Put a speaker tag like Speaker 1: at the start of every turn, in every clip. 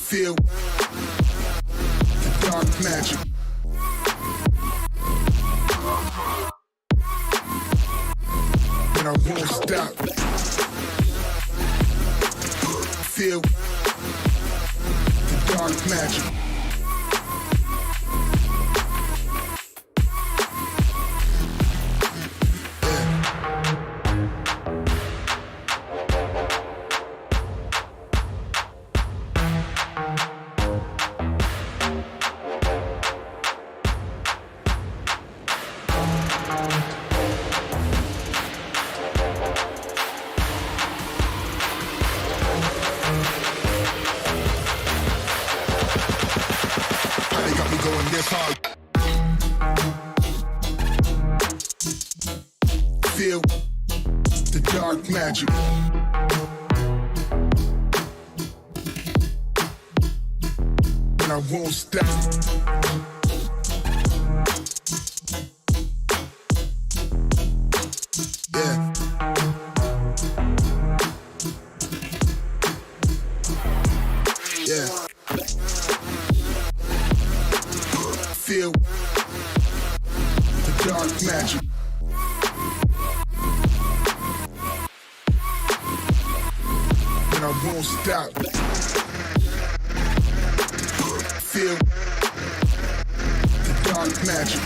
Speaker 1: Feel the dark magic. And I won't stop. Feel the dark magic. Feel the dark magic. And I won't stop. Yeah. Yeah. Feel the dark magic. And I won't stop. Feel the dark magic.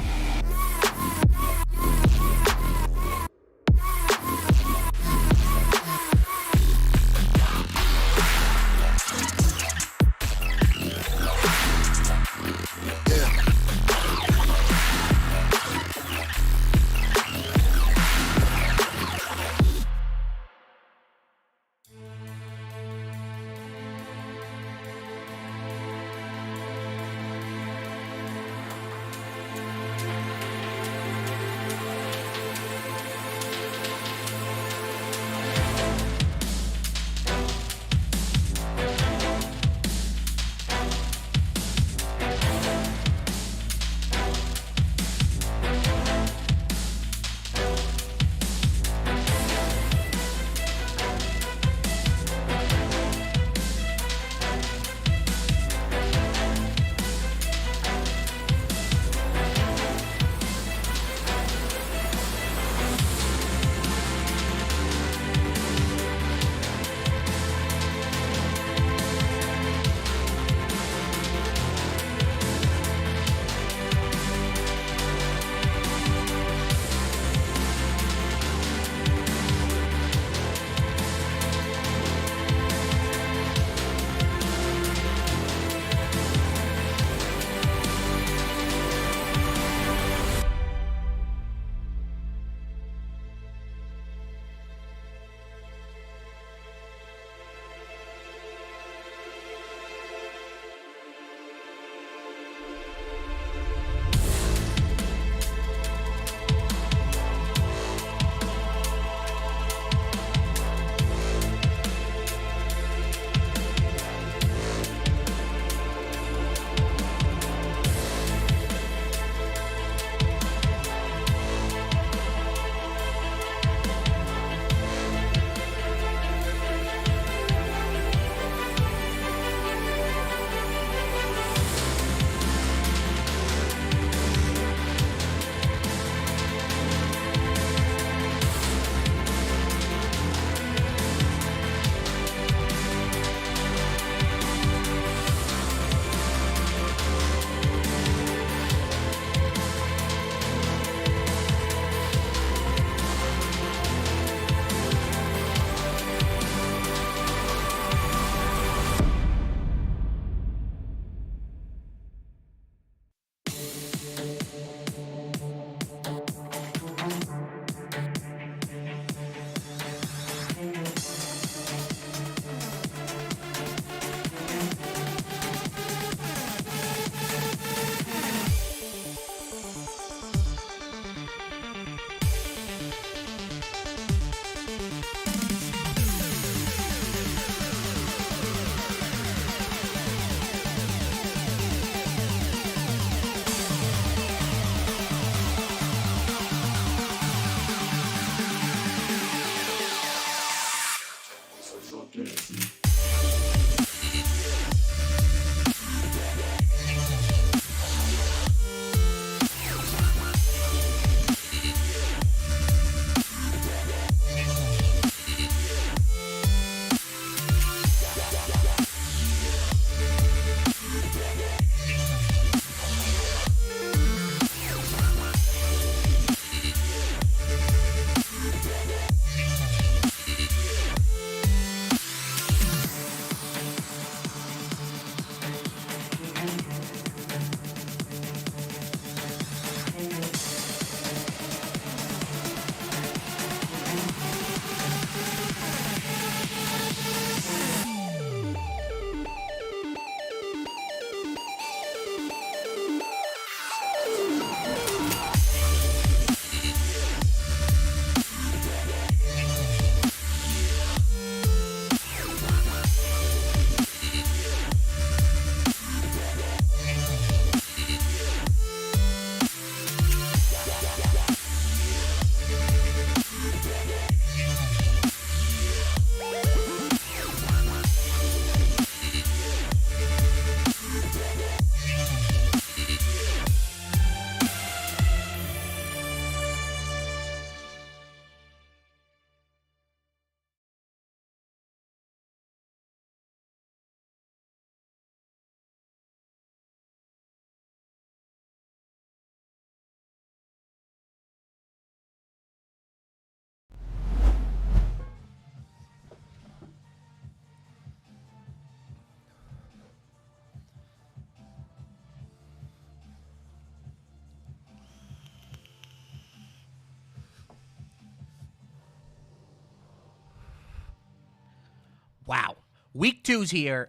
Speaker 2: Wow. Week 2's here.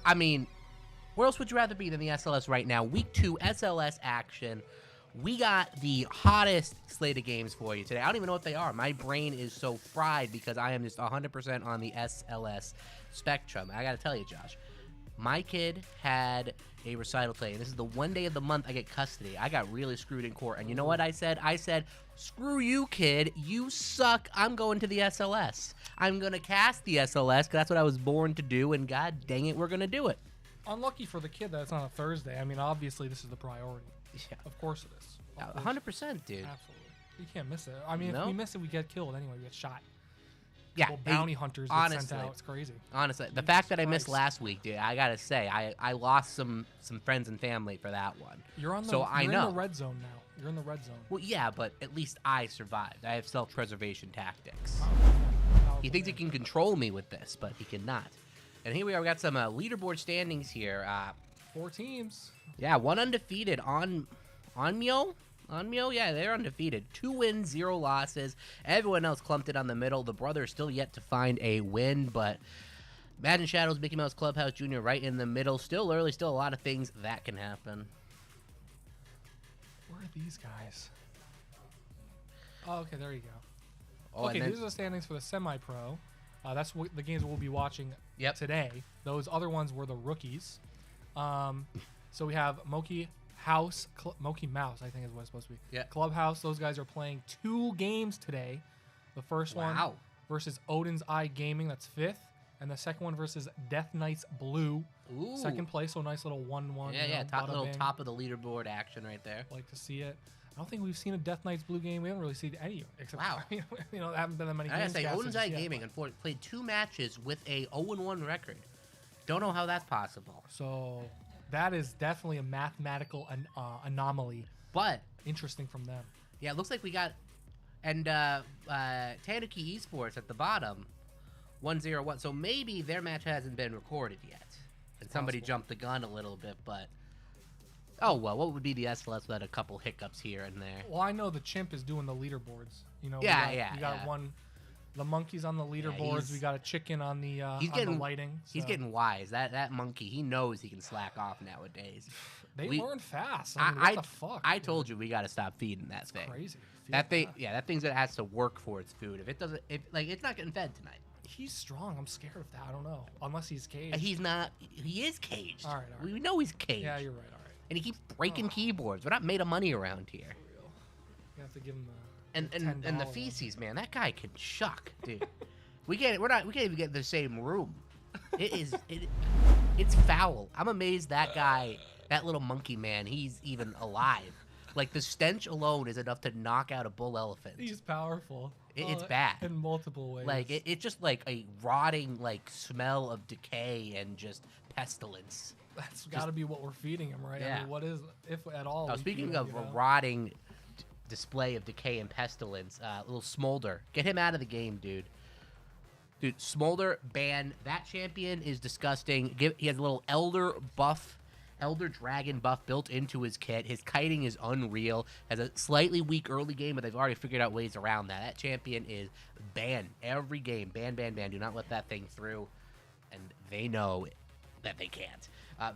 Speaker 2: I mean, where else would you rather be than the SLS right now? Week 2 SLS action. We got the hottest slate of games for you today. I don't even know what they are. My brain is so fried because I am just 100% on the SLS spectrum. I got to tell you, Josh, my kid had a recital today, and this is the one day of the month I get custody. I got really screwed in court, and you know what I said? I said, screw you, kid. You suck. I'm going to the SLS. I'm going to cast the SLS because that's what I was born to do, and god dang it, we're going to do it.
Speaker 3: Unlucky for the kid that it's on a Thursday. I mean, obviously, this is the priority.
Speaker 2: Yeah.
Speaker 3: Of course it is.
Speaker 2: 100%, dude.
Speaker 3: Absolutely. You can't miss it. I mean, if we miss it, we get killed anyway. We get shot.
Speaker 2: Yeah.
Speaker 3: Bounty hunters get sent out. It's crazy.
Speaker 2: Honestly, the fact that I missed last week, dude, I got to say, I lost some friends and family for that one.
Speaker 3: You're on the,
Speaker 2: so I know.
Speaker 3: You're in the red zone now. You're in the red zone.
Speaker 2: Well, yeah, but at least I survived. I have self-preservation tactics. He thinks he can control me with this, but he cannot. And here we are. We got some leaderboard standings here.
Speaker 3: 4 teams.
Speaker 2: Yeah, 1 undefeated. Onmyo, yeah, they're undefeated. 2 wins, 0 losses. Everyone else clumped it on the middle. The brothers still yet to find a win, but Madden Shadows, Mokeymouse, Clubhouse Jr. right in the middle. Still early, still a lot of things that can happen.
Speaker 3: Where are these guys? Oh, okay, there you go.
Speaker 2: Oh,
Speaker 3: okay, these are the standings for the semi-pro. That's what the games we'll be watching today. Those other ones were the rookies. So we have Mokeymouse, I think is what it's supposed to be.
Speaker 2: Yeah.
Speaker 3: Clubhouse, those guys are playing 2 games today. The first one versus Odins Gaming, that's 5th. And the second one versus Death Knights Blue.
Speaker 2: Ooh.
Speaker 3: Second place, so nice little 1-1.
Speaker 2: Yeah, top of the leaderboard action right there.
Speaker 3: Like to see it. I don't think we've seen a Death Knights Blue game. We haven't really seen any. Except, there haven't been that many games.
Speaker 2: I gotta say, Odins Gaming unfortunately played 2 matches with a 0-1 record. Don't know how that's possible.
Speaker 3: So that is definitely a mathematical anomaly.
Speaker 2: But
Speaker 3: interesting from them.
Speaker 2: Yeah, it looks like we got Tanuki Esports at the bottom, 1-0-1. So maybe their match hasn't been recorded yet, and somebody jumped the gun a little bit. But oh well, what would be the SLS without a couple hiccups here and there?
Speaker 3: Well, I know the chimp is doing the leaderboards. You know, we got the monkey's on the leaderboards. We got a chicken on the lighting.
Speaker 2: So. He's getting wise. That monkey, he knows he can slack off nowadays.
Speaker 3: They learn fast. I mean, what the fuck?
Speaker 2: I told you we got to stop feeding that thing.
Speaker 3: Crazy.
Speaker 2: That thing's that has to work for its food. If it doesn't, it's not getting fed tonight.
Speaker 3: He's strong. I'm scared of that. I don't know. Unless he's caged.
Speaker 2: He's not. He is caged.
Speaker 3: All right.
Speaker 2: We know he's caged.
Speaker 3: Yeah, you're right. All right.
Speaker 2: And he keeps breaking keyboards. We're not made of money around here.
Speaker 3: For real. You have to give him
Speaker 2: and the feces, man. That guy can shuck, dude. We can't even get in the same room. It's foul. I'm amazed that guy, that little monkey man, he's even alive. Like, the stench alone is enough to knock out a bull elephant.
Speaker 3: He's powerful.
Speaker 2: It's bad.
Speaker 3: In multiple ways.
Speaker 2: Like, it's just like a rotting, like, smell of decay and just pestilence.
Speaker 3: That's got to be what we're feeding him, right? Yeah. I mean, what is, if at all?
Speaker 2: Oh, speaking of a rotting display of decay and pestilence, little Smolder. Get him out of the game, dude. Dude, Smolder, ban. That champion is disgusting. He has a little Elder Dragon buff built into his kit. His kiting is unreal. Has a slightly weak early game, but they've already figured out ways around that. That champion is banned every game. Ban. Do not let that thing through. And they know that they can't.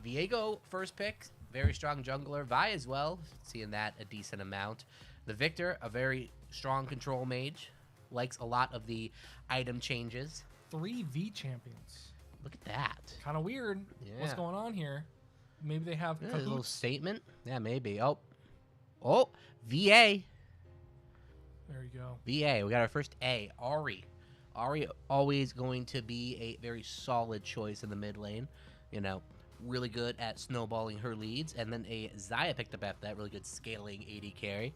Speaker 2: Viego, first pick. Very strong jungler. Vi as well. Seeing that a decent amount. The Victor, a very strong control mage. Likes a lot of the item changes. 3
Speaker 3: V champions.
Speaker 2: Look at that.
Speaker 3: Kind of weird. Yeah. What's going on here? Maybe they have
Speaker 2: a little statement. Yeah, maybe. Oh, VA.
Speaker 3: There you go.
Speaker 2: VA. We got our first A. Ari. Ari always going to be a very solid choice in the mid lane. You know, really good at snowballing her leads. And then a Xayah picked up after that. Really good scaling AD carry.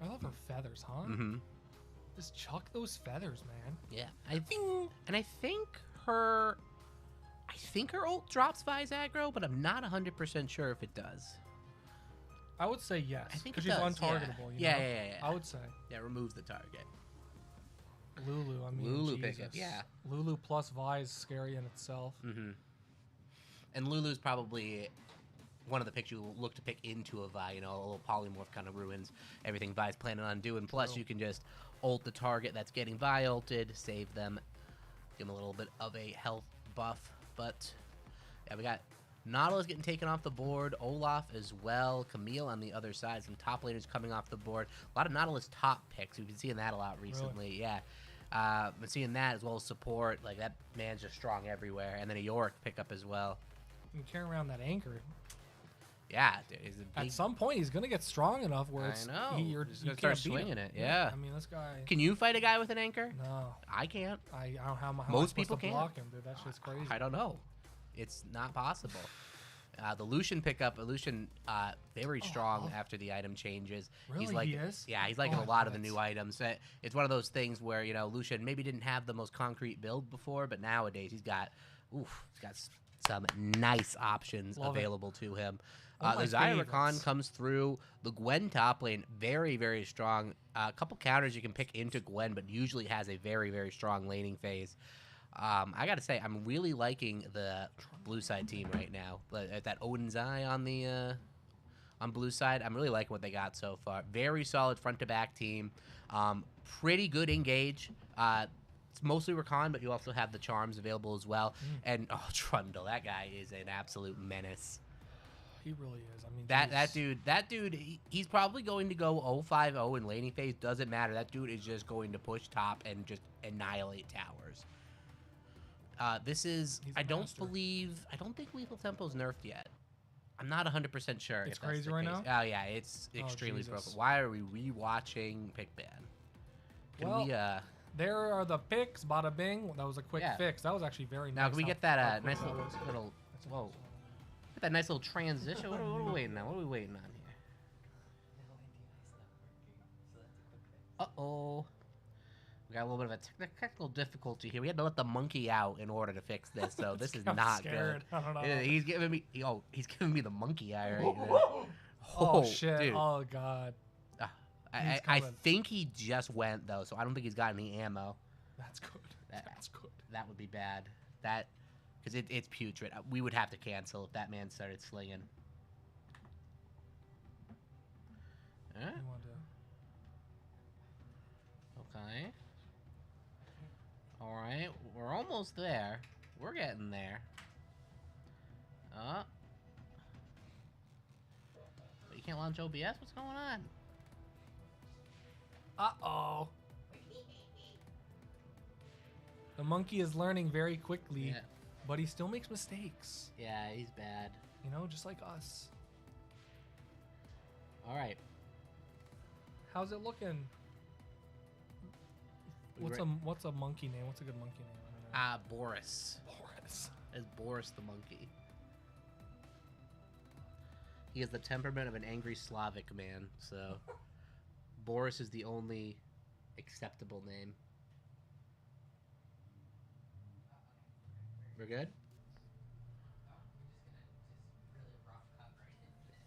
Speaker 3: I love her feathers, huh?
Speaker 2: Mm-hmm.
Speaker 3: Just chuck those feathers, man.
Speaker 2: Yeah. I think her ult drops Vi's aggro, but I'm not 100% sure if it does.
Speaker 3: I would say yes.
Speaker 2: I think
Speaker 3: because she's untargetable.
Speaker 2: Yeah.
Speaker 3: I would say.
Speaker 2: Yeah, removes the target.
Speaker 3: Lulu, I mean,
Speaker 2: Lulu
Speaker 3: Jesus.
Speaker 2: pickup, yeah.
Speaker 3: Lulu plus Vi is scary in itself.
Speaker 2: Mm-hmm. And Lulu's probably one of the picks you look to pick into a Vi, you know, a little polymorph kind of ruins everything Vi's planning on doing. Plus, you can just ult the target that's getting Vi ulted, save them Give him a little bit of a health buff. But, yeah, we got Nautilus getting taken off the board. Olaf as well. Camille on the other side. Some top laners coming off the board. A lot of Nautilus top picks. We've been seeing that a lot recently. Really? Yeah. Been seeing that as well as support. Like, that man's just strong everywhere. And then a Yorick pickup as well.
Speaker 3: You carry around that anchor.
Speaker 2: Yeah, dude, he's a big...
Speaker 3: At some point, he's gonna get strong enough where it's
Speaker 2: I know.
Speaker 3: you
Speaker 2: gonna
Speaker 3: can't
Speaker 2: start swinging it. Yeah.
Speaker 3: I mean, this guy.
Speaker 2: Can you fight a guy with an anchor?
Speaker 3: No,
Speaker 2: I can't.
Speaker 3: I don't have how
Speaker 2: Most people
Speaker 3: can
Speaker 2: can't.
Speaker 3: block him, dude. That shit's crazy.
Speaker 2: I don't know. It's not possible. The Lucian pickup, Lucian, very strong after the item changes.
Speaker 3: Really,
Speaker 2: he's like,
Speaker 3: he is?
Speaker 2: Yeah, he's liking a lot of the new items. It's one of those things where Lucian maybe didn't have the most concrete build before, but nowadays he's got some nice options available to him. The Zyricon comes through. The Gwen top lane, very, very strong. A couple counters you can pick into Gwen, but usually has a very, very strong laning phase. I gotta say, I'm really liking the blue side team right now. That Odins Eye on the on blue side, I'm really liking what they got so far. Very solid front to back team. Pretty good engage. It's mostly Rakan, but you also have the charms available as well. And Trundle, that guy is an absolute menace.
Speaker 3: He really is. I mean,
Speaker 2: that dude, he's probably going to go 0-5-0 in laning phase. Doesn't matter. That dude is just going to push top and just annihilate towers. I don't think Lethal Tempo's nerfed yet. I'm not 100% sure.
Speaker 3: It's
Speaker 2: if that's
Speaker 3: crazy
Speaker 2: the
Speaker 3: right
Speaker 2: case.
Speaker 3: now?
Speaker 2: Oh, yeah, it's extremely
Speaker 3: Jesus.
Speaker 2: broken. Why are we rewatching Pick Ban?
Speaker 3: There are the picks, bada bing. That was a quick fix. That was actually very nice.
Speaker 2: Now, can we get that nice little whoa. Get that nice little transition. What are we waiting on? What are we waiting on here? Uh-oh. We got a little bit of a technical difficulty here. We had to let the monkey out in order to fix this, so this is not good.
Speaker 3: I don't know.
Speaker 2: He's giving me the monkey eye right now.
Speaker 3: Oh shit!
Speaker 2: Dude.
Speaker 3: Oh god.
Speaker 2: I think he just went though, so I don't think he's got any ammo.
Speaker 3: That's good. That's good.
Speaker 2: That would be bad. Because it's putrid. We would have to cancel if that man started slinging. Huh? Okay. All right, we're almost there. We're getting there. But you can't launch OBS? What's going on?
Speaker 3: Uh-oh. The monkey is learning very quickly, but he still makes mistakes.
Speaker 2: Yeah, he's bad.
Speaker 3: Just like us.
Speaker 2: All right.
Speaker 3: How's it looking? What's a monkey name? What's a good monkey name?
Speaker 2: Boris.
Speaker 3: Boris.
Speaker 2: It's Boris the monkey. He has the temperament of an angry Slavic man, so Boris is the only acceptable name. We're good?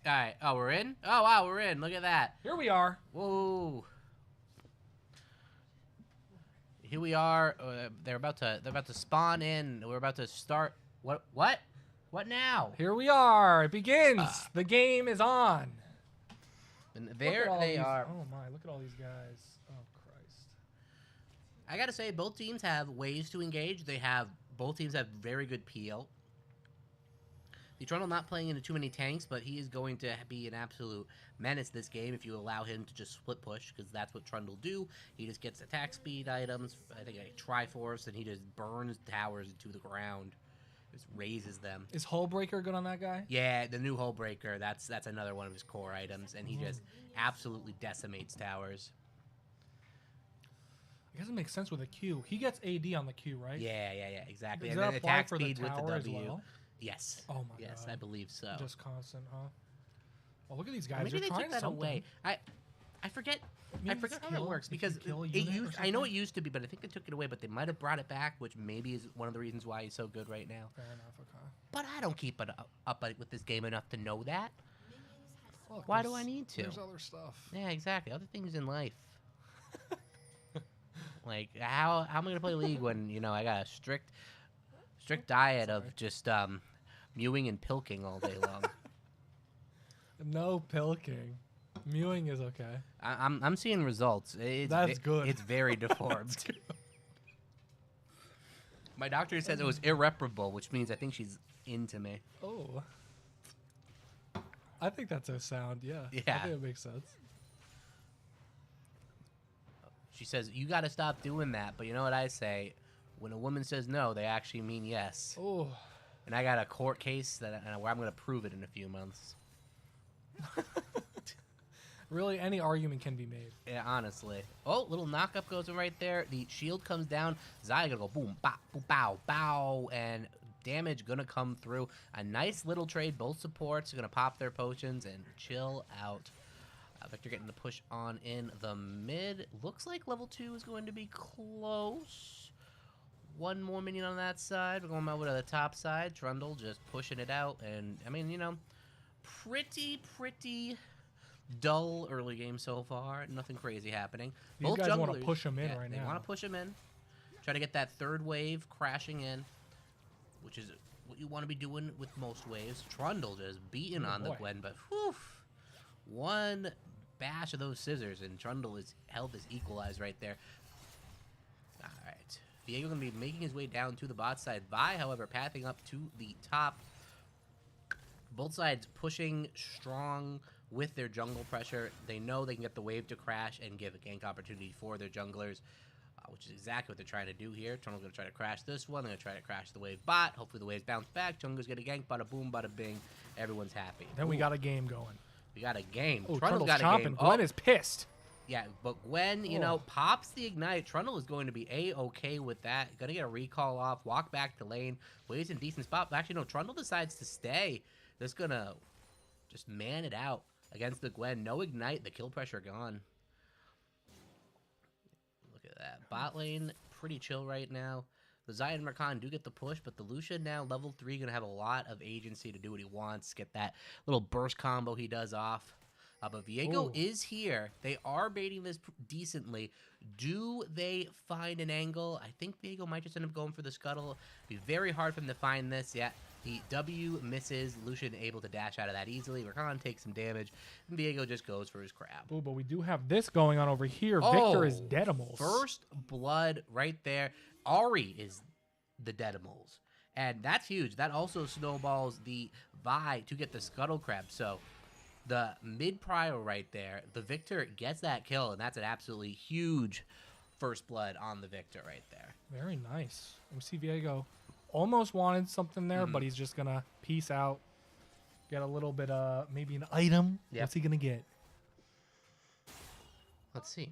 Speaker 2: Alright, oh, we're in? Oh, wow, we're in. Look at that.
Speaker 3: Here we are.
Speaker 2: Whoa. Here we are. They're about to spawn in. We're about to start. What now?
Speaker 3: Here we are. It begins. The game is on.
Speaker 2: And there they are.
Speaker 3: Oh my! Look at all these guys. Oh Christ!
Speaker 2: I gotta say, both teams have ways to engage. Both teams have very good peel. The Trundle not playing into too many tanks, but he is going to be an absolute menace this game if you allow him to just split push, because that's what Trundle do. He just gets attack speed items, I think a Triforce, and he just burns towers into the ground. Just raises them.
Speaker 3: Is Hullbreaker good on that guy?
Speaker 2: Yeah, the new Hullbreaker, that's another one of his core items, and he just absolutely decimates towers.
Speaker 3: I guess it makes sense with a Q. He gets AD on the Q, right?
Speaker 2: Yeah, exactly.
Speaker 3: Does
Speaker 2: and
Speaker 3: that
Speaker 2: then
Speaker 3: apply
Speaker 2: attack
Speaker 3: for the
Speaker 2: speed with the
Speaker 3: tower as
Speaker 2: W.
Speaker 3: well?
Speaker 2: Yes.
Speaker 3: Oh my god.
Speaker 2: Yes, I believe so.
Speaker 3: Just constant, huh? Well, look at these guys.
Speaker 2: Maybe
Speaker 3: They're
Speaker 2: they
Speaker 3: trying
Speaker 2: took that
Speaker 3: something.
Speaker 2: away. I forget. I forget how that works because I know it used to be, but I think they took it away. But they might have brought it back, which maybe is one of the reasons why he's so good right now.
Speaker 3: Fair enough. Okay.
Speaker 2: But I don't keep it up with this game enough to know that.
Speaker 3: Look,
Speaker 2: why do I need to?
Speaker 3: There's other stuff.
Speaker 2: Yeah, exactly. Other things in life. Like how am I gonna play League when I got a strict diet of just mewing and pilking all day long.
Speaker 3: No pilking. Mewing is okay.
Speaker 2: I'm seeing results.
Speaker 3: That's good.
Speaker 2: It's very deformed. My doctor says it was irreparable, which means I think she's into me.
Speaker 3: Oh. I think that's a sound, yeah.
Speaker 2: Yeah.
Speaker 3: I think it makes sense.
Speaker 2: She says, you got to stop doing that. But you know what I say? When a woman says no, they actually mean yes.
Speaker 3: Oh.
Speaker 2: And I got a court case where I'm going to prove it in a few months.
Speaker 3: Really, any argument can be made.
Speaker 2: Yeah, honestly. Oh, little knockup goes in right there. The shield comes down. Zaya gonna go boom, bop, boom, bow, bow, and damage gonna come through. A nice little trade. Both supports are gonna pop their potions and chill out. Victor getting the push on in the mid. Looks like level 2 is going to be close. One more minion on that side. We're going over to the top side. Trundle just pushing it out. And, I mean, you know, pretty dull early game so far. Nothing crazy happening.
Speaker 3: These
Speaker 2: Both
Speaker 3: guys want to
Speaker 2: junglers-
Speaker 3: push them in
Speaker 2: yeah,
Speaker 3: right
Speaker 2: they
Speaker 3: now.
Speaker 2: want to push him in. Try to get that third wave crashing in, which is what you want to be doing with most waves. Trundle just beating on the
Speaker 3: boy.
Speaker 2: Gwen, but whew, one bash of those scissors, and Trundle is health is equalized right there. All right, Viego gonna be making his way down to the bot side. Vi, however, pathing up to the top. Both sides pushing strong with their jungle pressure. They know they can get the wave to crash and give a gank opportunity for their junglers, which is exactly what they're trying to do here. Trundle's going to try to crash this one. They're going to try to crash the wave bot. Hopefully the waves bounce back. Jungler's going to gank. Bada boom, bada bing. Everyone's happy.
Speaker 3: Then we got a game going.
Speaker 2: We got a game.
Speaker 3: Oh,
Speaker 2: Trundle's
Speaker 3: Trundle's
Speaker 2: got a
Speaker 3: chomping.
Speaker 2: game.
Speaker 3: Gwen is pissed.
Speaker 2: Yeah, but Gwen, you know, pops the ignite. Trundle is going to be A-okay with that. Going to get a recall off. Walk back to lane. Waves in decent spot. But actually, no, Trundle decides to stay. Just going to just man it out against the Gwen. No ignite. The kill pressure gone. Look at that. Bot lane, pretty chill right now. The Zaya and Rakan do get the push, but the Lucian now, level 3, going to have a lot of agency to do what he wants. Get that little burst combo he does off. But Viego is here. They are baiting this decently. Do they find an angle? I think Viego might just end up going for the scuttle. Be very hard for them to find this. Yeah, the W misses. Lucian able to dash out of that easily. Rakan takes some damage. And Viego just goes for his crab.
Speaker 3: Oh, but we do have this going on over here. Victor is Deadimals.
Speaker 2: First blood right there. Ari is the Deadimals. And that's huge. That also snowballs the Vi to get the scuttle crab. So the mid prio right there, the Victor gets that kill, and that's an absolutely huge first blood on the Victor right there.
Speaker 3: Very nice. We see Viego almost wanted something there, but he's just going to peace out, get a little bit of maybe an item.
Speaker 2: Yep.
Speaker 3: What's he going to get?
Speaker 2: Let's see.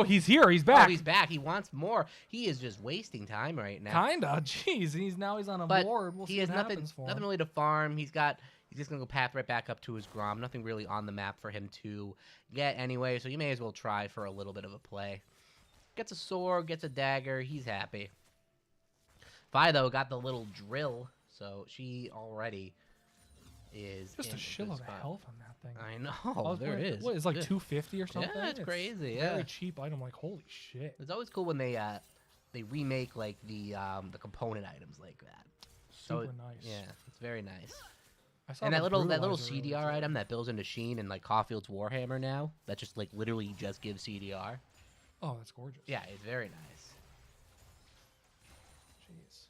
Speaker 3: He's here. He's back.
Speaker 2: Oh, he's back. He wants more. He is just wasting time right now.
Speaker 3: Kinda. Jeez. He's on a
Speaker 2: But
Speaker 3: board. We'll
Speaker 2: he
Speaker 3: see
Speaker 2: has
Speaker 3: what
Speaker 2: nothing
Speaker 3: happens for
Speaker 2: nothing
Speaker 3: him.
Speaker 2: really to farm. He's just gonna go path right back up to his Grom. Nothing really on the map for him to get anyway, so you may as well try for a little bit of a play. Gets a sword, gets a dagger, he's happy. Vi though got the little drill, so she already is
Speaker 3: Just
Speaker 2: in
Speaker 3: a shitload of
Speaker 2: spot.
Speaker 3: health on that thing.
Speaker 2: I know. There it is.
Speaker 3: What is like
Speaker 2: Good.
Speaker 3: 250 or something?
Speaker 2: Yeah, it's crazy.
Speaker 3: Very
Speaker 2: Yeah.
Speaker 3: cheap item. Like holy shit.
Speaker 2: It's always cool when they remake like the component items like that.
Speaker 3: Super nice.
Speaker 2: Yeah, it's very nice.
Speaker 3: I saw
Speaker 2: And
Speaker 3: the
Speaker 2: that little
Speaker 3: Brutalizer
Speaker 2: CDR
Speaker 3: earlier, too.
Speaker 2: item that builds into Sheen and like Caulfield's Warhammer now, that just like literally just gives CDR.
Speaker 3: Oh, that's gorgeous.
Speaker 2: Yeah, it's very nice.
Speaker 3: Jeez.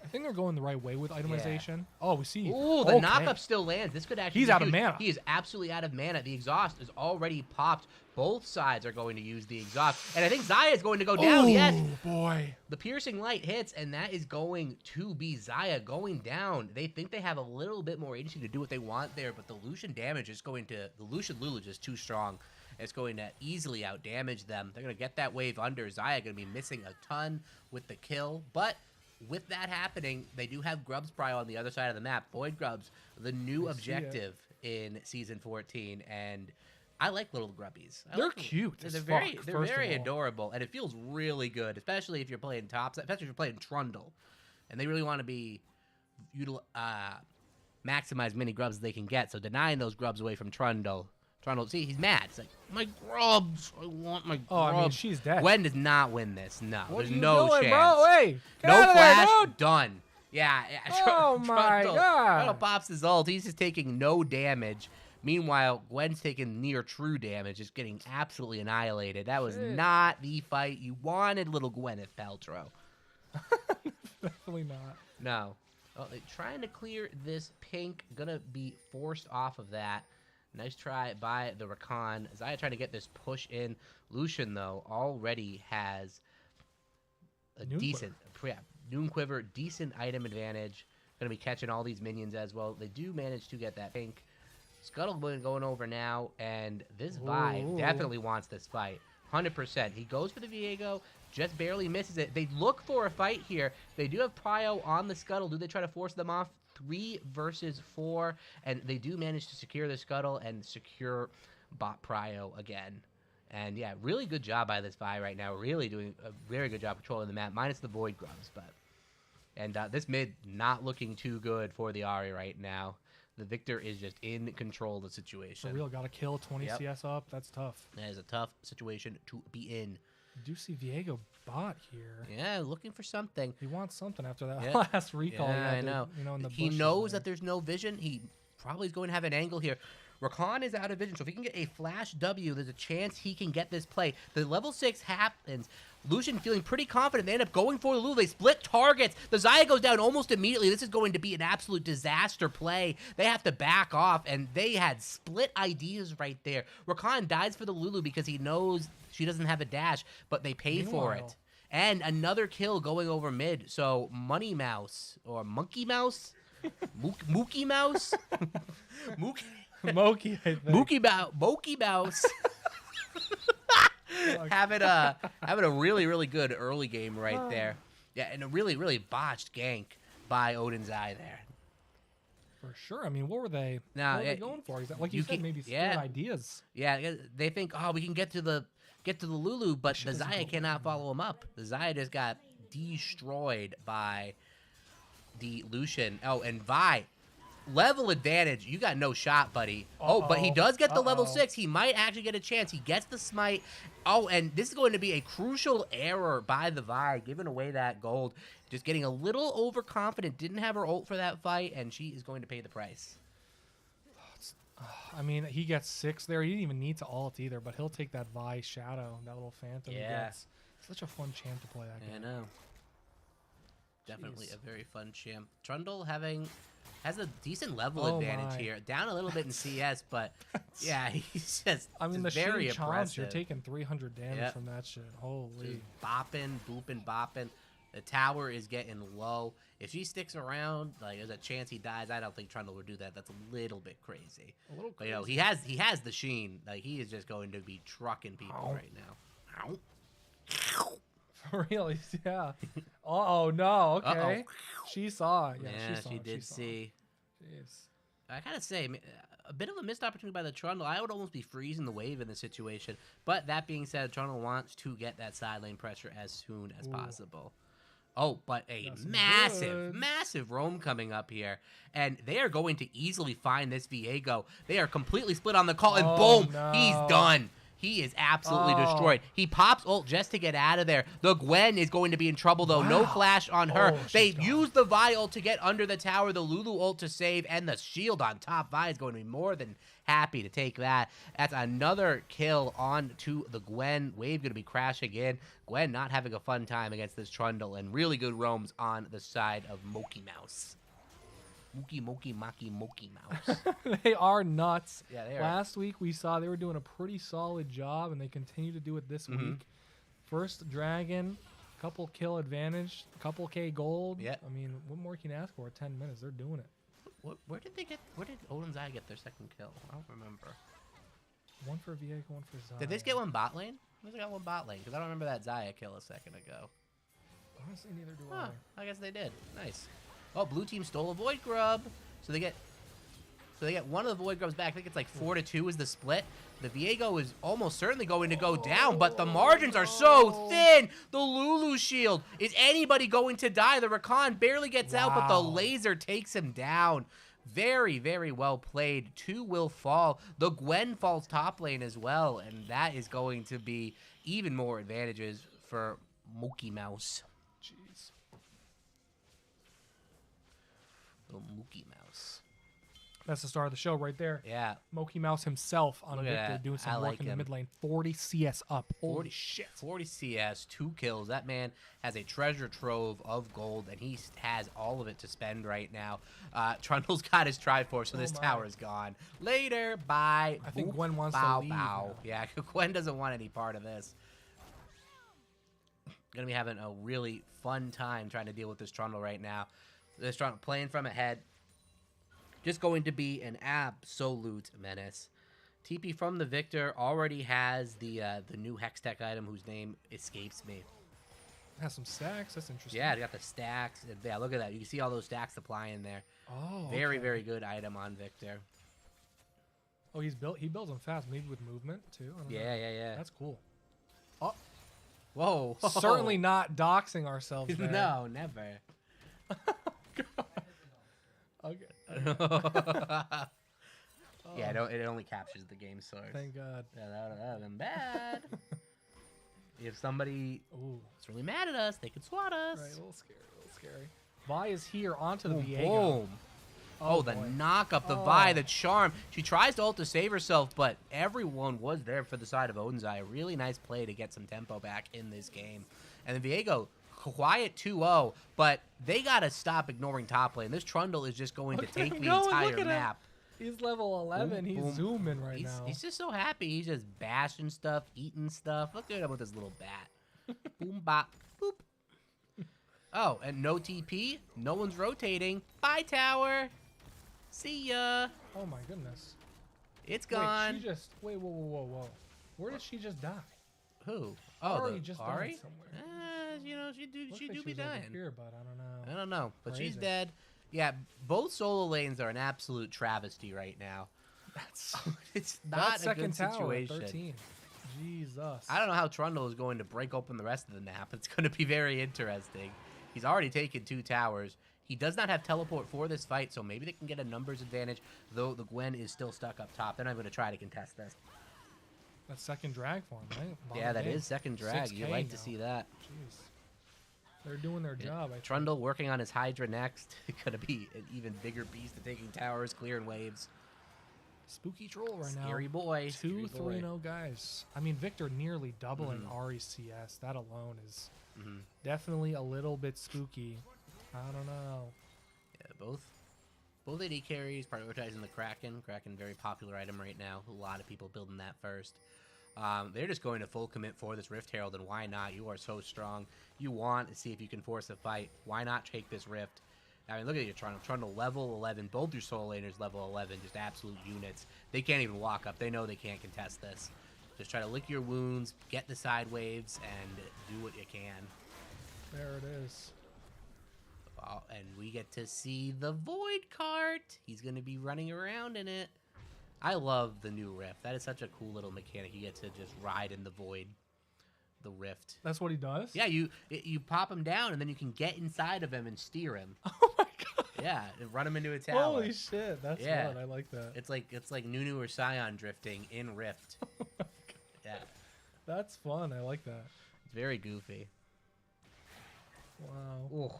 Speaker 3: I think they're going the right way with itemization. Oh, we see.
Speaker 2: Ooh, the
Speaker 3: Okay.
Speaker 2: knockup still lands. This could actually
Speaker 3: He's
Speaker 2: be
Speaker 3: out of
Speaker 2: huge.
Speaker 3: mana.
Speaker 2: He is absolutely out of mana. The exhaust is already popped. Both sides are going to use the exhaust. And I think Zaya is going to go down. Yes.
Speaker 3: Oh, boy.
Speaker 2: The piercing light hits, and that is going to be Zaya going down. They think they have a little bit more agency to do what they want there, but the Lucian damage is going to... The Lucian Lulu is just too strong. It's going to easily out-damage them. They're going to get that wave under. Zaya going to be missing a ton with the kill, but... With that happening, they do have Grubs Prio on the other side of the map. Void Grubs, the new objective in Season 14, and I like little grubbies.
Speaker 3: They're cute as
Speaker 2: They're
Speaker 3: fuck,
Speaker 2: very,
Speaker 3: first
Speaker 2: they're
Speaker 3: of
Speaker 2: very
Speaker 3: all.
Speaker 2: adorable, and it feels really good, especially if you're playing tops, especially if you're playing Trundle, and they really want to be maximize many grubs they can get. So denying those grubs away from Trundle, see, he's mad. It's like, my grubs. I want my grubs.
Speaker 3: Oh, I mean, she's dead.
Speaker 2: Gwen does not win this. No,
Speaker 3: What
Speaker 2: there's
Speaker 3: are you
Speaker 2: no
Speaker 3: doing,
Speaker 2: chance.
Speaker 3: bro? Hey, get
Speaker 2: No
Speaker 3: out of there,
Speaker 2: flash,
Speaker 3: dude.
Speaker 2: done. Yeah.
Speaker 3: Oh my God.
Speaker 2: Trundle pops his ult. He's just taking no damage. Meanwhile, Gwen's taking near true damage, just getting absolutely annihilated. That was not the fight you wanted, little Gwyneth Paltrow.
Speaker 3: Definitely not.
Speaker 2: No. Oh, trying to clear this pink. Gonna be forced off of that. Nice try by the Rakan. Zaya trying to get this push in. Lucian, though, already has a decent Noon Quiver, decent item advantage. Gonna be catching all these minions as well. They do manage to get that pink. Scuttle going over now, and this Vi definitely wants this fight. 100%. He goes for the Viego, just barely misses it. They look for a fight here. They do have Prio on the Scuttle. Do they try to force them off? 3 versus 4, and they do manage to secure the Scuttle and secure bot Prio again. And yeah, really good job by this Vi right now. Really doing a very good job controlling the map, minus the Void Grubs. And this mid not looking too good for the Ahri right now. The Victor is just in control of the situation.
Speaker 3: For real, got to kill 20 CS up. That's tough.
Speaker 2: That is a tough situation to be in.
Speaker 3: You do see Viego bot here.
Speaker 2: Yeah, looking for something.
Speaker 3: He wants something after that last recall.
Speaker 2: Yeah, I know.
Speaker 3: You know, in the
Speaker 2: he knows that there's no vision. He probably is going to have an angle here. Rakan is out of vision, so if he can get a flash W, there's a chance he can get this play. The level 6 happens. Lucian feeling pretty confident. They end up going for the Lulu. They split targets. The Zaya goes down almost immediately. This is going to be an absolute disaster play. They have to back off, and they had split ideas right there. Rakan dies for the Lulu because he knows she doesn't have a dash, but they pay for it. And another kill going over mid. So Mokeymouse or Mokeymouse? Mokeymouse?
Speaker 3: Mokey, I think.
Speaker 2: Mokeymouse. having a really, really good early game right there. Yeah, and a really, really botched gank by Odins Eye there.
Speaker 3: For sure. I mean, what were they going for? Like you said, maybe split ideas.
Speaker 2: Yeah, they think, oh, we can get to the Lulu, but the Zaya cannot follow him up. The Zaya just got destroyed by the Lucian. Oh, and Vi. Level advantage. You got no shot, buddy. Oh, but he does get the level 6. He might actually get a chance. He gets the smite. Oh, and this is going to be a crucial error by the Vi, giving away that gold. Just getting a little overconfident. Didn't have her ult for that fight, and she is going to pay the price.
Speaker 3: I mean, he gets 6 there. He didn't even need to ult either, but he'll take that Vi Shadow, that little Phantom.
Speaker 2: Yeah.
Speaker 3: Such a fun champ to play that game.
Speaker 2: I know. Definitely a very fun champ. Trundle has a decent level advantage here. Down a little bit in CS, but yeah, he's just very impressive.
Speaker 3: You're taking 300 damage from that shit. Holy.
Speaker 2: Just bopping, booping, bopping. The tower is getting low. If she sticks around, like there's a chance he dies. I don't think Trundle would do that. That's a little bit crazy.
Speaker 3: A little crazy.
Speaker 2: But, he has the sheen. Like he is just going to be trucking people right now.
Speaker 3: For real, yeah. Oh no, okay. She saw it.
Speaker 2: Yeah, she did see.
Speaker 3: Jeez.
Speaker 2: I gotta say, a bit of a missed opportunity by the Trundle. I would almost be freezing the wave in this situation. But that being said, Trundle wants to get that side lane pressure as soon as possible. Oh, but a massive roam coming up here. And they are going to easily find this Viego. They are completely split on the call, and boom, he's done. He is absolutely destroyed. He pops ult just to get out of there. The Gwen is going to be in trouble, though. No flash on her. They use the Vi ult to get under the tower, the Lulu ult to save, and the shield on top. Vi is going to be more than happy to take that. That's another kill on to the Gwen. Wave going to be crashing in. Gwen not having a fun time against this Trundle, and really good roams on the side of Mokeymouse. Mokeymouse.
Speaker 3: They are nuts.
Speaker 2: Yeah, they are.
Speaker 3: Last week we saw they were doing a pretty solid job, and they continue to do it this week. First dragon, couple kill advantage, couple K gold.
Speaker 2: Yeah.
Speaker 3: I mean, what more can you ask for? 10 minutes, they're doing it.
Speaker 2: Where did Odins Eye get their second kill? I don't remember.
Speaker 3: One for Viego, one for Zaya.
Speaker 2: Did they just get one bot lane? They got one bot lane, because I don't remember that Zaya kill a second ago.
Speaker 3: Honestly, neither do
Speaker 2: I guess they did. Nice. Oh, blue team stole a Void Grub. So they get one of the Void Grubs back. I think it's like 4-2 is the split. The Viego is almost certainly going to go down, but the margins are so thin. The Lulu shield. Is anybody going to die? The Rakan barely gets out, but the laser takes him down. Very, very well played. 2 will fall. The Gwen falls top lane as well, and that is going to be even more advantages for Mokeymouse.
Speaker 3: Jeez.
Speaker 2: Little Mokeymouse.
Speaker 3: That's the start of the show right there.
Speaker 2: Yeah.
Speaker 3: Mokeymouse himself on
Speaker 2: Look at
Speaker 3: Victor
Speaker 2: that.
Speaker 3: doing
Speaker 2: I
Speaker 3: some work
Speaker 2: like
Speaker 3: in the
Speaker 2: him.
Speaker 3: mid lane. 40 CS up. Holy shit.
Speaker 2: 40 CS, 2 kills. That man has a treasure trove of gold, and he has all of it to spend right now. Trundle's got his Triforce, so this
Speaker 3: my.
Speaker 2: tower is gone. Later, bye.
Speaker 3: I think
Speaker 2: Boop,
Speaker 3: Gwen wants
Speaker 2: bow,
Speaker 3: to leave
Speaker 2: bow.
Speaker 3: now.
Speaker 2: Yeah, Gwen doesn't want any part of this. Gonna be having a really fun time trying to deal with this Trundle right now. This Trundle playing from ahead. Just going to be an absolute menace. TP from the Victor already has the new Hextech item whose name escapes me.
Speaker 3: Has some stacks. That's interesting.
Speaker 2: Yeah, they got the stacks. Yeah, look at that. You can see all those stacks applying there.
Speaker 3: Oh,
Speaker 2: Very,
Speaker 3: okay.
Speaker 2: very good item on Victor.
Speaker 3: Oh, he builds them fast, maybe with movement too. I don't know.
Speaker 2: Yeah.
Speaker 3: That's cool. Oh,
Speaker 2: Whoa.
Speaker 3: certainly not doxing ourselves there.
Speaker 2: No, never.
Speaker 3: Okay.
Speaker 2: Yeah, it only captures the game source.
Speaker 3: Thank God.
Speaker 2: Yeah, that would have been bad. If somebody
Speaker 3: Ooh.
Speaker 2: is really mad at us, they could swat us.
Speaker 3: Right, a little scary. Vi is here onto the
Speaker 2: Boom,
Speaker 3: Viego.
Speaker 2: boom. Oh, the
Speaker 3: boy.
Speaker 2: knock up, the Vi, the charm. She tries to ult to save herself, but everyone was there for the side of Odins. A really nice play to get some tempo back in this game. And then Viego, quiet 2-0, but they got to stop ignoring top lane. This Trundle is just going to take the entire map.
Speaker 3: He's level 11.
Speaker 2: Boom,
Speaker 3: He's
Speaker 2: boom.
Speaker 3: zooming right now.
Speaker 2: He's just so happy. He's just bashing stuff, eating stuff. Look at him with his little bat. Boom, bop, boop. Oh, and no TP. No one's rotating. Bye, tower. See ya.
Speaker 3: Oh my goodness.
Speaker 2: It's gone.
Speaker 3: Wait, she just whoa. Where did she just die?
Speaker 2: Who?
Speaker 3: Ari
Speaker 2: the
Speaker 3: just died
Speaker 2: Ari?
Speaker 3: somewhere.
Speaker 2: You know, she
Speaker 3: Looks
Speaker 2: do
Speaker 3: like
Speaker 2: be
Speaker 3: she's over
Speaker 2: dying.
Speaker 3: here, but I don't know.
Speaker 2: I don't know, but she's
Speaker 3: Crazy.
Speaker 2: dead. Yeah, both solo lanes are an absolute travesty right now.
Speaker 3: That's
Speaker 2: It's
Speaker 3: that
Speaker 2: not a
Speaker 3: second
Speaker 2: good
Speaker 3: tower at
Speaker 2: situation.
Speaker 3: 13. Jesus.
Speaker 2: I don't know how Trundle is going to break open the rest of the map. It's going to be very interesting. He's already taken 2 towers. He does not have teleport for this fight, so maybe they can get a numbers advantage, though the Gwen is still stuck up top. They're not going to try to contest this.
Speaker 3: That's second drag for him, right?
Speaker 2: Yeah, that
Speaker 3: game.
Speaker 2: is second drag. You
Speaker 3: 6K
Speaker 2: like to
Speaker 3: now.
Speaker 2: see that.
Speaker 3: Jeez. They're doing their job. I think.
Speaker 2: Trundle working on his Hydra next. Going to be an even bigger beast at taking towers, clearing waves.
Speaker 3: Spooky troll right now.
Speaker 2: Scary boy.
Speaker 3: 2
Speaker 2: scary boy.
Speaker 3: 3-0 guys. I mean, Victor nearly doubling Ari's CS. That alone is definitely a little bit spooky. I don't know.
Speaker 2: Yeah, both AD carries prioritizing the Kraken. Kraken, very popular item right now. A lot of people building that first. They're just going to full commit for this Rift Herald, and why not? You are so strong. You want to see if you can force a fight. Why not take this Rift? I mean, look at your Trundle. Trundle level 11. Both your solo laners level 11. Just absolute units. They can't even walk up. They know they can't contest this. Just try to lick your wounds, get the side waves, and do what you can.
Speaker 3: There it is.
Speaker 2: And we get to see the Void cart. He's going to be running around in it. I love the new Rift. That is such a cool little mechanic. You get to just ride in the Void, the Rift.
Speaker 3: That's what he does?
Speaker 2: Yeah, you pop him down, and then you can get inside of him and steer him.
Speaker 3: Oh my god.
Speaker 2: Yeah, and run him into a tower.
Speaker 3: Holy shit. That's fun. I like that.
Speaker 2: It's like Nunu or Scion drifting in Rift. Yeah,
Speaker 3: That's fun. I like that.
Speaker 2: it's very goofy.
Speaker 3: Wow.
Speaker 2: Ooh,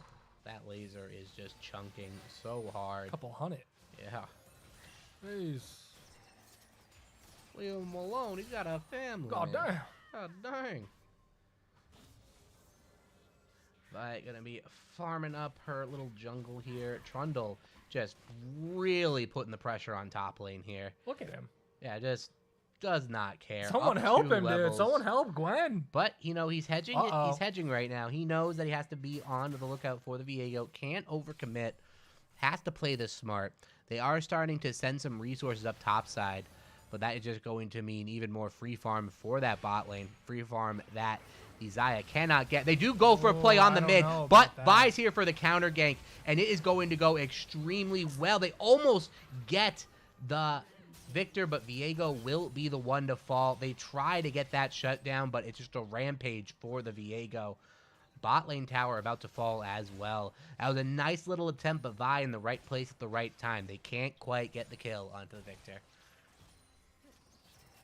Speaker 2: that laser is just chunking so hard.
Speaker 3: Couple hundred.
Speaker 2: Yeah.
Speaker 3: Jeez.
Speaker 2: Leave him alone. He's got a family.
Speaker 3: God
Speaker 2: man.
Speaker 3: damn.
Speaker 2: God dang. But gonna be farming up her little jungle here. Trundle just really putting the pressure on top lane here.
Speaker 3: Look at him.
Speaker 2: Yeah, just does not care.
Speaker 3: Someone
Speaker 2: Up
Speaker 3: help
Speaker 2: 2
Speaker 3: him, dude.
Speaker 2: levels.
Speaker 3: Someone help Gwen.
Speaker 2: But, you know, he's hedging.
Speaker 3: Uh-oh.
Speaker 2: He's hedging right now. He knows that he has to be on the lookout for the Viego. Can't overcommit. Has to play this smart. They are starting to send some resources up top side, but that is just going to mean even more free farm for that bot lane. Free farm that Isaiah cannot get. They do go for a play on the mid, but Vi's here for the counter gank, and it is going to go extremely well. They almost get the Victor, but Viego will be the one to fall. They try to get that shut down, but it's just a rampage for the Viego. Bot lane tower about to fall as well. That was a nice little attempt, but Vi in the right place at the right time. They can't quite get the kill onto the Victor.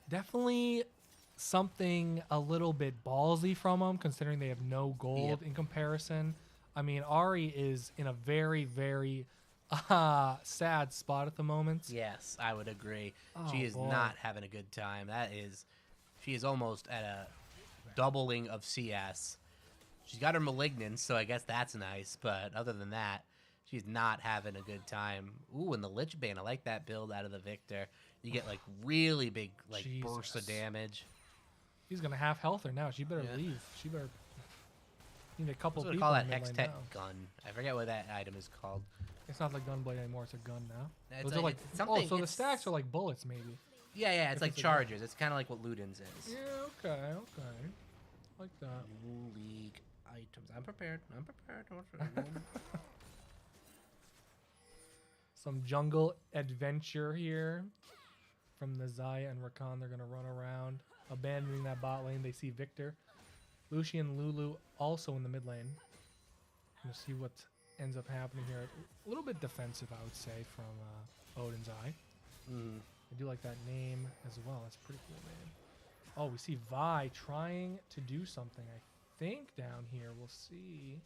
Speaker 3: Definitely something a little bit ballsy from them, considering they have no gold in comparison. I mean, Ari is in a very, very Sad spot at the moment.
Speaker 2: Yes, I would agree.
Speaker 3: Oh,
Speaker 2: She is
Speaker 3: boy.
Speaker 2: not having a good time. She is almost at a doubling of CS. She's got her malignance, so I guess that's nice. But other than that, she's not having a good time. Ooh, and the Lich Bane. I like that build out of the Victor. You get like really big bursts of damage.
Speaker 3: He's gonna half health her now. She better leave. She better need a couple
Speaker 2: What's
Speaker 3: people.
Speaker 2: call that
Speaker 3: in the mid
Speaker 2: Hex
Speaker 3: lane
Speaker 2: Tech
Speaker 3: now.
Speaker 2: gun? I forget what that item is called.
Speaker 3: It's not like Gunblade anymore. It's a gun now.
Speaker 2: It's
Speaker 3: Those are
Speaker 2: like-
Speaker 3: like
Speaker 2: it's something-
Speaker 3: so the
Speaker 2: it's-
Speaker 3: stacks are like bullets, maybe.
Speaker 2: Yeah, it's like
Speaker 3: it's a gun.
Speaker 2: charges. It's kind of like what Ludens is.
Speaker 3: Yeah. Okay. Like that.
Speaker 2: New League items. I'm prepared.
Speaker 3: Some jungle adventure here from the Xayah and Rakan. They're gonna run around, abandoning that bot lane. They see Victor, Lucian, Lulu also in the mid lane. We'll see what ends up happening here. A little bit defensive, I would say, from Odin's Eye. I do like that name as well. That's a pretty cool name. Oh, we see Vi trying to do something, I think, down here. We'll see.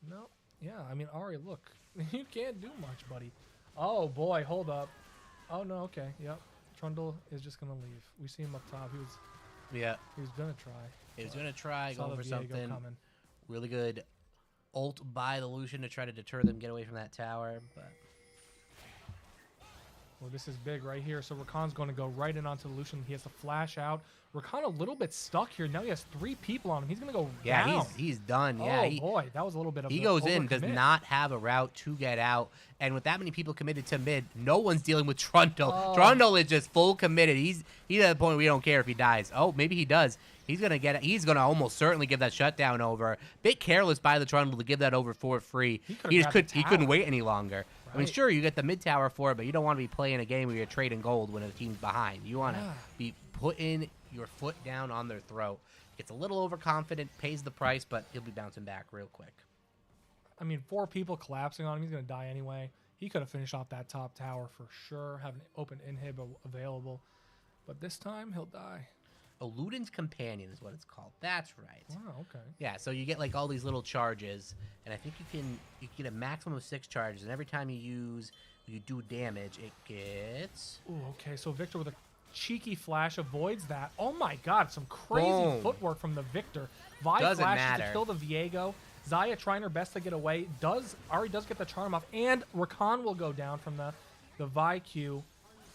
Speaker 3: No. Yeah, I mean, Ari, look. You can't do much, buddy. Oh, boy. Hold up. Oh, no. Okay. Yep. Trundle is just going to leave. We see him up top. He was going to try.
Speaker 2: He was going to try,
Speaker 3: Saw
Speaker 2: going
Speaker 3: the
Speaker 2: for
Speaker 3: Viego
Speaker 2: something.
Speaker 3: coming.
Speaker 2: Really good ult by the Lucian to try to deter them, get away from that tower. But
Speaker 3: Well, this is big right here. So Rakan's going to go right in onto the Lucian. He has to flash out. Rakan a little bit stuck here. Now he has 3 people on him. He's going to go down.
Speaker 2: he's done.
Speaker 3: Oh,
Speaker 2: Yeah,
Speaker 3: boy. That was a little bit of
Speaker 2: he
Speaker 3: a
Speaker 2: goes in, does
Speaker 3: overcommit.
Speaker 2: not have a route to get out. And with that many people committed to mid, no one's dealing with Trundle.
Speaker 3: Oh.
Speaker 2: Trundle is just full committed. He's at the point we don't care if he dies. Oh, maybe he does. He's gonna almost certainly give that shutdown over. Bit careless by the Trundle to give that over for free. He couldn't wait any longer. I mean,
Speaker 3: Right.
Speaker 2: sure, you get the mid tower for it, but you don't want to be playing a game where you're trading gold when a team's behind. You want to
Speaker 3: Yeah.
Speaker 2: be putting your foot down on their throat. Gets a little overconfident, pays the price, but he'll be bouncing back real quick.
Speaker 3: I mean, 4 people collapsing on him. He's going to die anyway. He could have finished off that top tower for sure, have an open inhib available. But this time, he'll die.
Speaker 2: A Ludens Companion is what it's called. That's right.
Speaker 3: Wow, okay.
Speaker 2: Yeah, so you get like all these little charges, and I think you get a maximum of 6 charges, and every time you do damage, it gets...
Speaker 3: Ooh, okay, so Victor with a cheeky flash avoids that. Oh my god, some crazy
Speaker 2: Boom.
Speaker 3: footwork from the Victor. Vi
Speaker 2: Doesn't
Speaker 3: flashes
Speaker 2: matter.
Speaker 3: to kill the Viego. Xayah trying her best to get away. Ari does get the charm off, and Rakan will go down from the Vi Q.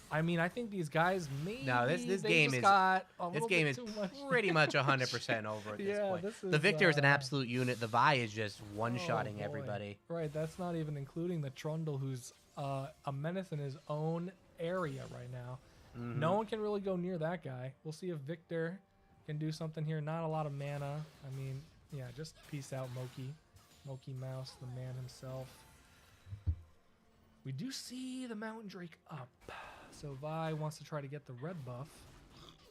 Speaker 3: I mean, I think these guys maybe
Speaker 2: this
Speaker 3: they
Speaker 2: game
Speaker 3: just
Speaker 2: is
Speaker 3: got a
Speaker 2: this
Speaker 3: little
Speaker 2: game
Speaker 3: bit
Speaker 2: is
Speaker 3: too much.
Speaker 2: pretty much 100% over at this
Speaker 3: Yeah,
Speaker 2: point.
Speaker 3: this
Speaker 2: The
Speaker 3: is,
Speaker 2: Victor is an absolute unit. The Vi is just one-shotting
Speaker 3: Oh, boy.
Speaker 2: everybody.
Speaker 3: Right, that's not even including the Trundle, who's a menace in his own area right now.
Speaker 2: Mm-hmm.
Speaker 3: No one can really go near that guy. We'll see if Victor can do something here. Not a lot of mana. I mean, yeah, just peace out, Mokeymouse, the man himself. We do see the Mountain Drake up. So Vi wants to try to get the red buff.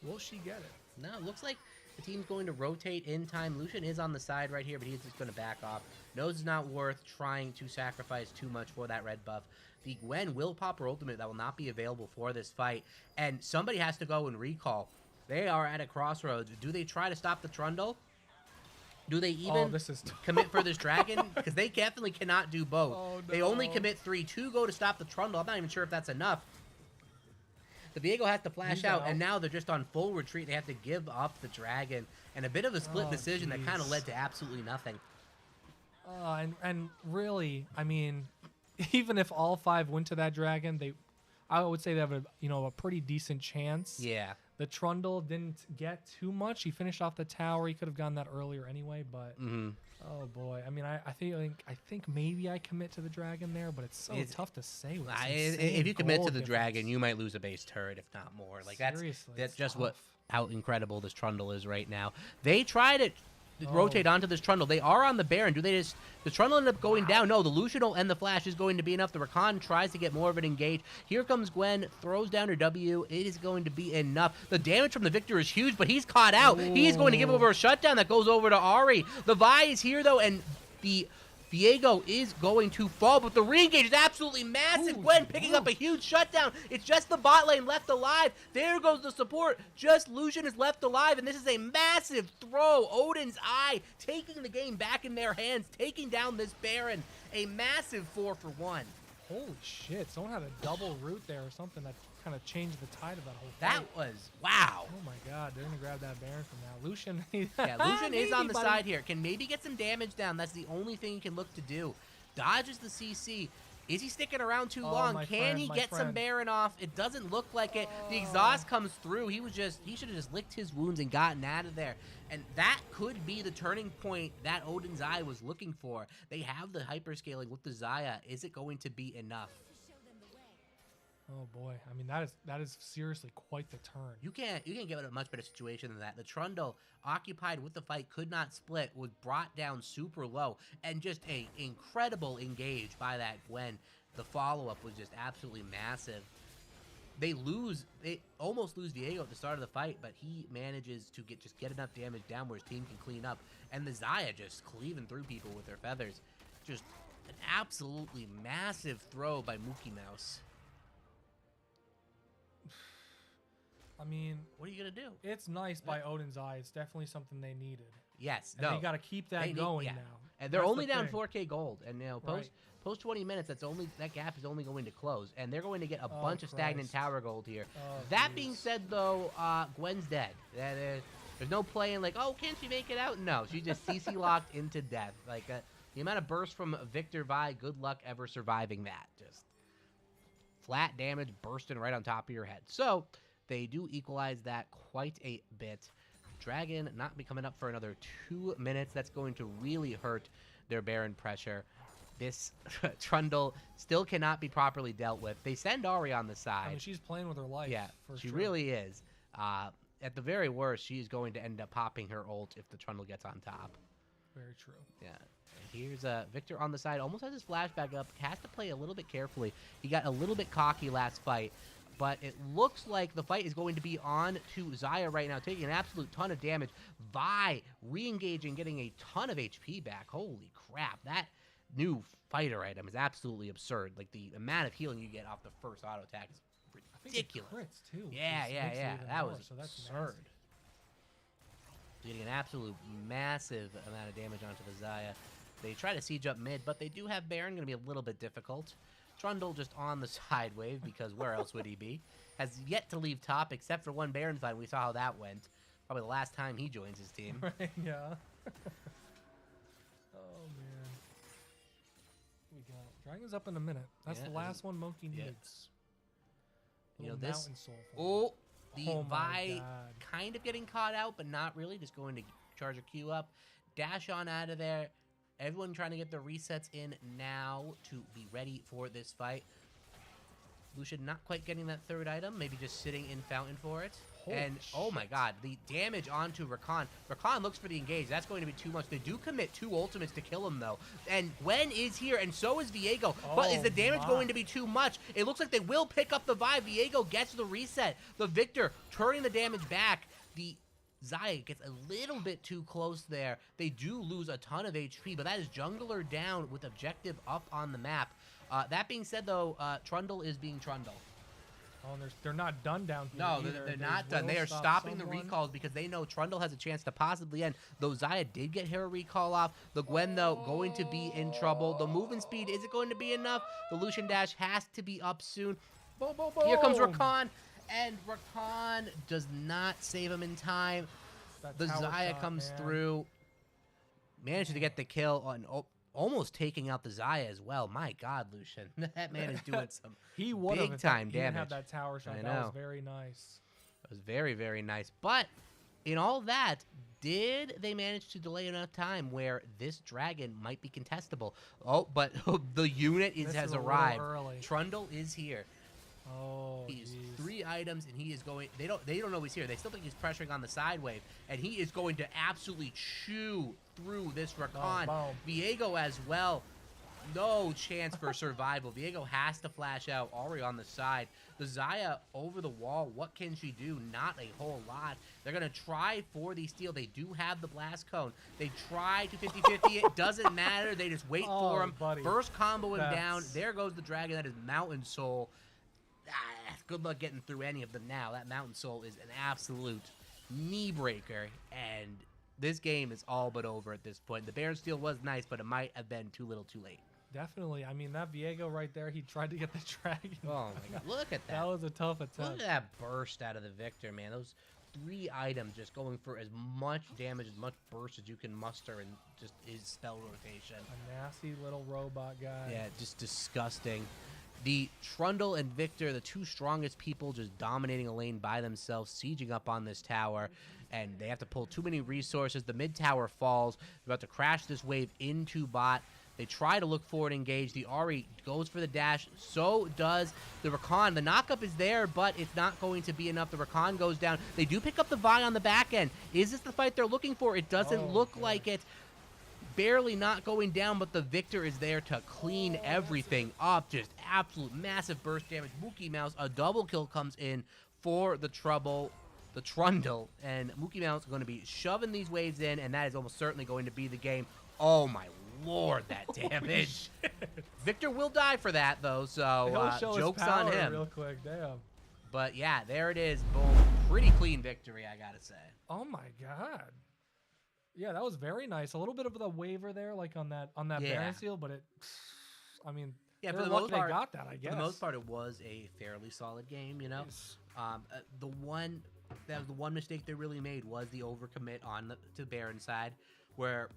Speaker 3: Will she get it?
Speaker 2: No, it looks like the team's going to rotate in time. Lucian is on the side right here, but he's just going to back off. Knows it's not worth trying to sacrifice too much for that red buff. The Gwen will pop her ultimate that will not be available for this fight, and somebody has to go and recall. They are at a crossroads. Do they try to stop the Trundle? Do they even commit for this dragon? Because they definitely cannot do both.
Speaker 3: Oh,
Speaker 2: They only
Speaker 3: no.
Speaker 2: commit 3 to go to stop the Trundle. I'm not even sure if that's enough. The Viego has to flash
Speaker 3: He's
Speaker 2: out,
Speaker 3: out.
Speaker 2: and now they're just on full retreat. They have to give up the dragon, and a bit of a split
Speaker 3: Oh,
Speaker 2: decision that kind of
Speaker 3: jeez.
Speaker 2: led to absolutely nothing.
Speaker 3: And really, I mean, even if all 5 went to that dragon, I would say they have a pretty decent chance.
Speaker 2: Yeah.
Speaker 3: The Trundle didn't get too much. He finished off the tower. He could have gotten that earlier anyway, but oh boy. I mean, I think maybe I commit to the dragon there, but it's so tough to say. With
Speaker 2: If you commit to
Speaker 3: gold
Speaker 2: the
Speaker 3: difference.
Speaker 2: dragon, you might lose a base turret, if not more. Like
Speaker 3: Seriously,
Speaker 2: that's
Speaker 3: it's
Speaker 2: just
Speaker 3: tough.
Speaker 2: how incredible this Trundle is right now. They try to
Speaker 3: Oh.
Speaker 2: rotate onto this Trundle. They are on the Baron. The Trundle end up going down? No, the Lucian and the Flash is going to be enough. The Rakan tries to get more of an engage. Here comes Gwen, throws down her W. It is going to be enough. The damage from the Victor is huge, but he's caught out. He's going to give over a shutdown that goes over to Ari. The Vi is here, though, and the Viego is going to fall, but the re-engage is absolutely massive.
Speaker 3: Ooh,
Speaker 2: Gwen picking up a huge shutdown. It's just the bot lane left alive. There goes the support. Just Lucian is left alive, and this is a massive throw. Odin's Eye taking the game back in their hands, taking down this Baron. A massive 4-for-1.
Speaker 3: Holy shit! Someone had a double root there or something that kind of changed the tide of that whole
Speaker 2: That
Speaker 3: fight.
Speaker 2: was wow.
Speaker 3: Oh my god, they're gonna grab that Baron from now. Lucian.
Speaker 2: Yeah, Lucian is on the
Speaker 3: buddy.
Speaker 2: side here. Can maybe get some damage down. That's the only thing he can look to do. Dodges the CC. Is he sticking around too long?
Speaker 3: my
Speaker 2: Can
Speaker 3: friend,
Speaker 2: he
Speaker 3: my
Speaker 2: get some
Speaker 3: friend.
Speaker 2: Baron off? It doesn't look like it. The exhaust comes through. He should have just licked his wounds and gotten out of there. And that could be the turning point that Odin's Eye was looking for. They have the hyperscaling with the Xayah. Is it going to be enough?
Speaker 3: Oh boy, I mean that is seriously quite the turn.
Speaker 2: You can't get a much better situation than that. The Trundle, occupied with the fight, could not split, was brought down super low, and just a incredible engage by that Gwen. The follow-up was just absolutely massive. They almost lose Viego at the start of the fight, but he manages to get enough damage down where his team can clean up, and the Xayah just cleaving through people with their feathers. Just an absolutely massive throw by Mokeymouse.
Speaker 3: I mean,
Speaker 2: What are you gonna do?
Speaker 3: it's nice by Odin's Eye. It's definitely something they needed.
Speaker 2: Yes,
Speaker 3: And
Speaker 2: no.
Speaker 3: they got to keep
Speaker 2: They
Speaker 3: that
Speaker 2: need-
Speaker 3: going
Speaker 2: yeah.
Speaker 3: now.
Speaker 2: And they're
Speaker 3: That's
Speaker 2: only
Speaker 3: the
Speaker 2: down
Speaker 3: thing.
Speaker 2: 4K gold, and post 20 minutes, that gap is only going to close, and they're going to get a
Speaker 3: Oh,
Speaker 2: bunch of stagnant
Speaker 3: Christ.
Speaker 2: tower gold here.
Speaker 3: Oh,
Speaker 2: That being
Speaker 3: jeez.
Speaker 2: said, though, Gwen's dead. There's no playing like, oh, can't she make it out? No, she just CC locked into death. Like the amount of burst from Victor Vi, good luck ever surviving that. Just flat damage bursting right on top of your head. So they do equalize that quite a bit. Dragon not be coming up for another 2 minutes. That's going to really hurt their Baron pressure. This Trundle still cannot be properly dealt with. They send Ari on the side.
Speaker 3: I mean, she's playing with her life.
Speaker 2: Yeah,
Speaker 3: for
Speaker 2: she
Speaker 3: sure.
Speaker 2: really is. At the very worst, she's going to end up popping her ult if the Trundle gets on top.
Speaker 3: Very true.
Speaker 2: Yeah. And here's Victor on the side. Almost has his flashback up. Has to play a little bit carefully. He got a little bit cocky last fight. But it looks like the fight is going to be on to Xayah right now, taking an absolute ton of damage. Vi re-engaging, getting a ton of HP back. Holy crap. That new fighter item is absolutely absurd. Like, the amount of healing you get off the first auto attack is
Speaker 3: I think it
Speaker 2: ridiculous.
Speaker 3: crits too.
Speaker 2: Yeah,
Speaker 3: which
Speaker 2: yeah,
Speaker 3: makes it
Speaker 2: yeah.
Speaker 3: even
Speaker 2: That
Speaker 3: more,
Speaker 2: was
Speaker 3: so that's
Speaker 2: absurd.
Speaker 3: nasty.
Speaker 2: Getting an absolute massive amount of damage onto the Xayah. They try to siege up mid, but they do have Baron, going to be a little bit difficult. Trundle just on the side wave, because where else would he be? Has yet to leave top, except for one Baron fight. We saw how that went. Probably the last time he joins his team.
Speaker 3: Right, yeah. Oh, man. We got Dragon's up in a minute. That's
Speaker 2: Yeah,
Speaker 3: the last one Monkey
Speaker 2: yeah.
Speaker 3: needs.
Speaker 2: You know,
Speaker 3: Little
Speaker 2: this...
Speaker 3: Mountain Soul for
Speaker 2: Oh, the
Speaker 3: Oh my
Speaker 2: Vi
Speaker 3: God.
Speaker 2: kind of getting caught out, but not really. Just going to charge a Q up. Dash on out of there. Everyone trying to get their resets in now to be ready for this fight. Lucian not quite getting that third item. Maybe just sitting in Fountain for it.
Speaker 3: Holy
Speaker 2: and, oh my
Speaker 3: shit.
Speaker 2: god, the damage onto Rakan. Rakan looks for the engage. That's going to be too much. They do commit 2 ultimates to kill him, though. And Gwen is here, and so is Viego. But is
Speaker 3: Oh
Speaker 2: the damage
Speaker 3: my.
Speaker 2: going to be too much? It looks like they will pick up the Vi. Viego gets the reset. The Victor turning the damage back. The Xayah gets a little bit too close there. They do lose a ton of HP, but that is Jungler down with objective up on the map. That being said, though, Trundle is being Trundle.
Speaker 3: Oh, and they're not done down here.
Speaker 2: No,
Speaker 3: either.
Speaker 2: they're
Speaker 3: They
Speaker 2: not done.
Speaker 3: will
Speaker 2: They are
Speaker 3: stop
Speaker 2: stopping the
Speaker 3: someone.
Speaker 2: recalls because they know Trundle has a chance to possibly end. Though Xayah did get her recall off. The Gwen, though, going to be in trouble. The movement speed, is it going to be enough? The Lucian dash has to be up soon.
Speaker 3: Boom, boom, boom.
Speaker 2: Here comes Rakan, and Rakan does not save him in time.
Speaker 3: That
Speaker 2: The
Speaker 3: tower
Speaker 2: Xayah
Speaker 3: shot,
Speaker 2: comes
Speaker 3: man.
Speaker 2: through, manages to get the kill on almost taking out the Xayah as well. My God, Lucian, that man is doing some
Speaker 3: He would have
Speaker 2: big time
Speaker 3: He didn't
Speaker 2: damage.
Speaker 3: have that tower shot.
Speaker 2: I
Speaker 3: That
Speaker 2: know.
Speaker 3: was very nice.
Speaker 2: It was very, very nice. But in all that, did they manage to delay enough time where this dragon might be contestable? Oh, but the unit
Speaker 3: This
Speaker 2: has
Speaker 3: is a little
Speaker 2: arrived.
Speaker 3: early.
Speaker 2: Trundle is here.
Speaker 3: Oh,
Speaker 2: He's
Speaker 3: jeez.
Speaker 2: 3 items, and he is going. They don't know he's here. They still think he's pressuring on the side wave, and he is going to absolutely chew through this Rakan.
Speaker 3: boom.
Speaker 2: Viego as well. No chance for survival. Viego has to flash out. Ari on the side. The Xayah over the wall. What can she do? Not a whole lot. They're going to try for the steal. They do have the blast cone. They try to 50-50 it. Doesn't matter. They just wait for him.
Speaker 3: buddy.
Speaker 2: First combo him down.
Speaker 3: That's-
Speaker 2: There goes the dragon. That is Mountain Soul. Good luck getting through any of them now. That Mountain Soul is an absolute knee breaker, and this game is all but over at this point. The Baron steal was nice, but it might have been too little too late.
Speaker 3: definitely. I mean, that Viego right there, he tried to get the dragon.
Speaker 2: Oh my god, look at that.
Speaker 3: That was a tough
Speaker 2: Look
Speaker 3: attempt.
Speaker 2: at that burst out of the Victor, man. Those 3 items just going for as much damage, as much burst as you can muster in just his spell rotation.
Speaker 3: A nasty little robot guy.
Speaker 2: Yeah, just disgusting. The Trundle and Victor, the 2 strongest people, just dominating a lane by themselves, sieging up on this tower, and they have to pull too many resources. The mid tower falls. They're about to crash this wave into bot. They try to look forward, engage. The Ahri goes for the dash. So does the Rakan. The knockup is there, but it's not going to be enough. The Rakan goes down. They do pick up the Vi on the back end. Is this the fight they're looking for? It doesn't look like it. Barely not going down, but the Victor is there to clean everything up. Just absolute massive burst damage. Mokeymouse, a double kill comes in for the Trundle, and Mokeymouse going to be shoving these waves in, and that is almost certainly going to be the game. Oh my lord, that damage. Victor will die for that, though, so joke's on him.
Speaker 3: Real quick, damn.
Speaker 2: But yeah, there it is. Boom. Pretty clean victory, I gotta say.
Speaker 3: Oh my god. Yeah, that was very nice. A little bit of the waiver there, like on that Baron seal, but I mean,
Speaker 2: yeah, for the most part,
Speaker 3: they got that, I guess.
Speaker 2: For the most part, it was a fairly solid game, you know.
Speaker 3: Yes.
Speaker 2: The one mistake they really made was the overcommit on to Baron side, where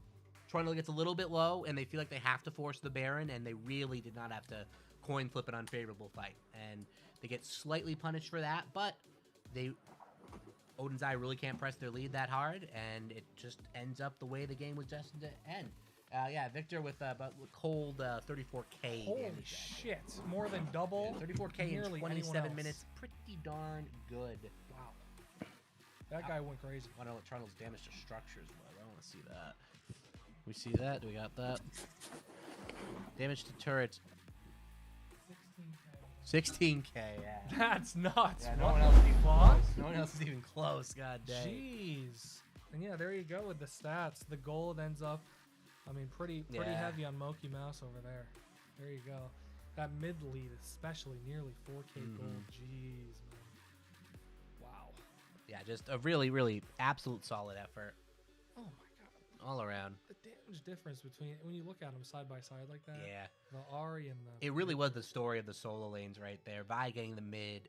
Speaker 2: Trundle gets a little bit low, and they feel like they have to force the Baron, and they really did not have to coin flip an unfavorable fight, and they get slightly punished for that, but Odins really can't press their lead that hard, and it just ends up the way the game was destined to end. Yeah, Victor with about cold 34k.
Speaker 3: Holy shit, more than double.
Speaker 2: Yeah, 34k in 27 minutes, pretty darn good.
Speaker 3: Wow, that guy went crazy.
Speaker 2: I don't know what Trundle's damage to structures was. I want to see that. We see that? Do we got that? Damage to turrets. 16k, yeah.
Speaker 3: That's nuts.
Speaker 2: Yeah, no one else is even close. No one else is even close, god dang.
Speaker 3: Jeez. And yeah, there you go with the stats. The gold ends up, I mean, pretty heavy on Mokeymouse over there. There you go. That mid lead, especially nearly 4k gold. Jeez, man. Wow.
Speaker 2: Yeah, just a really, really absolute solid effort.
Speaker 3: Oh my god.
Speaker 2: All around.
Speaker 3: The damage difference between, when you look at them side by side like that.
Speaker 2: Yeah.
Speaker 3: The Ahri and the...
Speaker 2: It really was the story of the solo lanes right there. Vi getting the mid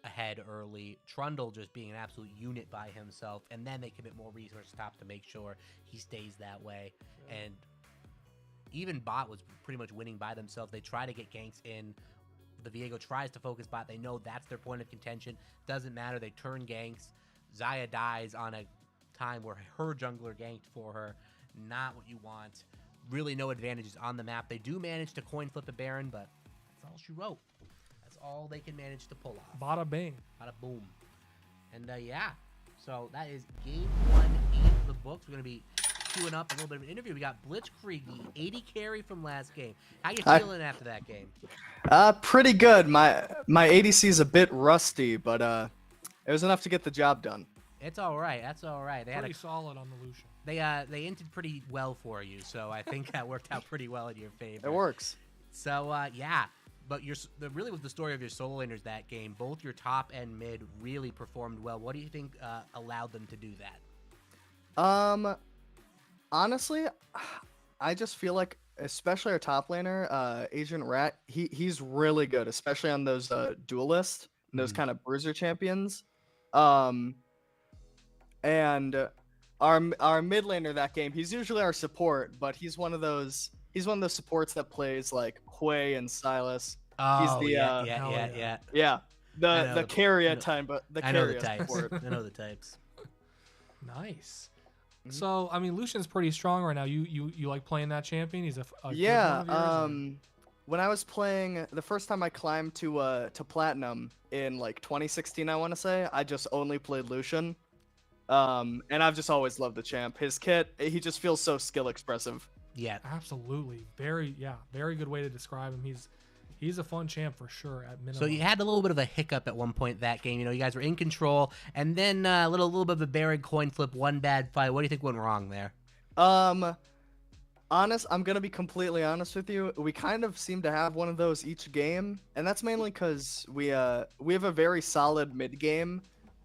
Speaker 2: ahead early. Trundle just being an absolute unit by himself. And then they commit more resources top to make sure he stays that way. Yeah. And even bot was pretty much winning by themselves. They try to get ganks in. The Viego tries to focus bot. They know that's their point of contention. Doesn't matter. They turn ganks. Xayah dies on a time where her jungler ganked for her. Not what you want. Really no advantages on the map. They do manage to coin flip a Baron, but that's all she wrote. That's all they can manage to pull off.
Speaker 3: Bada bing.
Speaker 2: Bada boom. And yeah, so that is game 1 in the books. We're going to be queuing up a little bit of an interview. We got Blitzkrieg, the 80 carry from last game. How you feeling after that game?
Speaker 4: Pretty good. My ADC is a bit rusty, but it was enough to get the job done.
Speaker 2: It's all right. That's all right. They
Speaker 3: pretty solid on the Lucian.
Speaker 2: They inted pretty well for you, so I think that worked out pretty well in your favor.
Speaker 4: It works.
Speaker 2: So yeah, but really was the story of your solo laners that game. Both your top and mid really performed well. What do you think allowed them to do that?
Speaker 4: Honestly, I just feel like, especially our top laner, Agent Rat, he's really good, especially on those duelists, those kind of bruiser champions. And our mid laner that game, he's usually our support, but he's one of those supports that plays like Hui and Silas.
Speaker 2: Oh,
Speaker 4: he's the
Speaker 2: yeah.
Speaker 4: The carry at time, but the carry
Speaker 2: support. I know the types.
Speaker 3: Nice. So I mean, Lucian's pretty strong right now. You like playing that champion? He's a
Speaker 4: yeah. Good one of yours, when I was playing the first time I climbed to platinum in like 2016, I want to say, I just only played Lucian. And I've just always loved the champ. His kit, he just feels so skill expressive.
Speaker 2: Yeah,
Speaker 3: absolutely. Very good way to describe him. He's a fun champ for sure at minimum.
Speaker 2: So you had a little bit of a hiccup at one point that game. You know, you guys were in control, and then a little bit of a Baron coin flip, one bad fight. What do you think went wrong there?
Speaker 4: I'm gonna be completely honest with you. We kind of seem to have one of those each game, and that's mainly because we have a very solid mid game.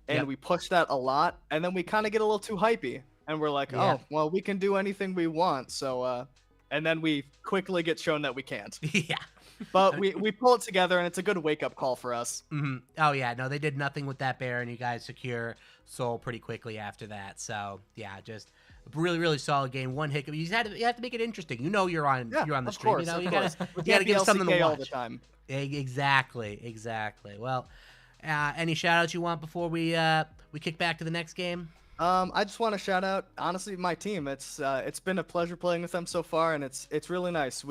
Speaker 4: And we push that a lot, and then we kind of get a little too hypey, and we're like, oh, well, we can do anything we want. So and then we quickly get shown that we can't.
Speaker 2: Yeah.
Speaker 4: But we pull it together, and it's a good wake-up call for us.
Speaker 2: Mm-hmm. Oh, yeah. No, they did nothing with that bear, and you guys secure Soul pretty quickly after that. So, yeah, just really, really solid game. One hiccup. You have to make it interesting. You know you're on the stream.
Speaker 4: Course,
Speaker 2: you
Speaker 4: gotta
Speaker 2: give us something to watch.
Speaker 4: all the time.
Speaker 2: Exactly. Well, any shout-outs you want before we kick back to the next game?
Speaker 4: I just want to shout out, honestly, my team. It's been a pleasure playing with them so far, and it's really nice.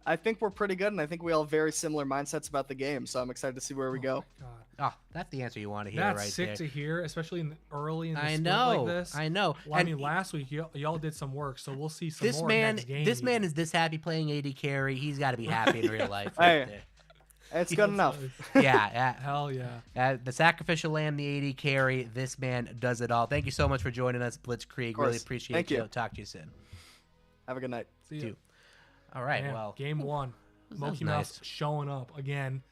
Speaker 4: I think we're pretty good, and I think we all have very similar mindsets about the game, so I'm excited to see where we go.
Speaker 3: God.
Speaker 2: Oh, that's the answer you want to hear
Speaker 3: That's
Speaker 2: right
Speaker 3: sick
Speaker 2: there.
Speaker 3: to hear, especially early in the
Speaker 2: I
Speaker 3: split
Speaker 2: know,
Speaker 3: like this.
Speaker 2: I know.
Speaker 3: Well, I mean, last week y'all did some work, so we'll see some
Speaker 2: This
Speaker 3: more
Speaker 2: man,
Speaker 3: next game.
Speaker 2: this man is this happy playing AD carry. He's got to be happy in real life.
Speaker 4: Hey.
Speaker 2: Right there.
Speaker 4: It's good enough.
Speaker 2: Yeah.
Speaker 3: Hell yeah.
Speaker 2: The sacrificial lamb, the AD carry. This man does it all. Thank you so much for joining us, Blitzkrieg. Really appreciate
Speaker 4: Thank you.
Speaker 2: Talk to you soon.
Speaker 4: Have a good night.
Speaker 3: See you.
Speaker 2: All right.
Speaker 3: Man,
Speaker 2: well,
Speaker 3: game 1.
Speaker 2: was
Speaker 3: Mokeymouse
Speaker 2: nice.
Speaker 3: showing up again.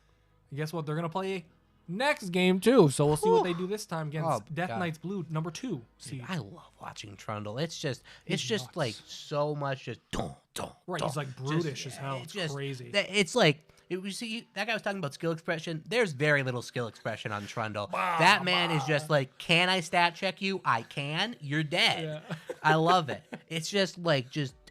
Speaker 3: And guess what? They're gonna play next game too. So we'll see what they do this time against Death
Speaker 2: God.
Speaker 3: Knights Blue number 2.
Speaker 2: Dude, I love watching Trundle. It's just
Speaker 3: nuts.
Speaker 2: like so much just don't.
Speaker 3: Right, he's like brutish as hell. It's crazy.
Speaker 2: It's like you see that guy was talking about skill expression. There's very little skill expression on Trundle. That man is just like, can I stat check you? I can. You're dead.
Speaker 3: Yeah.
Speaker 2: I love it. It's just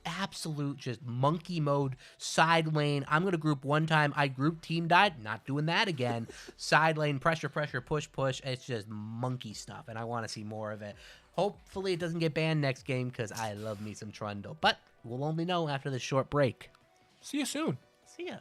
Speaker 2: absolute monkey mode side lane. I'm gonna group one time. I grouped, team died. Not doing that again. Side lane pressure, push. It's just monkey stuff, and I want to see more of it. Hopefully it doesn't get banned next game because I love me some Trundle. But we'll only know after this short break.
Speaker 3: See you soon.
Speaker 2: See ya.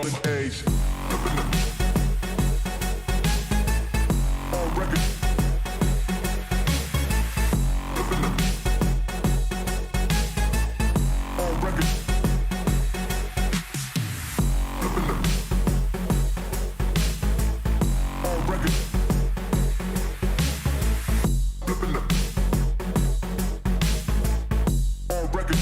Speaker 1: golden age. All record. All record. All record. All record.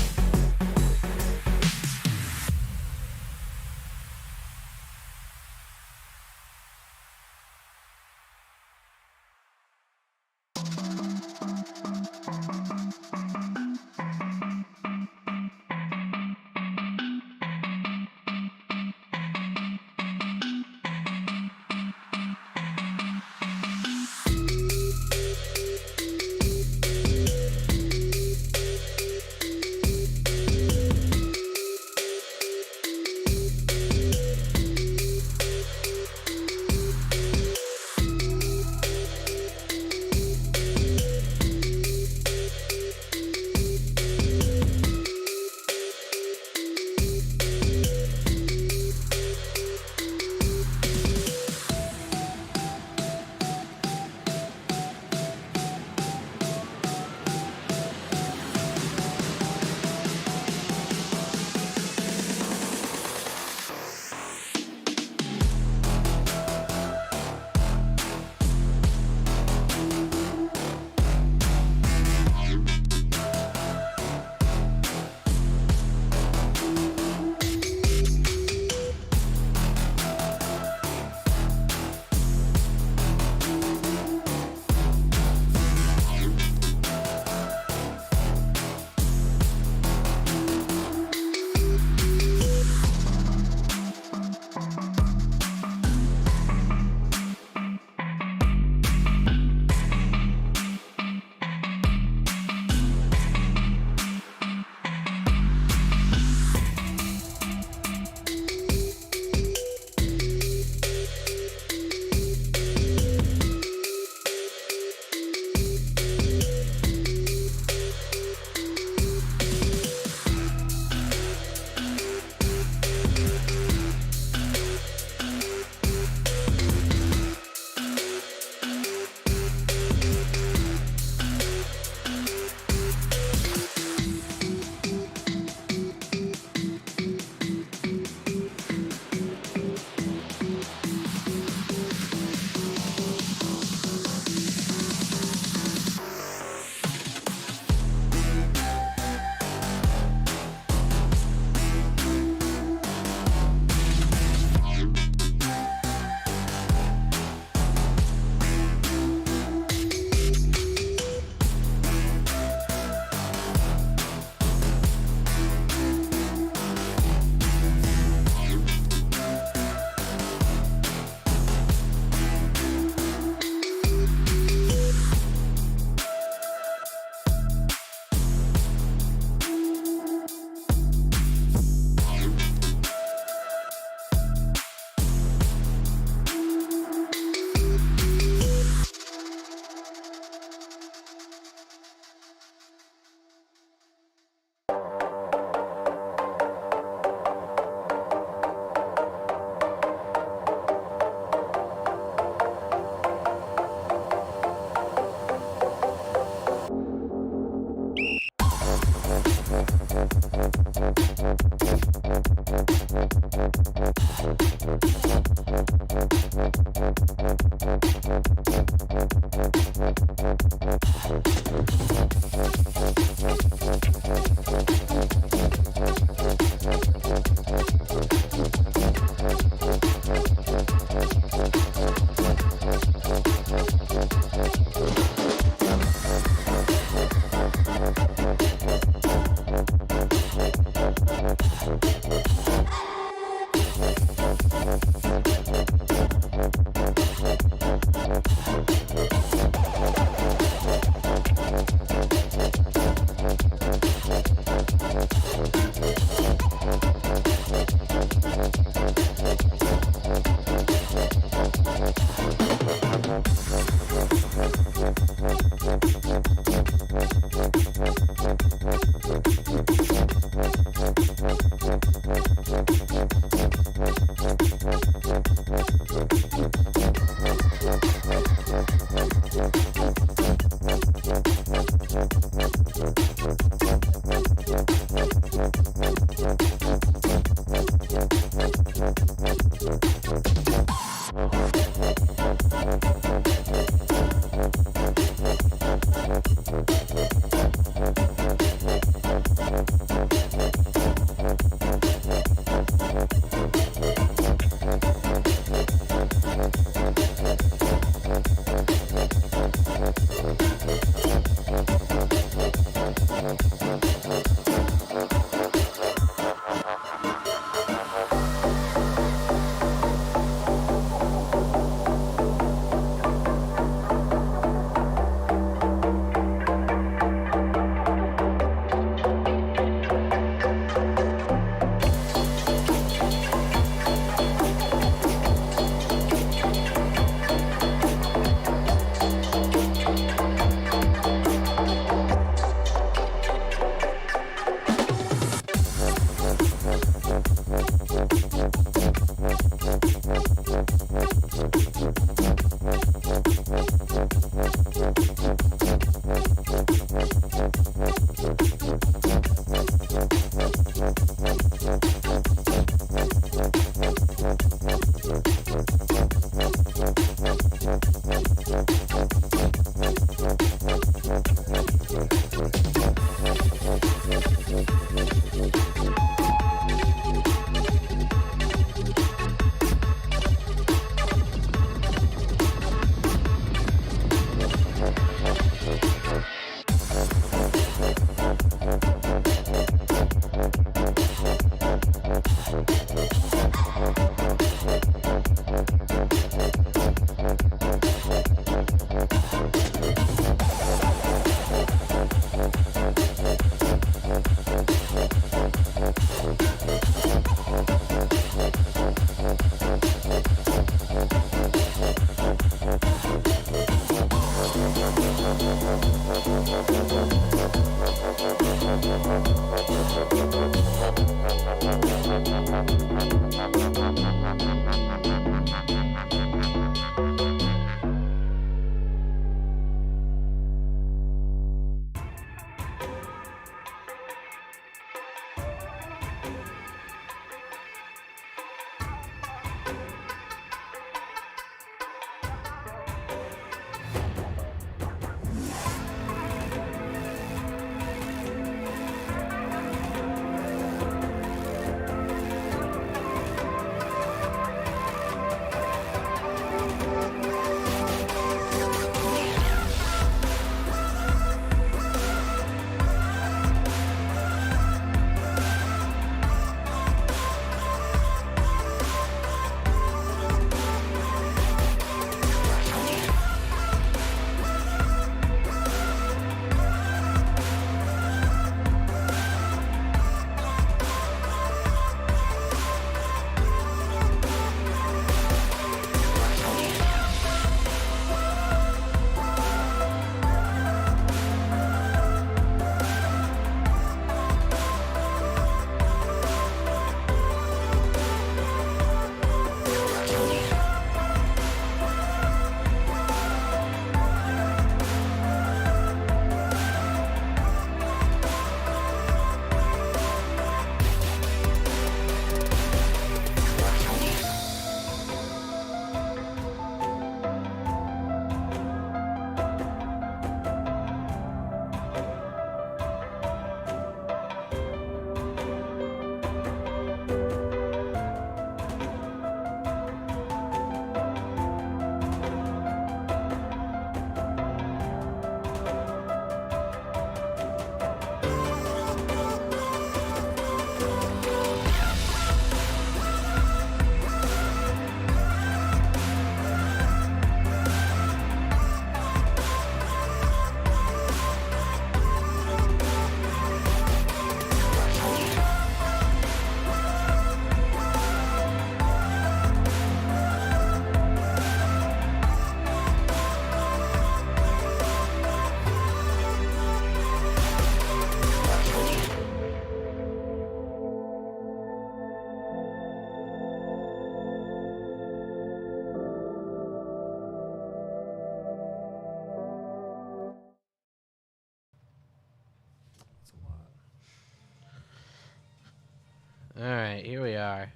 Speaker 2: All right, here we are.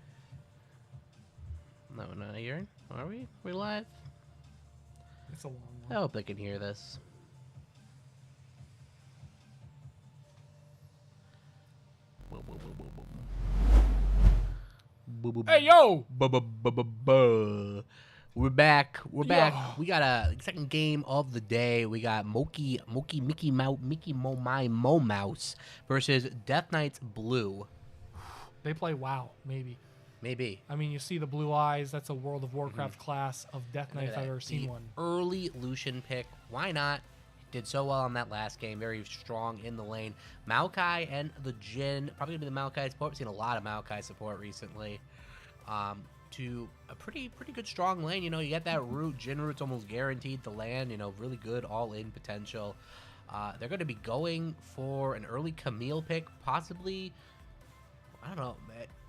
Speaker 2: No, we're not hearing. Are we? We live?
Speaker 3: It's a long
Speaker 2: I
Speaker 3: one.
Speaker 2: hope they can hear this.
Speaker 3: Hey, yo!
Speaker 2: We're back. We're back.
Speaker 3: Yo.
Speaker 2: We got a second game of the day. We got Mokeymouse versus Death Knights Blue.
Speaker 3: They play WoW, maybe.
Speaker 2: Maybe.
Speaker 3: I mean, you see the blue eyes. That's a World of Warcraft class of Death Knight
Speaker 2: Look
Speaker 3: if
Speaker 2: at
Speaker 3: I've
Speaker 2: that.
Speaker 3: ever seen
Speaker 2: The
Speaker 3: one.
Speaker 2: Early Lucian pick. Why not? Did so well on that last game. Very strong in the lane. Maokai and the Jhin. Probably going to be the Maokai support. We've seen a lot of Maokai support recently. To a pretty good strong lane. You know, you get that root. Jhin root's almost guaranteed to land. You know, really good all-in potential. They're going to be going for an early Camille pick. Possibly, I don't know,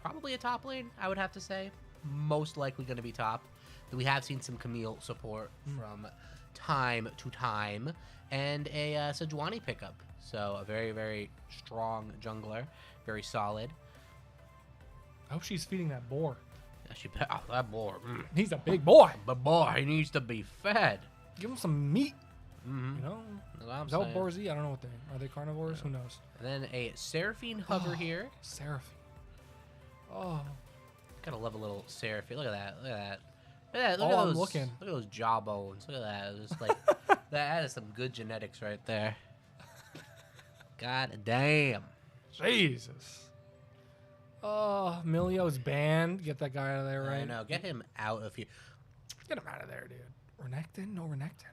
Speaker 2: probably a top lane, I would have to say. Most likely going to be top. We have seen some Camille support from time to time. And a Sejuani pickup. So a very strong jungler. Very solid.
Speaker 3: I hope she's feeding that boar.
Speaker 2: That boar.
Speaker 3: He's a big boy.
Speaker 2: But boy, he needs to be fed.
Speaker 3: Give him some meat.
Speaker 2: Mm-hmm.
Speaker 3: You know?
Speaker 2: That's what I'm
Speaker 3: Is that what
Speaker 2: saying.
Speaker 3: boars eat? I don't know what they are. They carnivores? Who knows?
Speaker 2: And then a Seraphine hover here.
Speaker 3: Seraphine. Oh.
Speaker 2: Gotta love a little Seraphine. Look at that. Look at that. Look at that. Look
Speaker 3: Oh,
Speaker 2: at
Speaker 3: I'm
Speaker 2: those,
Speaker 3: looking.
Speaker 2: Look at those jawbones. Look at that. Just like that is some good genetics right there. God damn.
Speaker 3: Jesus. Oh, Milio's banned. Get that guy out of there,
Speaker 2: I
Speaker 3: right?
Speaker 2: know. Get him out of here.
Speaker 3: Get him out of there, dude. Renekton? No Renekton.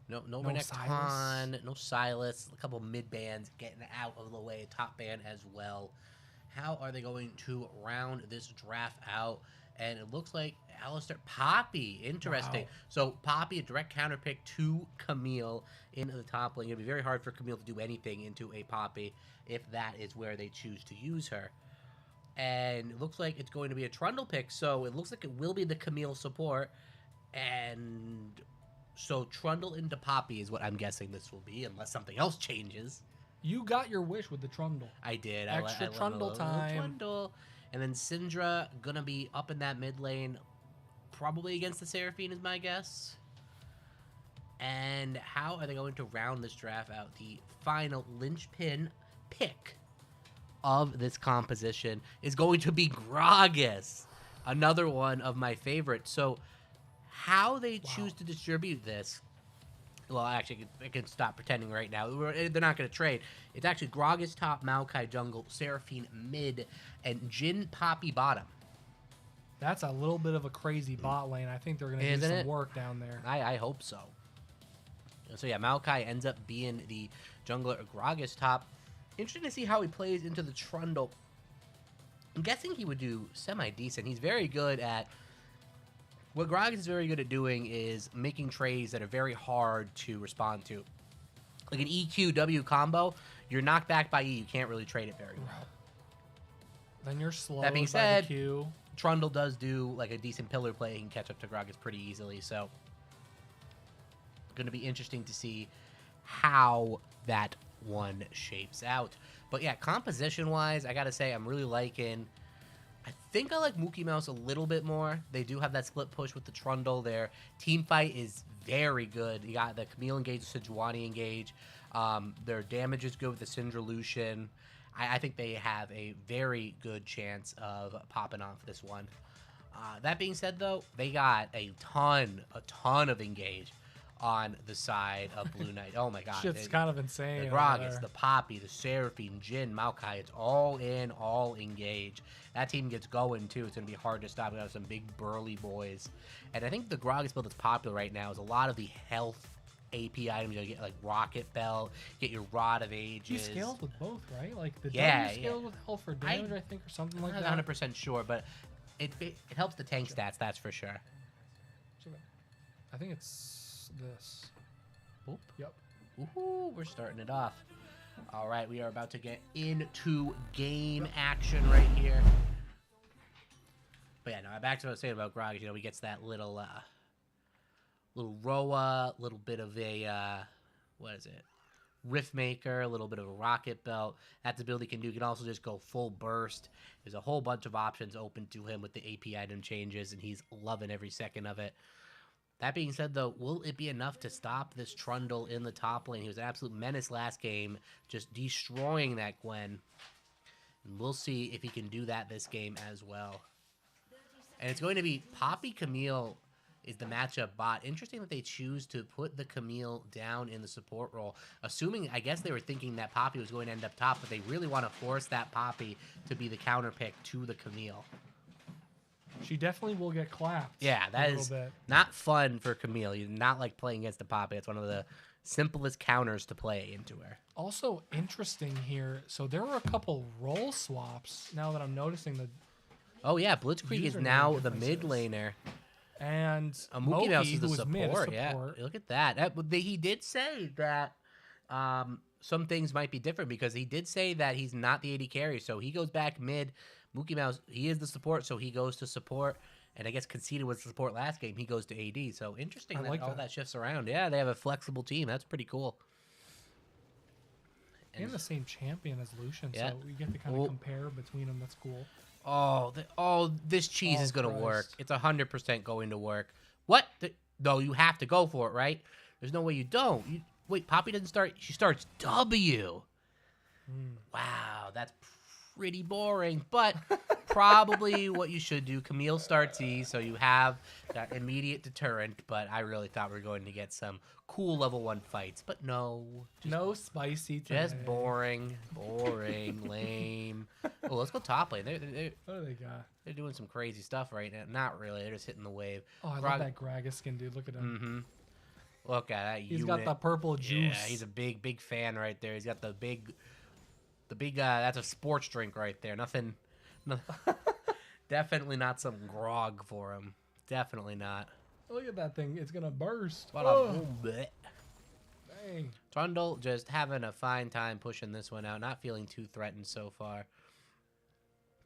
Speaker 2: No
Speaker 3: No
Speaker 2: Renekton, no Silas, a couple mid bands getting out of the way, top band as well. How are they going to round this draft out? And it looks like Alistair Poppy, interesting.
Speaker 3: Wow.
Speaker 2: So Poppy, a direct counter pick to Camille in the top lane. It'll be very hard for Camille to do anything into a Poppy if that is where they choose to use her. And it looks like it's going to be a Trundle pick, so it looks like it will be the Camille support. And so Trundle into Poppy is what I'm guessing this will be, unless something else changes.
Speaker 3: You got your wish with the Trundle.
Speaker 2: I did.
Speaker 3: Extra
Speaker 2: I love
Speaker 3: Trundle
Speaker 2: a little
Speaker 3: time.
Speaker 2: Trundle. And then Syndra gonna be up in that mid lane, probably against the Seraphine is my guess. And how are they going to round this draft out? The final linchpin pick of this composition is going to be Gragas, another one of my favorites. So how they choose to distribute this, well, actually, I can stop pretending right now. They're not going to trade. It's actually Gragas top, Maokai jungle, Seraphine mid, and Jhin Poppy bottom.
Speaker 3: That's a little bit of a crazy bot lane. I think they're going to do
Speaker 2: Isn't
Speaker 3: some
Speaker 2: it?
Speaker 3: work down there.
Speaker 2: I hope so. So yeah, Maokai ends up being the jungler, Gragas top. Interesting to see how he plays into the Trundle. I'm guessing he would do semi-decent. He's very good at... What Gragas is very good at doing is making trades that are very hard to respond to. Like an EQ-W combo, you're knocked back by E, you can't really trade it very well.
Speaker 3: Then you're slow.
Speaker 2: That being
Speaker 3: by
Speaker 2: said,
Speaker 3: the Q.
Speaker 2: Trundle does do like a decent pillar play. He can catch up to Gragas pretty easily, so... Going to be interesting to see how that one shapes out. But yeah, composition-wise, I gotta say, I'm really liking... I think I like Mokeymouse a little bit more. They do have that split push with the Trundle. Their team fight is very good. You got the Camille engage, Sejuani engage. Their damage is good with the Syndra Lucian. I think they have a very good chance of popping off this one. That being said, though, they got a ton of engage on the side of Blue Knight. Oh my god.
Speaker 3: Shit's kind of insane.
Speaker 2: The
Speaker 3: over
Speaker 2: Gragas,
Speaker 3: there.
Speaker 2: the Poppy, the Seraphine, Jhin, Maokai, it's all in, all engage. That team gets going too. It's going to be hard to stop. We have some big burly boys. And I think the Gragas build that's popular right now is a lot of the health AP items. You get like Rocket Belt, get your Rod of Ages.
Speaker 3: He scales with both, right? Like the
Speaker 2: Yeah,
Speaker 3: W scales with health for damage, I think, or something like
Speaker 2: I'm
Speaker 3: that.
Speaker 2: not 100% sure, but it helps the tank stats, that's for sure.
Speaker 3: I think it's this.
Speaker 2: Oop.
Speaker 3: Yep.
Speaker 2: Woohoo, we're starting it off. All right, we are about to get into game action right here. But yeah, no, back to what I was saying about Gragas. You know, he gets that little Roa, little bit of a, what is it? Riftmaker, a little bit of a Rocket Belt. That's the build he can do. He can also just go full burst. There's a whole bunch of options open to him with the AP item changes, and he's loving every second of it. That being said, though, will it be enough to stop this Trundle in the top lane? He was an absolute menace last game, just destroying that Gwen. And we'll see if he can do that this game as well. And it's going to be Poppy Camille is the matchup bot. Interesting that they choose to put the Camille down in the support role. Assuming, I guess they were thinking that Poppy was going to end up top, but they really want to force that Poppy to be the counter pick to the Camille.
Speaker 3: She definitely will get clapped.
Speaker 2: Yeah, that is not fun for Camille. You not like playing against the Poppy. It's one of the simplest counters to play into her.
Speaker 3: Also interesting here, so there were a couple role swaps now that I'm noticing.
Speaker 2: Oh yeah, Blitzkrieg is now the mid laner.
Speaker 3: And
Speaker 2: Mokeymouse is the
Speaker 3: support.
Speaker 2: Yeah, look at that. He did say that some things might be different because he did say that he's not the AD carry, so he goes back mid. Mokeymouse, he is the support, so he goes to support. And I guess Conceded was the support last game. He goes to AD. So interesting that all that shifts around. Yeah, they have a flexible team. That's pretty cool.
Speaker 3: And the same champion as Lucian, so we get to kind of compare between them. That's cool.
Speaker 2: This cheese is going to work. It's 100% going to work. What? No, you have to go for it, right? There's no way you don't. Wait, Poppy doesn't start. She starts W. Wow, that's pretty boring, but probably what you should do. Camille starts E, so you have that immediate deterrent, but I really thought we were going to get some cool level 1 fights, but no.
Speaker 3: No spicy today.
Speaker 2: Just boring, lame. Oh, let's go top lane.
Speaker 3: What do they got?
Speaker 2: They're doing some crazy stuff right now. Not really. They're just hitting the wave.
Speaker 3: Oh, I love that Gragas skin, dude. Look at him.
Speaker 2: Look at that.
Speaker 3: He's got the purple juice.
Speaker 2: Yeah, he's a big fan right there. He's got the big, that's a sports drink right there. Nothing. Definitely not some grog for him. Definitely not.
Speaker 3: Look at that thing. It's going to burst.
Speaker 2: What a boom bit.
Speaker 3: Dang.
Speaker 2: Trundle just having a fine time pushing this one out. Not feeling too threatened so far.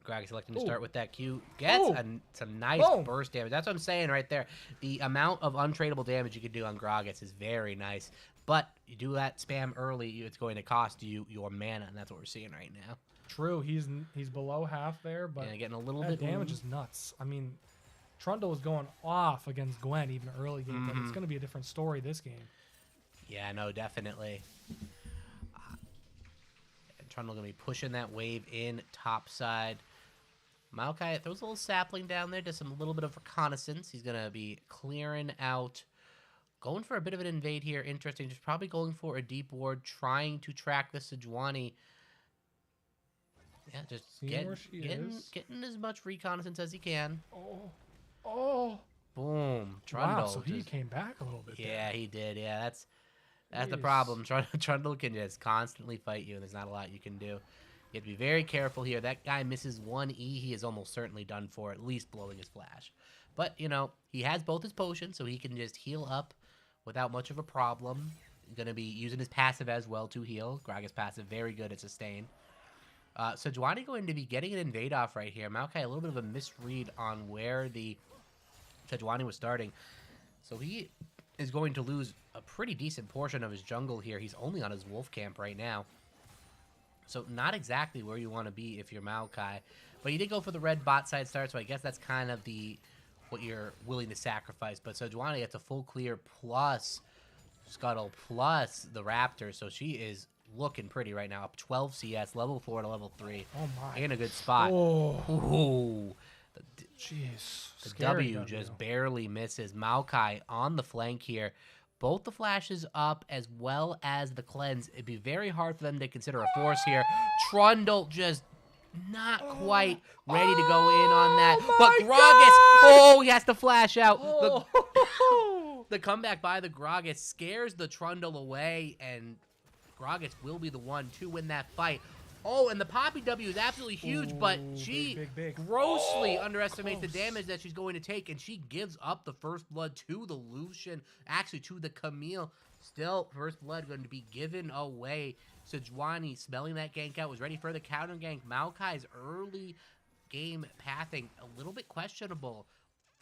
Speaker 2: Greg selecting to start with that Q. Gets some nice burst damage. That's what I'm saying right there. The amount of untradeable damage you can do on Gragas is very nice. But you do that spam early, it's going to cost you your mana, and that's what we're seeing right now.
Speaker 3: True. He's below half there, but
Speaker 2: getting a little
Speaker 3: that
Speaker 2: bit
Speaker 3: damage is nuts. I mean, Trundle was going off against Gwen even early game, but it's going to be a different story this game.
Speaker 2: Yeah, no, definitely. Trundle going to be pushing that wave in top side. Maokai throws a little sapling down there, does a little bit of reconnaissance. He's going to be clearing out, going for a bit of an invade here. Interesting. Just probably going for a deep ward, trying to track the Sejuani. Yeah, just getting as much reconnaissance as he can.
Speaker 3: Oh.
Speaker 2: Boom. Trundle.
Speaker 3: Wow, so he came back a little bit
Speaker 2: Yeah,
Speaker 3: there.
Speaker 2: he did. Yeah, that's the problem. Trundle can just constantly fight you, and there's not a lot you can do. You have to be very careful here. That guy misses one E, he is almost certainly done for, at least blowing his flash. But, he has both his potions, so he can just heal up without much of a problem. Going to be using his passive as well to heal. Gragas passive, very good at sustain. Sejuani going to be getting an invade off right here. Maokai, a little bit of a misread on where the Sejuani was starting. So he is going to lose a pretty decent portion of his jungle here. He's only on his wolf camp right now. So not exactly where you want to be if you're Maokai. But he did go for the red bot side start, so I guess that's kind of what you're willing to sacrifice. But Sejuani gets a full clear plus Scuttle plus the Raptor, so she is looking pretty right now. Up 12 CS, level 4 to level 3.
Speaker 3: Oh my.
Speaker 2: In a good spot.
Speaker 3: Oh. Jeez.
Speaker 2: The W just barely misses. Maokai on the flank here. Both the flashes up as well as the cleanse. It'd be very hard for them to consider a force here. Trundle just not quite ready to go in on that. But Gragas, he has to flash out. The comeback by the Gragas scares the Trundle away, and Gragas will be the one to win that fight. Oh, and the Poppy W is absolutely huge, but she grossly underestimates the damage that she's going to take, and she gives up the first blood to the Lucian, actually to the Camille. Still, first blood going to be given away. Sejuani, smelling that gank out, was ready for the counter gank. Maokai's early game pathing, a little bit questionable.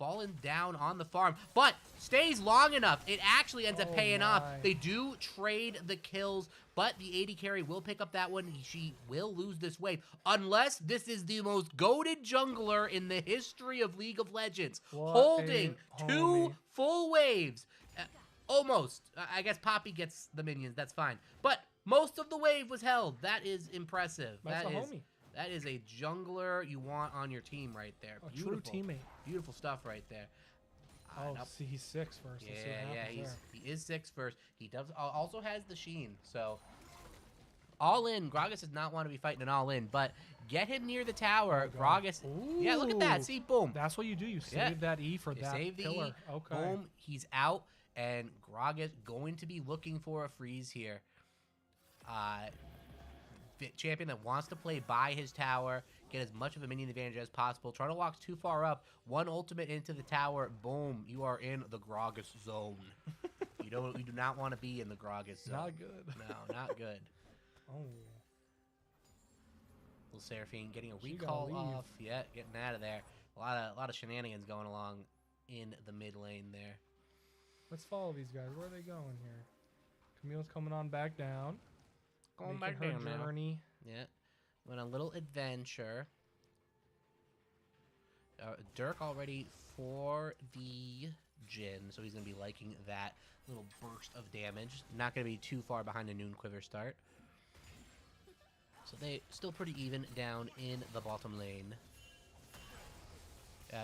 Speaker 2: fallen down on the farm, but stays long enough. It actually ends up paying off. They do trade the kills, but the AD carry will pick up that one. She will lose this wave, unless this is the most goated jungler in the history of League of Legends, holding 2 full waves. Almost. I guess Poppy gets the minions. That's fine. But most of the wave was held. That is impressive.
Speaker 3: That's a homie.
Speaker 2: That is a jungler you want on your team right there.
Speaker 3: A true teammate.
Speaker 2: Beautiful stuff right there.
Speaker 3: Oh, see, he's 6 first.
Speaker 2: He is 6 first. He does also has the Sheen. So all in. Gragas does not want to be fighting an all in, but get him near the tower. Gragas. Yeah, look at that. See, boom.
Speaker 3: That's what you do. You save that E for that
Speaker 2: save the
Speaker 3: pillar.
Speaker 2: E.
Speaker 3: Okay.
Speaker 2: Boom. He's out, and Gragas going to be looking for a freeze here. Champion that wants to play by his tower, get as much of a minion advantage as possible. Trundle walks too far up, 1 ultimate into the tower, boom, you are in the Gragas zone. You do not want to be in the Gragas zone.
Speaker 3: Not good.
Speaker 2: No, not good.
Speaker 3: Oh.
Speaker 2: Little Seraphine getting a recall off. Yeah, getting out of there. A lot of shenanigans going along in the mid lane there.
Speaker 3: Let's follow these guys. Where are they going here? Camille's coming on back down.
Speaker 2: Going
Speaker 3: Making
Speaker 2: back down
Speaker 3: her journey.
Speaker 2: Yeah. Went on a little adventure. Dirk already for the Jhin, so he's going to be liking that little burst of damage. Not going to be too far behind a Noon Quiver start. So they still pretty even down in the bottom lane.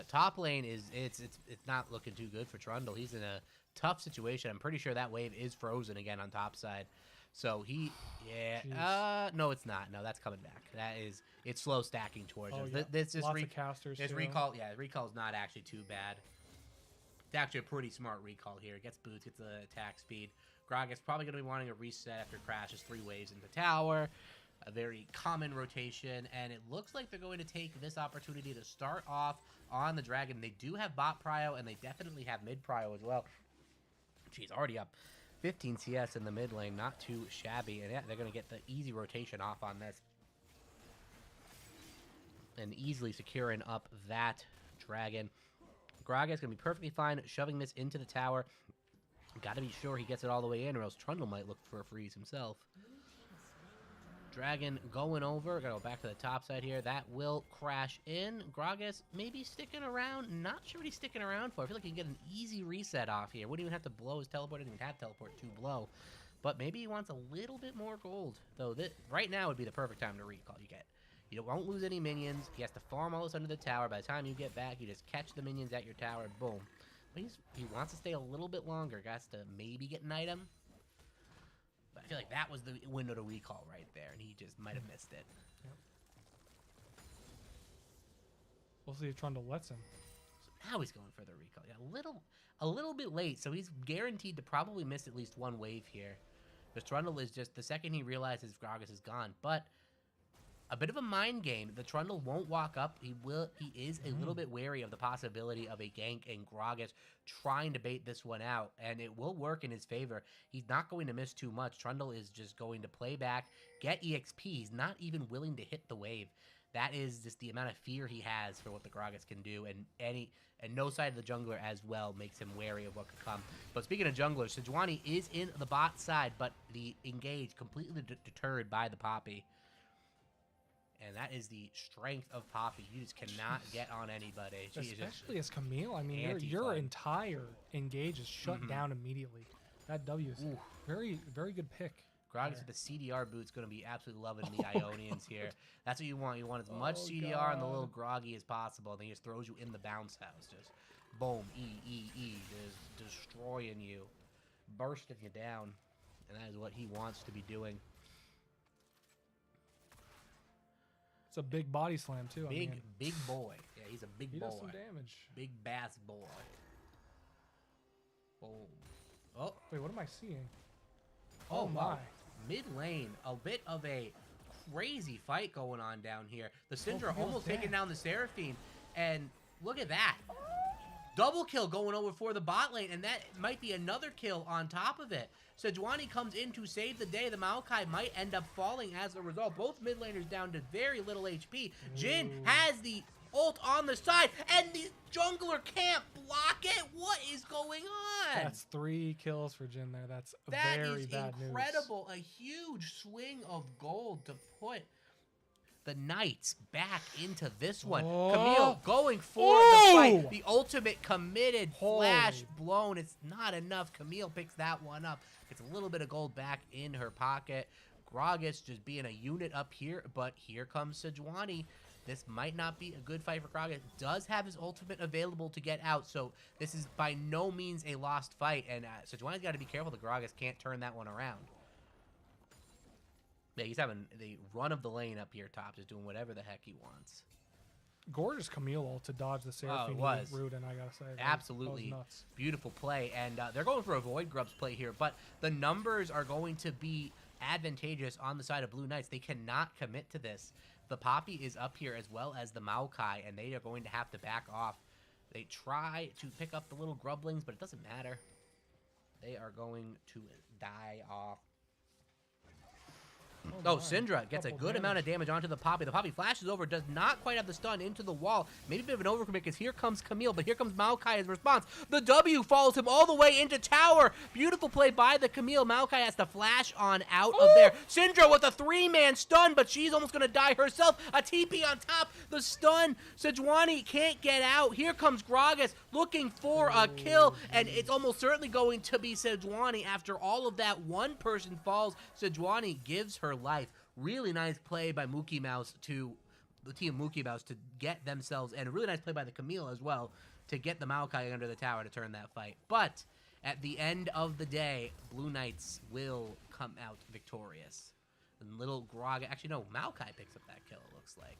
Speaker 2: Top lane it's not looking too good for Trundle. He's in a tough situation. I'm pretty sure that wave is frozen again on top side. So no, it's not. No, that's coming back. It's slow stacking towards us.
Speaker 3: Yeah.
Speaker 2: This
Speaker 3: Lots of casters too.
Speaker 2: recall, recall is not actually too bad. It's actually a pretty smart recall here. It gets boots, gets the attack speed. Gragas probably going to be wanting a reset after crashes 3 waves into tower. A very common rotation, and it looks like they're going to take this opportunity to start off on the dragon. They do have bot prio, and they definitely have mid prio as well. She's already up 15 CS in the mid lane, not too shabby, and yeah, they're going to get the easy rotation off on this. And easily securing up that dragon. Gragas going to be perfectly fine shoving this into the tower. Got to be sure he gets it all the way in, or else Trundle might look for a freeze himself. Dragon going over. Gotta go back to the top side here. That will crash in. Gragas maybe sticking around. Not sure what he's sticking around for. I feel like he can get an easy reset off here. Wouldn't even have to blow his teleport. Didn't even have teleport to blow. But maybe he wants a little bit more gold. Though right now would be the perfect time to recall. You won't lose any minions. He has to farm all this under the tower. By the time you get back, you just catch the minions at your tower. Boom. But he wants to stay a little bit longer. Got to maybe get an item. But I feel like that was the window to recall right there, and he just might have missed it.
Speaker 3: Yep. We'll see if Trundle lets him.
Speaker 2: So now he's going for the recall. Yeah, a little bit late, so he's guaranteed to probably miss at least 1 wave here. Because Trundle is just, the second he realizes Gragas is gone. But a bit of a mind game. The Trundle won't walk up. He is a little bit wary of the possibility of a gank and Gragas trying to bait this one out, and it will work in his favor. He's not going to miss too much. Trundle is just going to play back, get EXP. He's not even willing to hit the wave. That is just the amount of fear he has for what the Gragas can do, and no side of the jungler as well makes him wary of what could come. But speaking of junglers, Sejuani is in the bot side, but the engage completely deterred by the Poppy. And that is the strength of Poppy. You just cannot get on anybody.
Speaker 3: Especially as Camille. I mean, your entire engage is shut down immediately. That W is very, very good pick.
Speaker 2: Gragas with the CDR boot's going to be absolutely loving the Ionians here. That's what you want. You want as much CDR and the little groggy as possible. And then he just throws you in the bounce house. Just boom, E. Just destroying you. Bursting you down. And that is what he wants to be doing.
Speaker 3: It's a big body slam, too.
Speaker 2: Big boy. Yeah, he's a big boy.
Speaker 3: He does some damage.
Speaker 2: Big bass boy. Boom. Oh.
Speaker 3: Wait, what am I seeing?
Speaker 2: Oh, my. Mid lane. A bit of a crazy fight going on down here. The Syndra almost taking down the Seraphine. And look at that. Double kill going over for the bot lane, and that might be another kill on top of it. Sejuani comes in to save the day. The Maokai might end up falling as a result. Both mid laners down to very little HP. Jhin has the ult on the side, and the jungler can't block it. What is going on?
Speaker 3: That's 3 kills for Jin there. That's
Speaker 2: That
Speaker 3: very
Speaker 2: is
Speaker 3: bad news.
Speaker 2: incredible. A huge swing of gold to put the Knights back into this one.
Speaker 3: Oh.
Speaker 2: Camille going for the
Speaker 3: Oh.
Speaker 2: fight. The ultimate committed, flash
Speaker 3: Holy.
Speaker 2: blown. It's not enough. Camille picks that one up. Gets a little bit of gold back in her pocket. Gragas just being a unit up here, but here comes Sejuani. This might not be a good fight for Gragas. Does have his ultimate available to get out, so this is by no means a lost fight, and Sejuani's got to be careful that Gragas can't turn that one around. Yeah, he's having the run of the lane up here top, just doing whatever the heck he wants.
Speaker 3: Gorgeous Camille ult to dodge the Seraphine
Speaker 2: was.
Speaker 3: route, and I gotta say,
Speaker 2: Absolutely
Speaker 3: that was nuts.
Speaker 2: beautiful play, and they're going for a Void Grubs play here, but the numbers are going to be advantageous on the side of Blue Knights. They cannot commit to this. The Poppy is up here as well as the Maokai, and they are going to have to back off. They try to pick up the little Grublings, but it doesn't matter. They are going to die off. Oh,
Speaker 3: my.
Speaker 2: Syndra gets a
Speaker 3: Couple
Speaker 2: good amount of damage onto the Poppy. The Poppy flashes over, does not quite have the stun into the wall. Maybe a bit of an overcommit because here comes Camille, but here comes Maokai as response. The W follows him all the way into tower. Beautiful play by the Camille. Maokai has to flash on out of there. Syndra with a 3-man stun, but she's almost going to die herself. A TP on top. The stun. Sejuani can't get out. Here comes Gragas looking for a kill, and it's almost certainly going to be Sejuani. After all of that, one person falls. Sejuani gives her life. Really nice play by Mokeymouse to the team Mokeymouse to get themselves, and a really nice play by the Camille as well to get the Maokai under the tower to turn that fight. But at the end of the day, Blue Knights will come out victorious. And little Graga, actually no, Maokai picks up that kill, it looks like.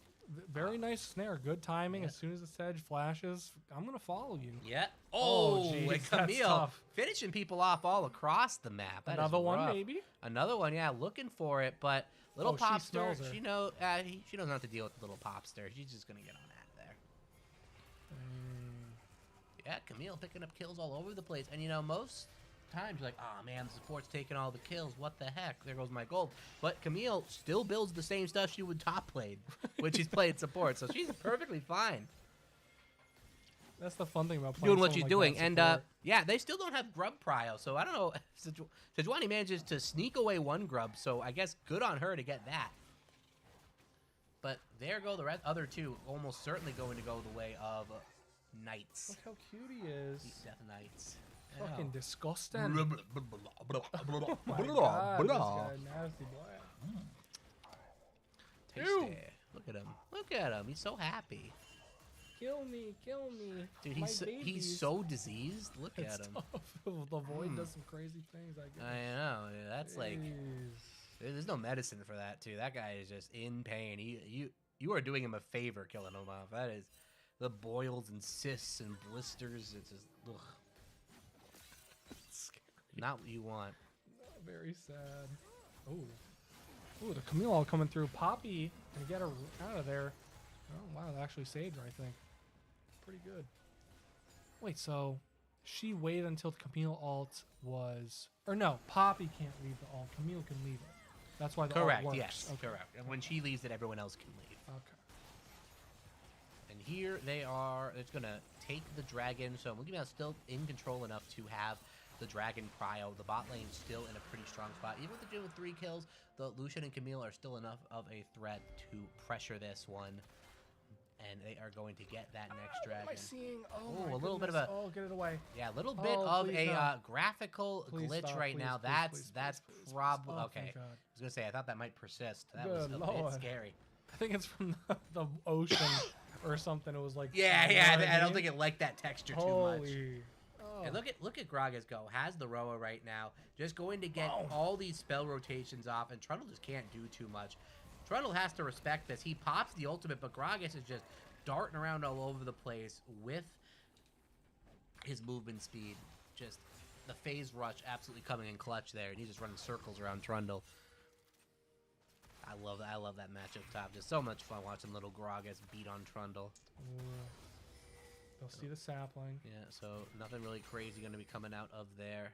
Speaker 3: Very nice snare. Good timing.
Speaker 2: Yeah.
Speaker 3: As soon as the Sedge flashes, I'm going to follow you.
Speaker 2: Yeah.
Speaker 3: Oh,
Speaker 2: Oh,
Speaker 3: geez,
Speaker 2: and
Speaker 3: that's
Speaker 2: Camille
Speaker 3: tough.
Speaker 2: finishing people off all across the map. That is
Speaker 3: Another one,
Speaker 2: rough.
Speaker 3: maybe?
Speaker 2: Another one, yeah, looking for it, but little
Speaker 3: Oh, she
Speaker 2: Popster,
Speaker 3: smells her.
Speaker 2: she doesn't have to deal with the little Popster. She's just gonna get on that there. Yeah, Camille picking up kills all over the place, and you know most times you're like, oh man, the support's taking all the kills. What the heck? There goes my gold. But Camille still builds the same stuff she would top played when she's played support, so she's perfectly fine.
Speaker 3: That's the fun thing about playing
Speaker 2: Doing what
Speaker 3: someone
Speaker 2: she's
Speaker 3: like
Speaker 2: doing,
Speaker 3: that
Speaker 2: and
Speaker 3: support.
Speaker 2: yeah, they still don't have grub prio, so I don't know. Sejuani manages to sneak away one grub, so I guess good on her to get that. But there go the other two, almost certainly going to go the way of Knights.
Speaker 3: Look how cute he is.
Speaker 2: These Death Knights.
Speaker 3: Fucking
Speaker 2: Yeah.
Speaker 3: disgusting.
Speaker 2: Oh
Speaker 3: Oh my God, this guy, nasty boy.
Speaker 2: Tasty.
Speaker 3: Ew.
Speaker 2: Look at him. Look at him. He's so happy.
Speaker 3: Kill me, kill me.
Speaker 2: Dude,
Speaker 3: My
Speaker 2: he's
Speaker 3: babies.
Speaker 2: so diseased. Look
Speaker 3: It's
Speaker 2: at him.
Speaker 3: tough. The Void does some crazy things, I guess.
Speaker 2: I know. Yeah, that's like,
Speaker 3: Jeez.
Speaker 2: there's no medicine for that too. That guy is just in pain. You are doing him a favor killing him off. That is the boils and cysts and blisters. It's just ugh. Not what you want.
Speaker 3: Very sad. Ooh, the Camille all coming through. Poppy and get her out of there. Oh wow, that actually saved her, I think. Pretty good. Wait, so she waited until the Camille ult was, or no, Poppy can't leave the ult. Camille can leave it. That's why the
Speaker 2: Correct.
Speaker 3: ult works.
Speaker 2: Yes.
Speaker 3: Okay.
Speaker 2: Correct. And when she leaves, it everyone else can leave.
Speaker 3: Okay.
Speaker 2: And here they are. It's gonna take the dragon. So Mokeymouse still in control enough to have the dragon prio. The bot lane still in a pretty strong spot. Even with the Jhin with 3 kills, the Lucian and Camille are still enough of a threat to pressure this one. And they are going to get that next
Speaker 3: What am I
Speaker 2: dragon.
Speaker 3: seeing? Oh,
Speaker 2: Ooh,
Speaker 3: my
Speaker 2: a little bit of
Speaker 3: goodness.
Speaker 2: a-
Speaker 3: Oh, get it away.
Speaker 2: Yeah, a little bit
Speaker 3: Oh,
Speaker 2: of
Speaker 3: please
Speaker 2: a
Speaker 3: no.
Speaker 2: graphical
Speaker 3: Please
Speaker 2: glitch
Speaker 3: stop,
Speaker 2: right
Speaker 3: please,
Speaker 2: now.
Speaker 3: please,
Speaker 2: That's
Speaker 3: please.
Speaker 2: probably
Speaker 3: Oh,
Speaker 2: okay.
Speaker 3: thank God.
Speaker 2: I was gonna say I thought that might persist. That was a
Speaker 3: Good
Speaker 2: bit
Speaker 3: Lord.
Speaker 2: scary.
Speaker 3: I think it's from the ocean or something. It was like,
Speaker 2: Yeah,
Speaker 3: you know
Speaker 2: yeah.
Speaker 3: what
Speaker 2: I don't
Speaker 3: mean?
Speaker 2: think it liked that texture too much.
Speaker 3: Holy. Oh.
Speaker 2: And look at Gragas go. Has the Roa right now. Just going to get
Speaker 3: Wow.
Speaker 2: all these spell rotations off, and Trundle just can't do too much. Trundle has to respect this. He pops the ultimate, but Gragas is just darting around all over the place with his movement speed. Just the phase rush absolutely coming in clutch there, and he's just running circles around Trundle. I love that match up top. Just so much fun watching little Gragas beat on Trundle.
Speaker 3: Ooh. They'll see the sapling.
Speaker 2: Yeah, so nothing really crazy going to be coming out of there.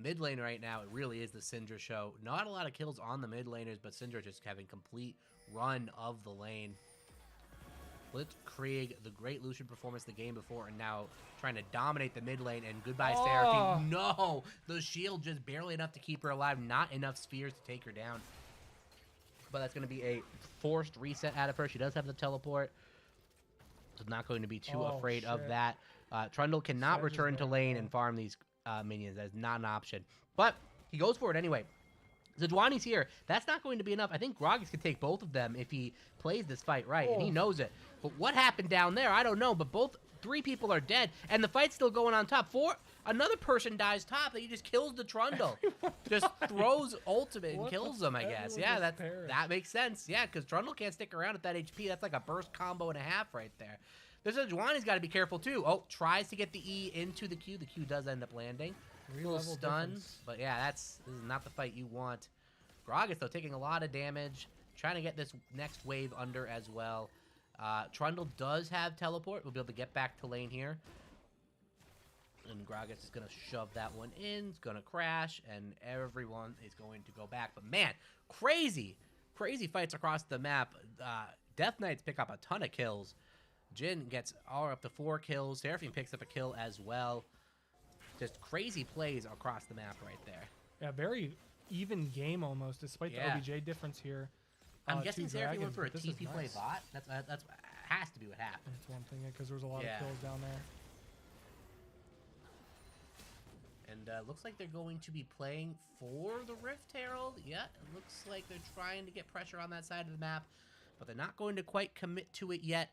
Speaker 2: Mid lane right now, it really is the Syndra show. Not a lot of kills on the mid laners, but Syndra just having complete run of the lane. Blitzkrieg, the great Lucian performance the game before, and now trying to dominate the mid lane. And goodbye, Seraphine. No, the shield just barely enough to keep her alive. Not enough spheres to take her down. But that's going to be a forced reset out of her. She does have the teleport. So not going to be too afraid of that. Trundle cannot return to lane and farm these minions. That is not an option. But he goes for it anyway. Sejuani's here. That's not going to be enough. I think Gragas could take both of them if he plays this fight right, and he knows it. But what happened down there, I don't know. But three people are dead, and the fight's still going on top. Another person dies top, that he just kills the Trundle. Just throws ultimate and kills him, I guess. Yeah, that makes sense. Yeah, because Trundle can't stick around at that HP. That's like a burst combo and a half right there. This Sejuani's got to be careful, too. Oh, tries to get the E into the Q. The Q does end up landing. A little stun, but yeah, this is not the fight you want. Gragas, though, taking a lot of damage, trying to get this next wave under as well. Trundle does have teleport. We'll be able to get back to lane here. And Gragas is going to shove that one in. It's going to crash, and everyone is going to go back. But man, crazy fights across the map. Death Knights pick up a ton of kills. Jhin gets all up to 4 kills. Seraphine picks up a kill as well. Just crazy plays across the map right there.
Speaker 3: Yeah, very even game almost, despite the OBJ difference here.
Speaker 2: I'm guessing Seraphine went for a TP play bot. That's has to be what happened.
Speaker 3: That's one thing, because there was a lot of kills down there.
Speaker 2: And looks like they're going to be playing for the Rift Herald. Yeah, it looks like they're trying to get pressure on that side of the map, but they're not going to quite commit to it yet.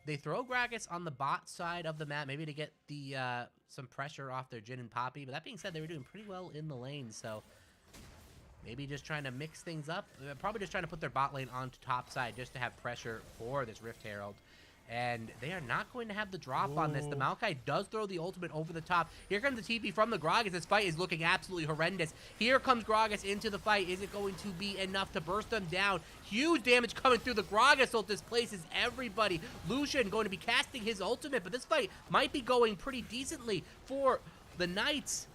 Speaker 2: They throw Gragas on the bot side of the map, maybe to get the some pressure off their Jhin and Poppy. But that being said, they were doing pretty well in the lane, so maybe just trying to mix things up. Probably just trying to put their bot lane onto top side just to have pressure for this Rift Herald. And they are not going to have the drop on this. The Maokai does throw the ultimate over the top. Here comes the TP from the Gragas. This fight is looking absolutely horrendous. Here comes Gragas into the fight. Is it going to be enough to burst them down? Huge damage coming through. The Gragas ult displaces everybody. Lucian going to be casting his ultimate, but this fight might be going pretty decently for the Knights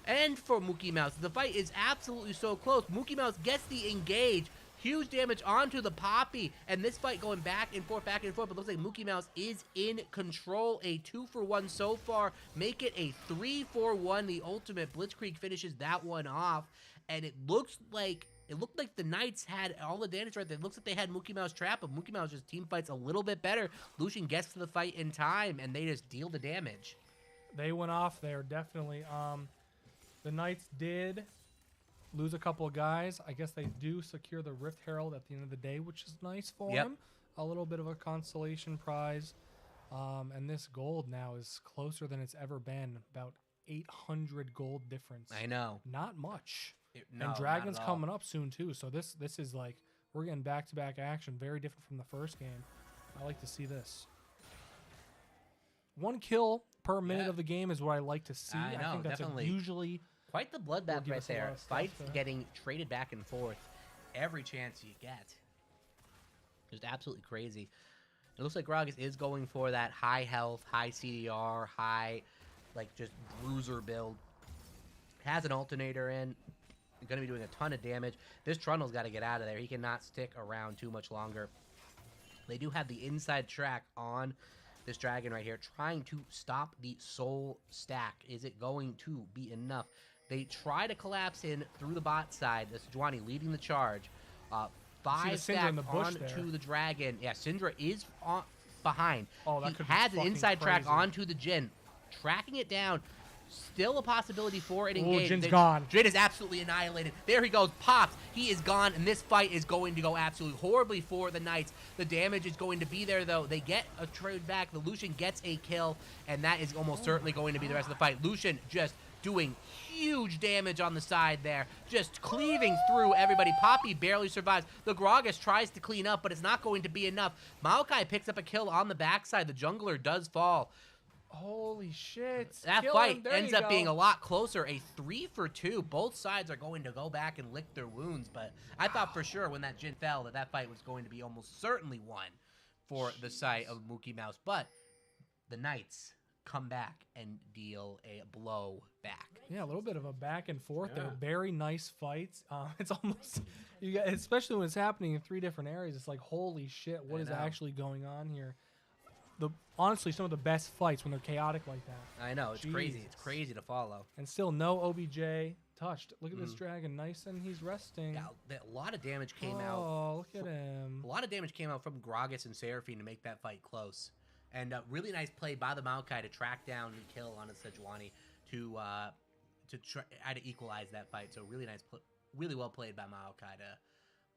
Speaker 2: and for Mokeymouse. The fight is absolutely so close. Mokeymouse gets the engage. Huge damage onto the Poppy, and this fight going back and forth, but looks like Mokeymouse is in control. A 2-for-1 so far, make it a 3-for-1. The ultimate Blitzkrieg finishes that one off, and it looked like the Knights had all the damage right there. It looks like they had Mokeymouse trapped, but Mokeymouse just team fights a little bit better. Lucian gets to the fight in time, and they just deal the damage.
Speaker 3: They went off there, definitely. The Knights did lose a couple of guys. I guess they do secure the Rift Herald at the end of the day, which is nice for them. A little bit of a consolation prize. And this gold now is closer than it's ever been. About 800 gold difference.
Speaker 2: I know.
Speaker 3: Not much.
Speaker 2: No,
Speaker 3: and Dragon's coming up soon too. So this is like, we're getting back-to-back action. Very different from the first game. I like to see this. 1 kill per minute of the game is what I like to see. I think that's usually
Speaker 2: quite the bloodbath right there. Fights getting traded back and forth every chance you get. Just absolutely crazy. It looks like Gragas is going for that high health, high CDR, high, like, just bruiser build. Has an alternator in. Going to be doing a ton of damage. This Trundle's got to get out of there. He cannot stick around too much longer. They do have the inside track on this dragon right here, trying to stop the soul stack. Is it going to be enough? They try to collapse in through the bot side. This Sejuani leading the charge. 5 stack onto the dragon. Yeah, Syndra is behind.
Speaker 3: Oh, that
Speaker 2: he has an inside track onto the Jhin. Tracking it down. Still a possibility for it engaged.
Speaker 3: Jin's gone.
Speaker 2: Jhin is absolutely annihilated. There he goes. Pops. He is gone, and this fight is going to go absolutely horribly for the Knights. The damage is going to be there, though. They get a trade back. The Lucian gets a kill, and that is almost certainly going to be the rest of the fight. Lucian just doing huge damage on the side there, just cleaving through everybody. Poppy barely survives. The Gragas tries to clean up, but it's not going to be enough. Maokai picks up a kill on the backside. The jungler does fall.
Speaker 3: Holy shit.
Speaker 2: That fight ends up being a lot closer. A 3-for-2. Both sides are going to go back and lick their wounds, but I thought for sure when that Jhin fell that fight was going to be almost certainly won for the side of Mokeymouse, but the Knights come back and deal a blow back.
Speaker 3: Yeah, a little bit of a back and forth there. Very nice fights. It's almost, especially when it's happening in 3 different areas, it's like, holy shit, what is actually going on here? honestly some of the best fights when they're chaotic like that.
Speaker 2: I know, it's crazy. It's
Speaker 3: Jesus.
Speaker 2: crazy to follow.
Speaker 3: And still no OBJ touched. Look at this dragon, nice, and he's resting.
Speaker 2: Yeah, a lot of damage came out.
Speaker 3: Oh, look at him.
Speaker 2: A lot of damage came out from Gragas and Seraphine to make that fight close. And really nice play by the Maokai to track down and kill on a Sejuani to try to equalize that fight. So really nice, really well played by Maokai to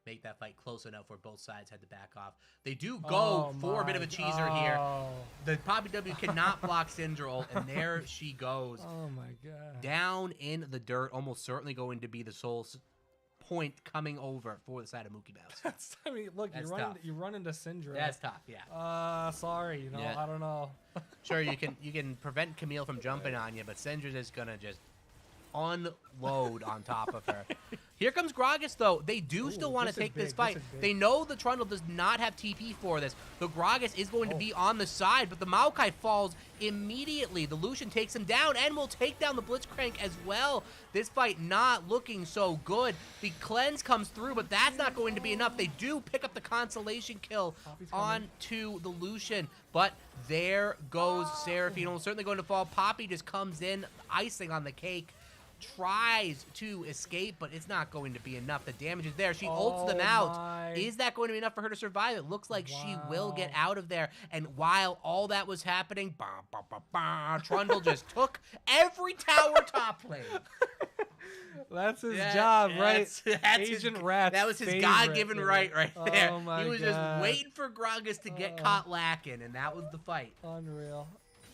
Speaker 2: make that fight close enough where both sides had to back off. They do go for a bit of a cheeser here. The Poppy W cannot block Syndra, and there she goes.
Speaker 3: Oh my god.
Speaker 2: Down in the dirt, almost certainly going to be the sole point coming over for the side of Mokeymouse.
Speaker 3: I mean, look, you run into Syndra.
Speaker 2: That's tough, yeah.
Speaker 3: Sorry,
Speaker 2: Yeah.
Speaker 3: I don't know.
Speaker 2: Sure, you can prevent Camille from jumping on you, but Syndra's just gonna just unload on top of her. Here comes Gragas, though. They do still want to take this fight. They know the Trundle does not have TP for this. The Gragas is going to be on the side, but the Maokai falls immediately. The Lucian takes him down and will take down the Blitzcrank as well. This fight not looking so good. The cleanse comes through, but that's not going to be enough. They do pick up the consolation kill onto the Lucian, but there goes Seraphine. Almost certainly going to fall. Poppy just comes in, icing on the cake. Tries to escape, but it's not going to be enough. The damage is there. She ults them out. Is that going to be enough for her to survive? It looks like she will get out of there. And while all that was happening, Trundle just took every tower top lane.
Speaker 3: That's his job, right?
Speaker 2: That's
Speaker 3: Agent Rat's
Speaker 2: that was his
Speaker 3: favorite,
Speaker 2: God-given right there.
Speaker 3: Oh my
Speaker 2: he was
Speaker 3: God.
Speaker 2: just waiting for Gragas to get caught lacking, and that was the fight.
Speaker 3: Unreal.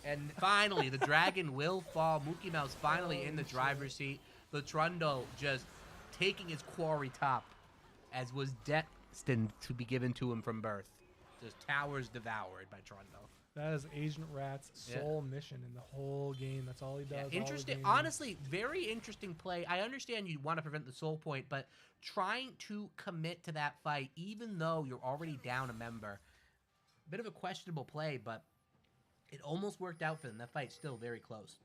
Speaker 2: And finally, the dragon will fall. Mokeymouse finally in the driver's seat. The Trundle just taking his quarry top, as was destined to be given to him from birth. Just towers devoured by Trundle.
Speaker 3: That is Agent Rat's sole mission in the whole game. That's all he does.
Speaker 2: Yeah, interesting. Honestly, very interesting play. I understand you want to prevent the soul point, but trying to commit to that fight, even though you're already down a member, bit of a questionable play, but it almost worked out for them. That fight's still very close.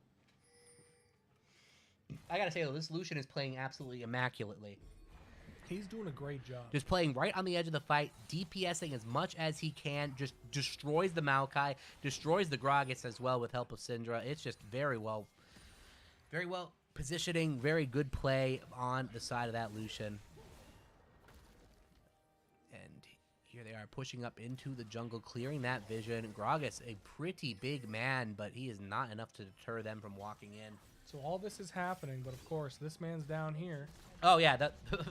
Speaker 2: I gotta say, though, this Lucian is playing absolutely immaculately.
Speaker 3: He's doing a great job.
Speaker 2: Just playing right on the edge of the fight, DPSing as much as he can, just destroys the Maokai, destroys the Gragas as well with help of Syndra. It's just very well positioning, very good play on the side of that Lucian. Here they are pushing up into the jungle, clearing that vision. Gragas, a pretty big man, but he is not enough to deter them from walking in.
Speaker 3: So all this is happening, but of course, this man's down here.
Speaker 2: Oh, yeah.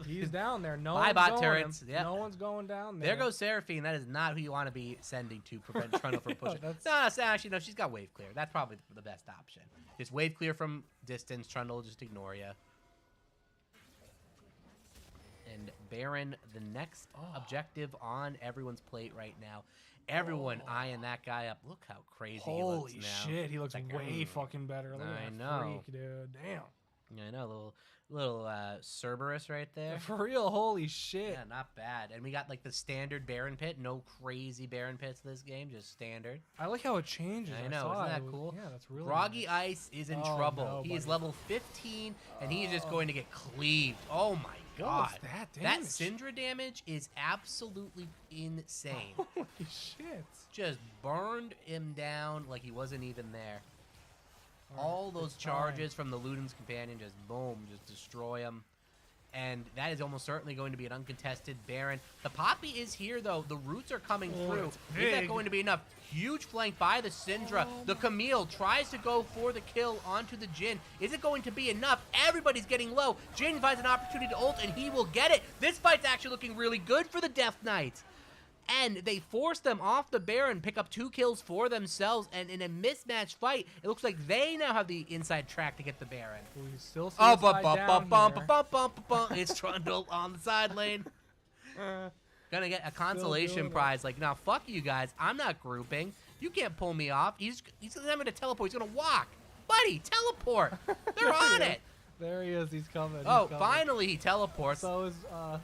Speaker 3: He's down there. No
Speaker 2: Bye,
Speaker 3: one's
Speaker 2: bot
Speaker 3: going
Speaker 2: turrets.
Speaker 3: him.
Speaker 2: Yep.
Speaker 3: No one's going down there.
Speaker 2: There goes Seraphine. That is not who you want to be sending to prevent Trundle from pushing. Actually, no, she's got wave clear. That's probably the best option. Just wave clear from distance. Trundle will just ignore you. And Baron, the next objective on everyone's plate right now. Everyone eyeing that guy up. Look how crazy he looks now.
Speaker 3: Holy shit, he looks way fucking better. Look
Speaker 2: I
Speaker 3: at that
Speaker 2: know.
Speaker 3: freak, dude. Damn.
Speaker 2: Yeah, I know, little Cerberus right there.
Speaker 3: For real, holy shit.
Speaker 2: Yeah, not bad. And we got like the standard Baron pit. No crazy Baron pits this game, just standard.
Speaker 3: I like how it changes.
Speaker 2: I know, isn't that cool?
Speaker 3: Yeah, that's really
Speaker 2: Groggy
Speaker 3: nice.
Speaker 2: Ice is in trouble.
Speaker 3: No,
Speaker 2: he is
Speaker 3: buddy.
Speaker 2: level 15, and he is just going to get cleaved. Oh my god.
Speaker 3: What was that
Speaker 2: That
Speaker 3: damage?
Speaker 2: Syndra damage is absolutely insane.
Speaker 3: Holy shit.
Speaker 2: Just burned him down like he wasn't even there. All
Speaker 3: right,
Speaker 2: those
Speaker 3: it's
Speaker 2: charges from the Luden's Companion just boom, just destroy him. And that is almost certainly going to be an uncontested Baron. The Poppy is here, though. The roots are coming through. Is that
Speaker 3: big.
Speaker 2: going to be enough? Huge flank by the Syndra. The Camille tries to go for the kill onto the Jhin. Is it going to be enough? Everybody's getting low. Jhin finds an opportunity to ult, and he will get it. This fight's actually looking really good for the Death Knights. And they force them off the Baron, pick up 2 kills for themselves, and in a mismatched fight, it looks like they now have the inside track to get the Baron.
Speaker 3: We still see
Speaker 2: Oh,
Speaker 3: this guy down here.
Speaker 2: it's Trundle on the side lane. Gonna get a consolation
Speaker 3: doing it.
Speaker 2: prize. Like, now, fuck you guys. I'm not grouping. You can't pull me off. He's gonna teleport. He's gonna walk. Buddy, teleport. They're on it.
Speaker 3: There he is. He's coming.
Speaker 2: Oh,
Speaker 3: he's coming.
Speaker 2: finally he teleports.
Speaker 3: So is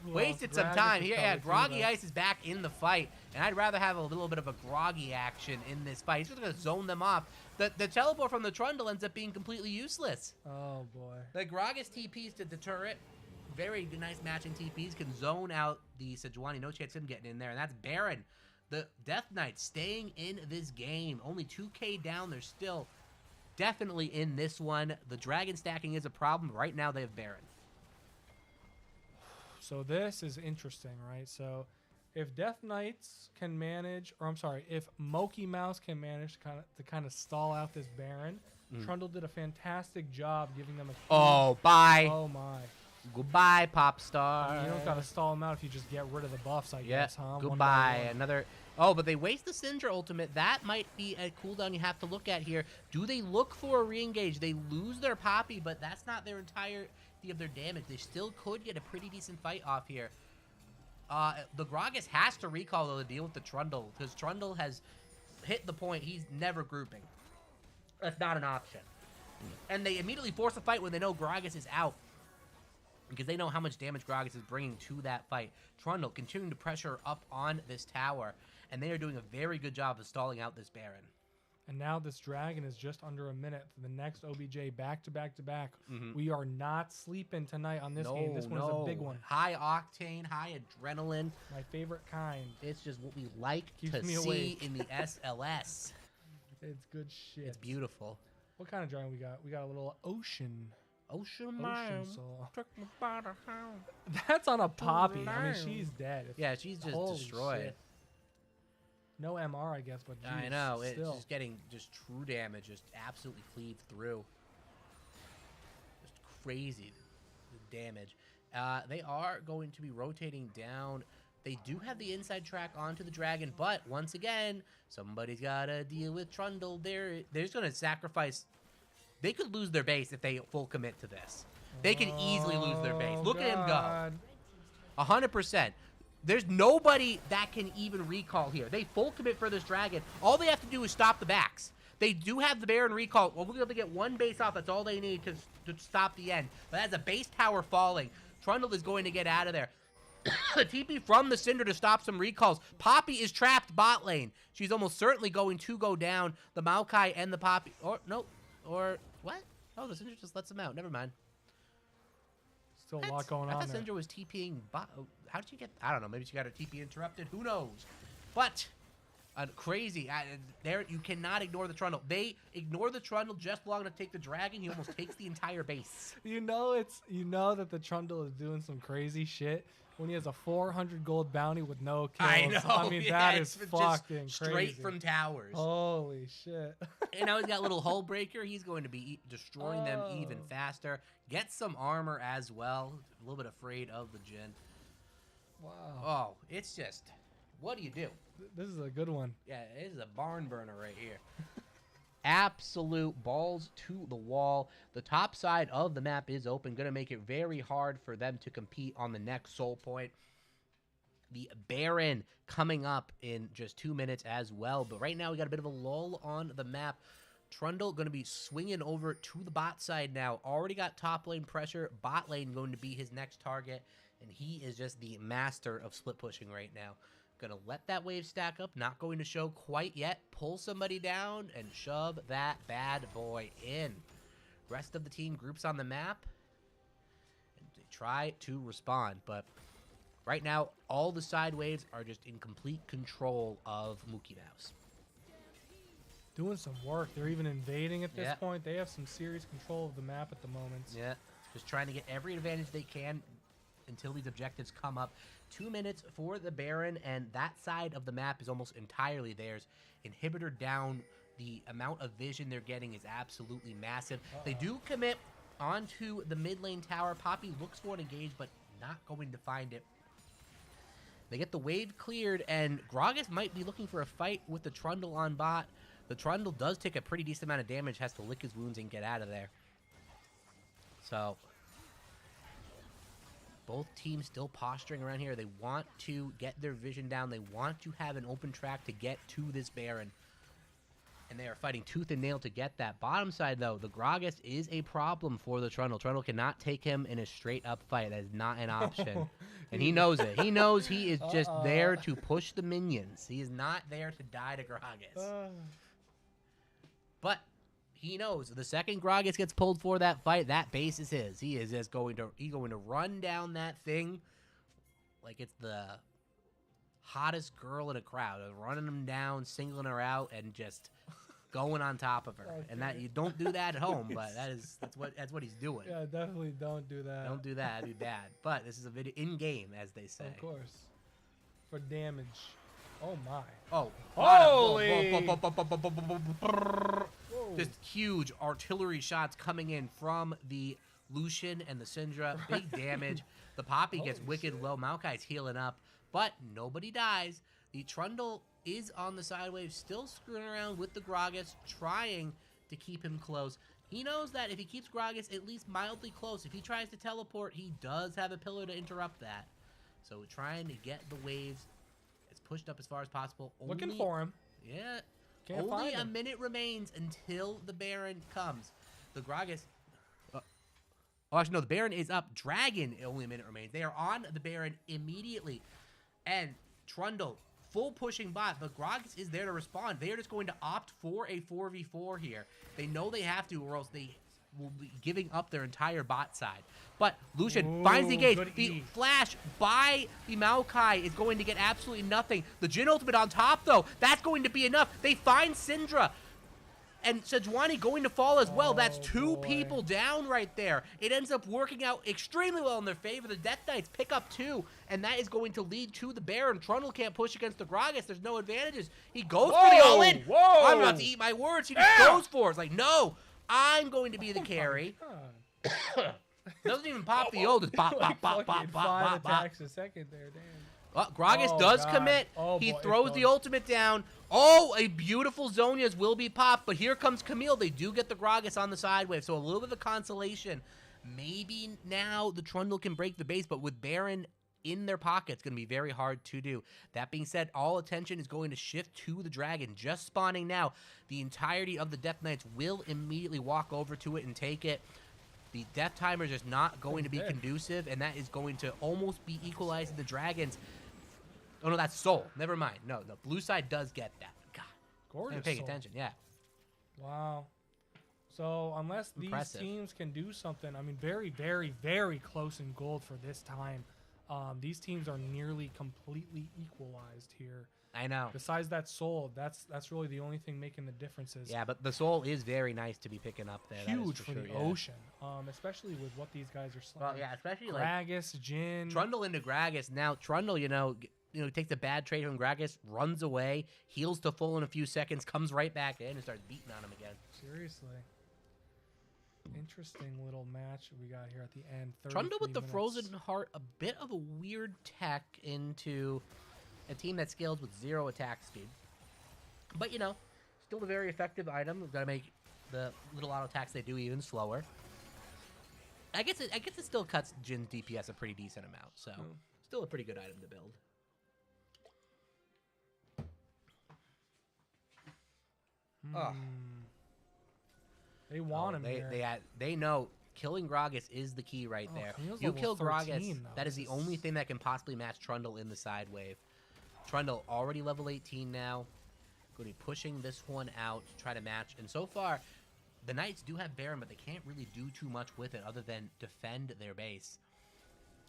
Speaker 3: who
Speaker 2: Wasted
Speaker 3: else?
Speaker 2: some
Speaker 3: Gragas
Speaker 2: time.
Speaker 3: is
Speaker 2: Here,
Speaker 3: coming too,
Speaker 2: Groggy
Speaker 3: though.
Speaker 2: Ice is back in the fight, and I'd rather have a little bit of a Groggy action in this fight. He's just going to zone them off. The teleport from the Trundle ends up being completely useless.
Speaker 3: Oh boy.
Speaker 2: The Gragas TPs to deter it. Very nice matching TPs. Can zone out the Sejuani. No chance of him getting in there, and that's Baron The Death Knights staying in this game. Only 2k down. They're still definitely in this one. The dragon stacking is a problem. Right now they have Baron.
Speaker 3: So this is interesting, right? So if Death Knights can manage, or I'm sorry, if Mokeymouse can manage to kind of stall out this Baron, Trundle did a fantastic job giving them a huge,
Speaker 2: Oh, bye.
Speaker 3: Oh my.
Speaker 2: Goodbye, pop star.
Speaker 3: I mean, you don't gotta stall them out if you just get rid of the buffs, I guess, huh?
Speaker 2: Goodbye.
Speaker 3: One by one.
Speaker 2: Another. Oh, but they waste the Syndra ultimate. That might be a cooldown you have to look at here. Do they look for a re-engage? They lose their Poppy, but that's not their entirety of their damage. They still could get a pretty decent fight off here. The Gragas has to recall though to deal with the Trundle, because Trundle has hit the point. He's never grouping. That's not an option. And they immediately force a fight when they know Gragas is out, because they know how much damage Gragas is bringing to that fight. Trundle continuing to pressure up on this tower, and they are doing a very good job of stalling out this Baron.
Speaker 3: And now this dragon is just under a minute for the next OBJ back to back to back. We are not sleeping tonight on this game. This one is a big one.
Speaker 2: High octane, high adrenaline.
Speaker 3: My favorite kind.
Speaker 2: It's just what we like
Speaker 3: Keeps
Speaker 2: to
Speaker 3: me
Speaker 2: see
Speaker 3: awake.
Speaker 2: in the SLS.
Speaker 3: It's good shit.
Speaker 2: It's beautiful.
Speaker 3: What kind of dragon we got? We got a little ocean.
Speaker 2: Ocean
Speaker 3: soul.
Speaker 2: Took me by the hand.
Speaker 3: That's on a Poppy. I mean, she's dead.
Speaker 2: Yeah, she's just
Speaker 3: Holy
Speaker 2: destroyed.
Speaker 3: shit. No MR, I guess, but
Speaker 2: I
Speaker 3: geez,
Speaker 2: know, it's
Speaker 3: still.
Speaker 2: just getting just true damage, just absolutely cleaved through. Just crazy the damage. They are going to be rotating down. They do have the inside track onto the dragon, but once again, somebody's got to deal with Trundle. They're just going to sacrifice. They could lose their base if they full commit to this. They can easily lose their base. Look at him go. 100%. There's nobody that can even recall here. They full commit for this dragon. All they have to do is stop the backs. They do have the Baron recall. Well, we're going to get one base off. That's all they need to stop the end. But as a base tower falling, Trundle is going to get out of there. TP from the Cinder to stop some recalls. Poppy is trapped bot lane. She's almost certainly going to go down. The Maokai and the Poppy. Or, no. Or, what? Oh, the Cinder just lets them out. Never mind.
Speaker 3: Still a lot going on
Speaker 2: I thought
Speaker 3: there.
Speaker 2: Syndra was TPing bot. How did you get? I don't know. Maybe she got her TP interrupted. Who knows? But crazy. There, you cannot ignore the Trundle. They ignore the Trundle just long enough to take the dragon. He almost takes the entire base.
Speaker 3: You know that the Trundle is doing some crazy shit when he has a 400 gold bounty with no kills.
Speaker 2: I know.
Speaker 3: I mean,
Speaker 2: yeah,
Speaker 3: that is
Speaker 2: just
Speaker 3: fucking
Speaker 2: straight
Speaker 3: crazy.
Speaker 2: from towers.
Speaker 3: Holy shit.
Speaker 2: And now he's got little hull breaker. He's going to be destroying them even faster. Get some armor as well. A little bit afraid of the Jhin.
Speaker 3: Wow.
Speaker 2: Oh, it's just, what do you do?
Speaker 3: This is a good one.
Speaker 2: Yeah, it is a barn burner right here. Absolute balls to the wall. The top side of the map is open. Going to make it very hard for them to compete on the next soul point. The Baron coming up in just 2 minutes as well. But right now we got a bit of a lull on the map. Trundle going to be swinging over to the bot side now. Already got top lane pressure. Bot lane going to be his next target. And he is just the master of split pushing right now. Going to let that wave stack up. Not going to show quite yet. Pull somebody down and shove that bad boy in. Rest of the team groups on the map. And they try to respond. But right now, all the side waves are just in complete control of Mokeymouse.
Speaker 3: Doing some work. They're even invading at this point. They have some serious control of the map at the moment.
Speaker 2: Yeah. Just trying to get every advantage they can until these objectives come up. 2 minutes for the Baron, and that side of the map is almost entirely theirs. Inhibitor down. The amount of vision they're getting is absolutely massive. They do commit onto the mid lane tower. Poppy looks for an engage, but not going to find it. They get the wave cleared, and Gragas might be looking for a fight with the Trundle on bot. The Trundle does take a pretty decent amount of damage, has to lick his wounds and get out of there. So both teams still posturing around here. They want to get their vision down. They want to have an open track to get to this Baron. And they are fighting tooth and nail to get that. Bottom side, though, the Gragas is a problem for the Trundle. Trundle cannot take him in a straight-up fight. That is not an option. And he knows it. He knows he is just there to push the minions. He is not there to die to Gragas. But he knows the second Gragas gets pulled for that fight, that base is his. He is just going to run down that thing like it's the hottest girl in a crowd, running them down, singling her out, and just going on top of her.
Speaker 3: Okay.
Speaker 2: And that you don't do that at home, but that's what he's doing.
Speaker 3: Yeah, definitely don't do that.
Speaker 2: Don't do that. That'd be bad. But this is a video in game, as they say.
Speaker 3: Of course. For damage. Oh my.
Speaker 2: Oh.
Speaker 3: Holy!
Speaker 2: Just huge artillery shots coming in from the Lucian and the Syndra. Big damage. The Poppy gets
Speaker 3: Holy
Speaker 2: wicked
Speaker 3: shit.
Speaker 2: low. Maokai's healing up, but nobody dies. The Trundle is on the side wave, still screwing around with the Gragas, trying to keep him close. He knows that if he keeps Gragas at least mildly close, if he tries to teleport, he does have a pillar to interrupt that. So trying to get the waves as pushed up as far as possible.
Speaker 3: Looking for him.
Speaker 2: Yeah.
Speaker 3: Can't
Speaker 2: Only
Speaker 3: find
Speaker 2: a
Speaker 3: him.
Speaker 2: minute remains until the Baron comes. The Gragas... Oh, actually, no, the Baron is up. Dragon, only a minute remains. They are on the Baron immediately. And Trundle, full pushing bot, but Gragas is there to respond. They are just going to opt for a 4v4 here. They know they have to, or else they will be giving up their entire bot side. But Lucian finds the engage.
Speaker 3: Good
Speaker 2: The
Speaker 3: E.
Speaker 2: flash by the Maokai is going to get absolutely nothing. The Jhin ultimate on top, though, that's going to be enough. They find Syndra. And Sejuani going to fall as well. That's two people down right there. It ends up working out extremely well in their favor. The Death Knights pick up 2, and that is going to lead to the Baron. Trundle can't push against the Gragas. There's no advantages. He goes for the all-in. I'm about to eat my words. He just goes for it. It's like, no, I'm going to be the carry. Doesn't even pop the ult. It's bop, bop, bop, bop, bop, bop, bop.
Speaker 3: Attacks a second there, damn.
Speaker 2: Well, Gragas does commit. He throws the ultimate down. Oh, a beautiful Zhonya's will be popped, but here comes Camille. They do get the Gragas on the side wave, so a little bit of consolation. Maybe now the Trundle can break the base, but with Baron in their pocket, it's going to be very hard to do. That being said, all attention is going to shift to the Dragon, just spawning now. The entirety of the Death Knights will immediately walk over to it and take it. The death timer is just not going to be conducive, and that is going to almost be equalizing the Dragons. Oh, no, that's Soul. Never mind. No, the blue side does get that. God.
Speaker 3: Gorgeous.
Speaker 2: I'm paying
Speaker 3: Soul.
Speaker 2: attention, yeah.
Speaker 3: Wow. So, unless
Speaker 2: Impressive.
Speaker 3: these teams can do something, I mean, very, very, very close in gold for this time. These teams are nearly completely equalized here.
Speaker 2: I know.
Speaker 3: Besides that Soul, that's really the only thing making the differences.
Speaker 2: Yeah, but the Soul is very nice to be picking up there.
Speaker 3: Huge for
Speaker 2: sure,
Speaker 3: the
Speaker 2: yeah.
Speaker 3: Ocean, especially with what these guys are slinging.
Speaker 2: Well, yeah, especially like
Speaker 3: Gragas, Jhin.
Speaker 2: Trundle into Gragas. Now, Trundle, takes a bad trade from Gragas, runs away, heals to full in a few seconds, comes right back in and starts beating on him again.
Speaker 3: Seriously. Interesting little match we got here at the end.
Speaker 2: Trundle with the
Speaker 3: 33
Speaker 2: Frozen
Speaker 3: minutes.
Speaker 2: Heart, a bit of a weird tech into a team that scales with 0 attack speed. But, still a very effective item. We've got to make the little auto attacks they do even slower. I guess it still cuts Jin's DPS a pretty decent amount, so still a pretty good item to build. Oh.
Speaker 3: They want him here.
Speaker 2: They know killing Gragas is the key right there.
Speaker 3: Camille's
Speaker 2: You
Speaker 3: level
Speaker 2: kill Gragas,
Speaker 3: 13, though.
Speaker 2: that is the only thing that can possibly match Trundle in the side wave. Trundle already level 18 now. Going to be pushing this one out to try to match. And so far, the Knights do have Baron, but they can't really do too much with it other than defend their base.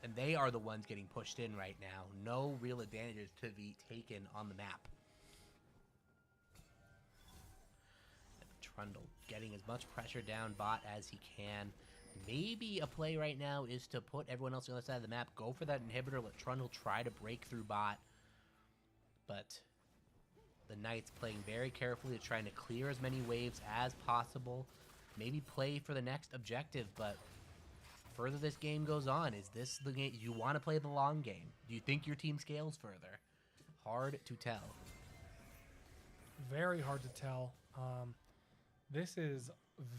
Speaker 2: And they are the ones getting pushed in right now. No real advantages to be taken on the map. Trundle getting as much pressure down bot as he can. Maybe a play right now is to put everyone else on the other side of the map, go for that inhibitor, let Trundle try to break through bot. But the Knights playing very carefully, trying to clear as many waves as possible. Maybe play for the next objective, but further this game goes on, is this the game you want to play the long game? Do you think your team scales further? Hard to tell.
Speaker 3: Very hard to tell. This is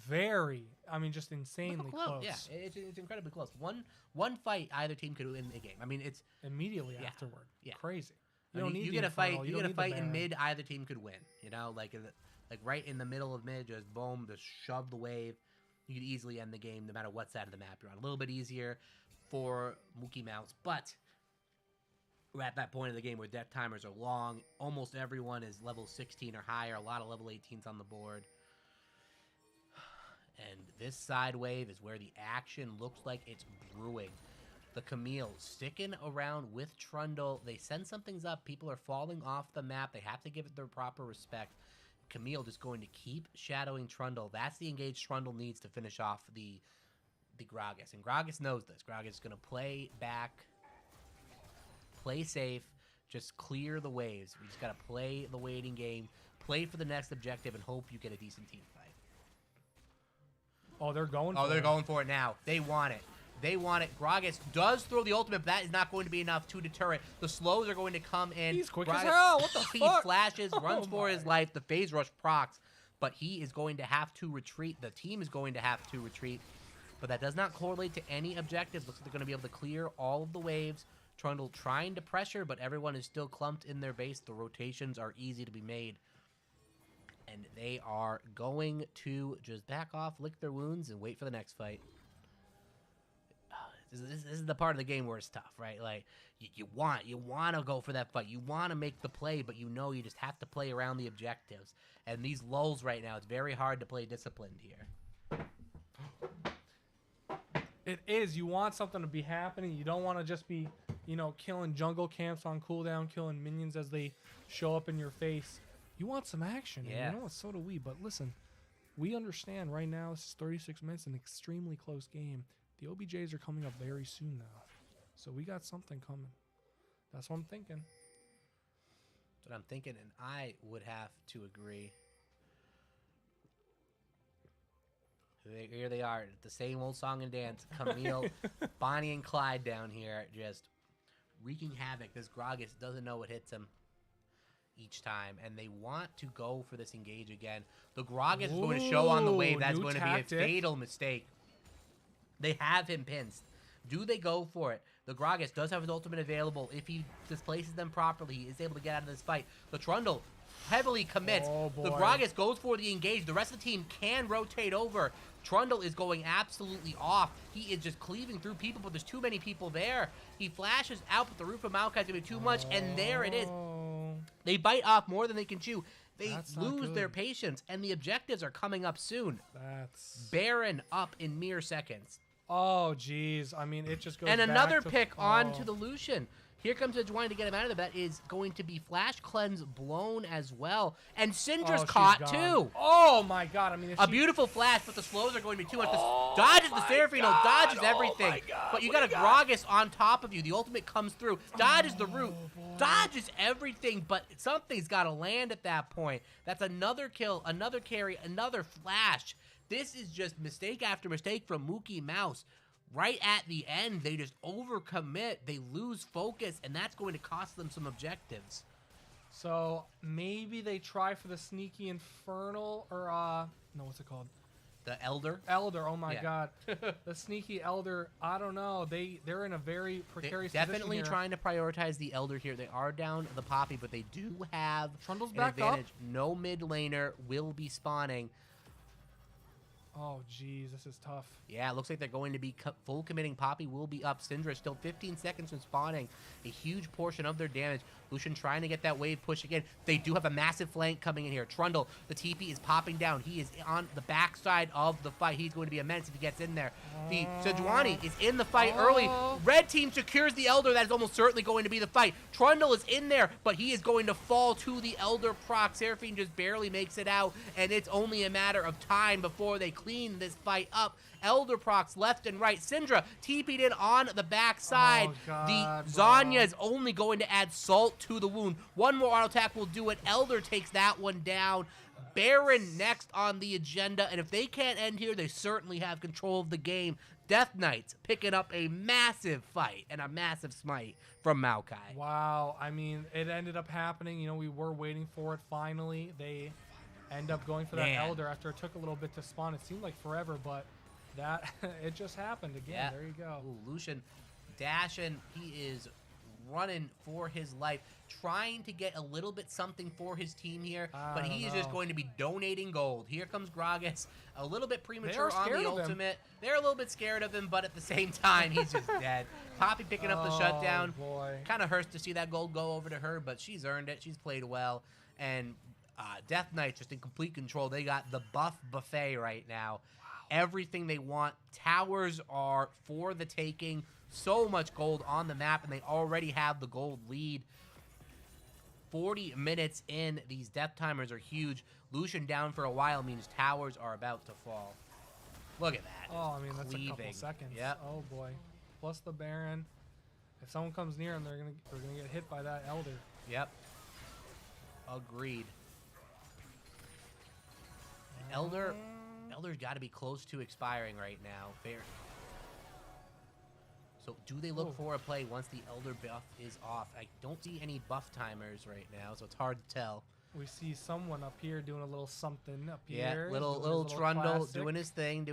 Speaker 3: very, just insanely close.
Speaker 2: Yeah, it's incredibly close. One fight, either team could win the game. I mean, it's
Speaker 3: immediately afterward.
Speaker 2: Yeah.
Speaker 3: Crazy.
Speaker 2: You get a fight. You get a fight in mid. Either team could win. Like right in the middle of mid, just boom, just shove the wave. You could easily end the game, no matter what side of the map you're on. A little bit easier for Mokeymouse, but we're at that point of the game where death timers are long. Almost everyone is level 16 or higher. A lot of level 18s on the board. And this side wave is where the action looks like it's brewing. The Camille sticking around with Trundle. They send some things up. People are falling off the map. They have to give it their proper respect. Camille just going to keep shadowing Trundle. That's the engage Trundle needs to finish off the Gragas. And Gragas knows this. Gragas is going to play back, play safe, just clear the waves. We just got to play the waiting game, play for the next objective, and hope you get a decent team fight.
Speaker 3: Oh, they're going for it.
Speaker 2: Oh, they're going for it now. They want it. They want it. Gragas does throw the ultimate, but that is not going to be enough to deter it. The slows are going to come in.
Speaker 3: He's quick
Speaker 2: Gragas,
Speaker 3: as hell. What the
Speaker 2: he
Speaker 3: fuck?
Speaker 2: flashes, runs for his life. The phase rush procs, but he is going to have to retreat. The team is going to have to retreat, but that does not correlate to any objectives. Looks like they're going to be able to clear all of the waves. Trundle trying to pressure, but everyone is still clumped in their base. The rotations are easy to be made. And they are going to just back off, lick their wounds, and wait for the next fight. This is the part of the game where it's tough, right? Like, you want to go for that fight. You want to make the play, but you know you just have to play around the objectives. And these lulls right now, it's very hard to play disciplined here.
Speaker 3: It is. You want something to be happening. You don't want to just be, killing jungle camps on cooldown, killing minions as they show up in your face. You want some action.
Speaker 2: Yeah.
Speaker 3: And so do we. But listen, we understand right now this is 36 minutes, an extremely close game. The OBJs are coming up very soon now. So we got something coming. That's what I'm thinking.
Speaker 2: That's what I'm thinking, and I would have to agree. Here they are, the same old song and dance. Camille, Bonnie, and Clyde down here just wreaking havoc. This Gragas doesn't know what hits him each time, and they want to go for this engage again. The Gragas is going to show on the wave. That's going to be a fatal mistake. They have him pinched. Do they go for it? The Gragas does have his ultimate available. If he displaces them properly, he is able to get out of this fight. The Trundle heavily commits.
Speaker 3: Oh, boy.
Speaker 2: The Gragas goes for the engage. The rest of the team can rotate over. Trundle is going absolutely off. He is just cleaving through people, but there's too many people there. He flashes out, but the roof of Maokai is going to be too much, and there it is. They bite off more than they can chew. They lose their patience, and the objectives are coming up soon.
Speaker 3: That's
Speaker 2: Baron up in mere seconds.
Speaker 3: Oh, jeez. I mean, it just goes
Speaker 2: And
Speaker 3: back
Speaker 2: another
Speaker 3: to,
Speaker 2: pick onto the Lucian. Here comes Edwine to get him out of there. That is going to be Flash Cleanse blown as well. And Syndra's caught too.
Speaker 3: Oh, my God. I mean,
Speaker 2: a beautiful flash, but the slows are going to be too much. Dodges the Seraphino, dodges everything. But you got a Gragas on top of you. The ultimate comes through, dodges the root, dodges everything, but something's got to land at that point. That's another kill, another carry, another flash. This is just mistake after mistake from Mokeymouse. Right at the end, they just overcommit. They lose focus, and that's going to cost them some objectives.
Speaker 3: So maybe they try for the sneaky infernal, or no, what's it called?
Speaker 2: The Elder?
Speaker 3: Elder, oh my God. The sneaky Elder, I don't know. They're in a very precarious position
Speaker 2: definitely
Speaker 3: here.
Speaker 2: trying to prioritize the Elder here. They are down the Poppy, but they do have
Speaker 3: Trundle's
Speaker 2: an
Speaker 3: back
Speaker 2: advantage.
Speaker 3: up.
Speaker 2: No mid laner will be spawning.
Speaker 3: Oh, geez, this is tough.
Speaker 2: Yeah, it looks like they're going to be full committing. Poppy will be up. Syndra still 15 seconds from spawning. A huge portion of their damage. Lucian trying to get that wave push again. They do have a massive flank coming in here. Trundle, the TP is popping down. He is on the backside of the fight. He's going to be immense if he gets in there. The Sejuani is in the fight early. Red team secures the Elder. That is almost certainly going to be the fight. Trundle is in there, but he is going to fall to the Elder proc. Seraphine just barely makes it out, and it's only a matter of time before they clean this fight up. Elder procs left and right. Syndra TP'd in on the backside. The Zanya is only going to add salt to the wound. One more auto attack will do it. Elder takes that one down. Baron next on the agenda, and if they can't end here, they certainly have control of the game. Death Knights picking up a massive fight and a massive smite from Maokai.
Speaker 3: Wow, I mean, it ended up happening. We were waiting for it finally. They end up going for that Elder after it took a little bit to spawn. It seemed like forever, but that it just happened again. Yeah. There you go.
Speaker 2: Ooh, Lucian dashing. He is running for his life, trying to get a little bit something for his team here, but he is just going to be donating gold. Here comes Gragas, a little bit premature on the ultimate. They're a little bit scared of him, but at the same time, he's just dead. Poppy picking up the shutdown. Kind of hurts to see that gold go over to her, but she's earned it. She's played well, and Death Knight just in complete control. They got the buff buffet right now. Everything they want. Towers are for the taking. so much gold on the map, and they already have the gold lead. 40 minutes in, these death timers are huge. Lucian down for a while means towers are about to fall. Look at that.
Speaker 3: Oh, I mean, that's a couple
Speaker 2: Cleaving.
Speaker 3: seconds.
Speaker 2: Yep.
Speaker 3: Oh, boy. Plus the Baron. If someone comes near him, they're gonna get hit by that Elder.
Speaker 2: Yep. Agreed. Elder's got to be close to expiring right now. Fair. So do they look for a play once the Elder buff is off? I don't see any buff timers right now, so it's hard to tell.
Speaker 3: We see someone up here doing a little something up
Speaker 2: Yeah,
Speaker 3: here.
Speaker 2: little Trundle doing his thing.